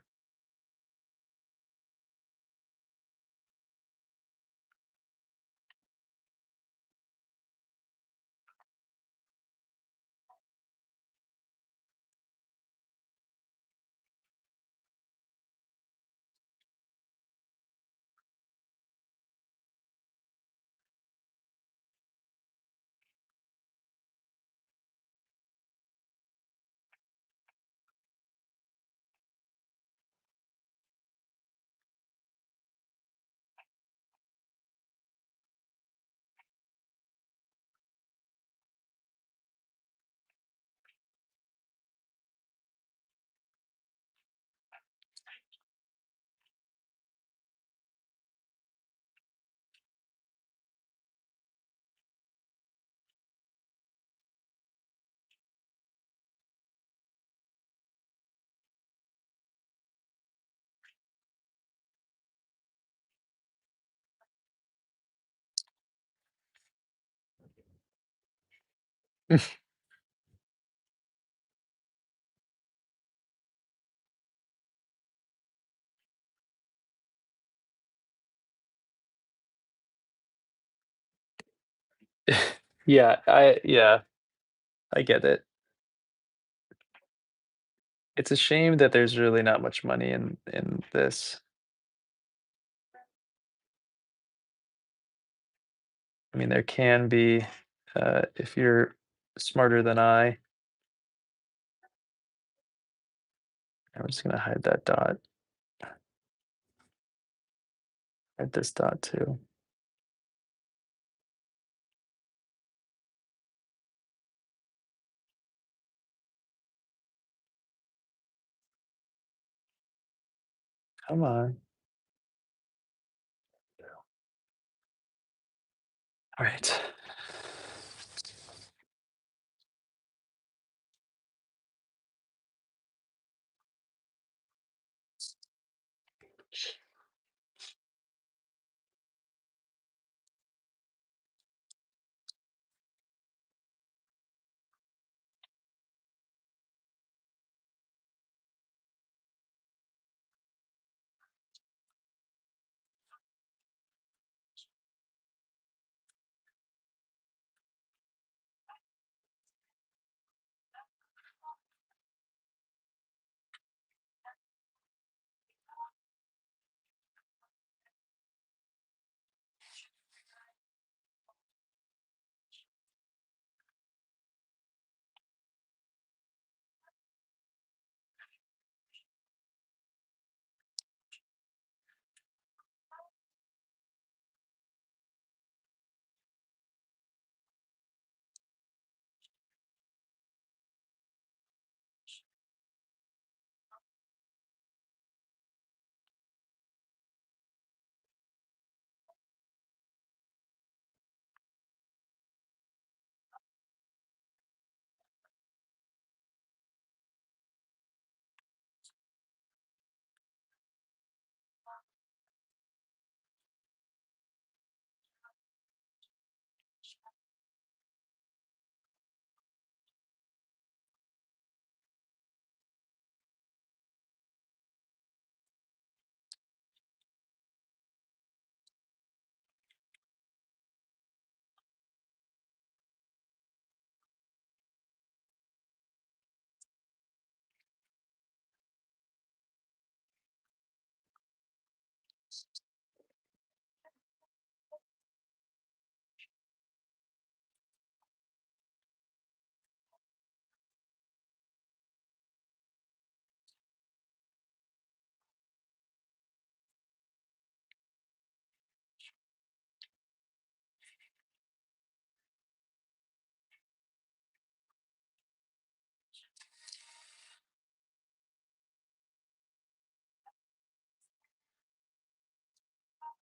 [SPEAKER 1] Yeah, I get it. It's a shame that there's really not much money in this. I mean, there can be. if you're smarter than I'm just gonna hide that dot. Hide this dot too. Come on. All right.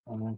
[SPEAKER 1] Um,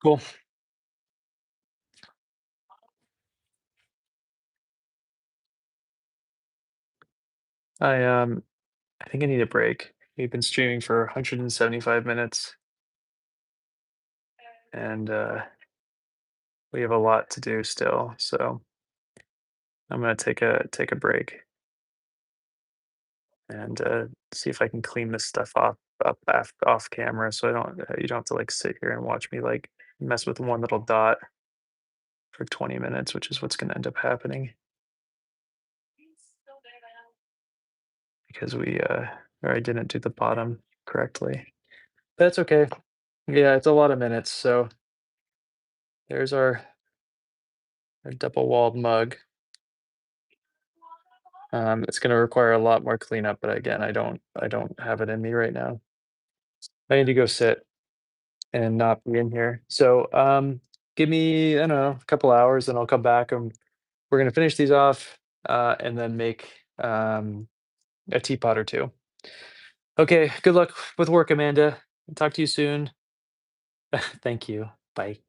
[SPEAKER 1] Cool. I um I think I need a break. We've been streaming for 175 minutes and we have a lot to do still. So I'm gonna take a break and see if I can clean this stuff off camera so I don't you don't have to like sit here and watch me like mess with one little dot for 20 minutes, which is what's gonna end up happening because we or I didn't do the bottom correctly. That's okay. Yeah, it's a lot of minutes. So there's our double walled mug. It's going to require a lot more cleanup, but again, I don't have it in me right now. I need to go sit and not be in here. So give me, I don't know, a couple hours and I'll come back and we're going to finish these off and then make a teapot or two. Okay, good luck with work, Amanda. Talk to you soon. Thank you. Bye.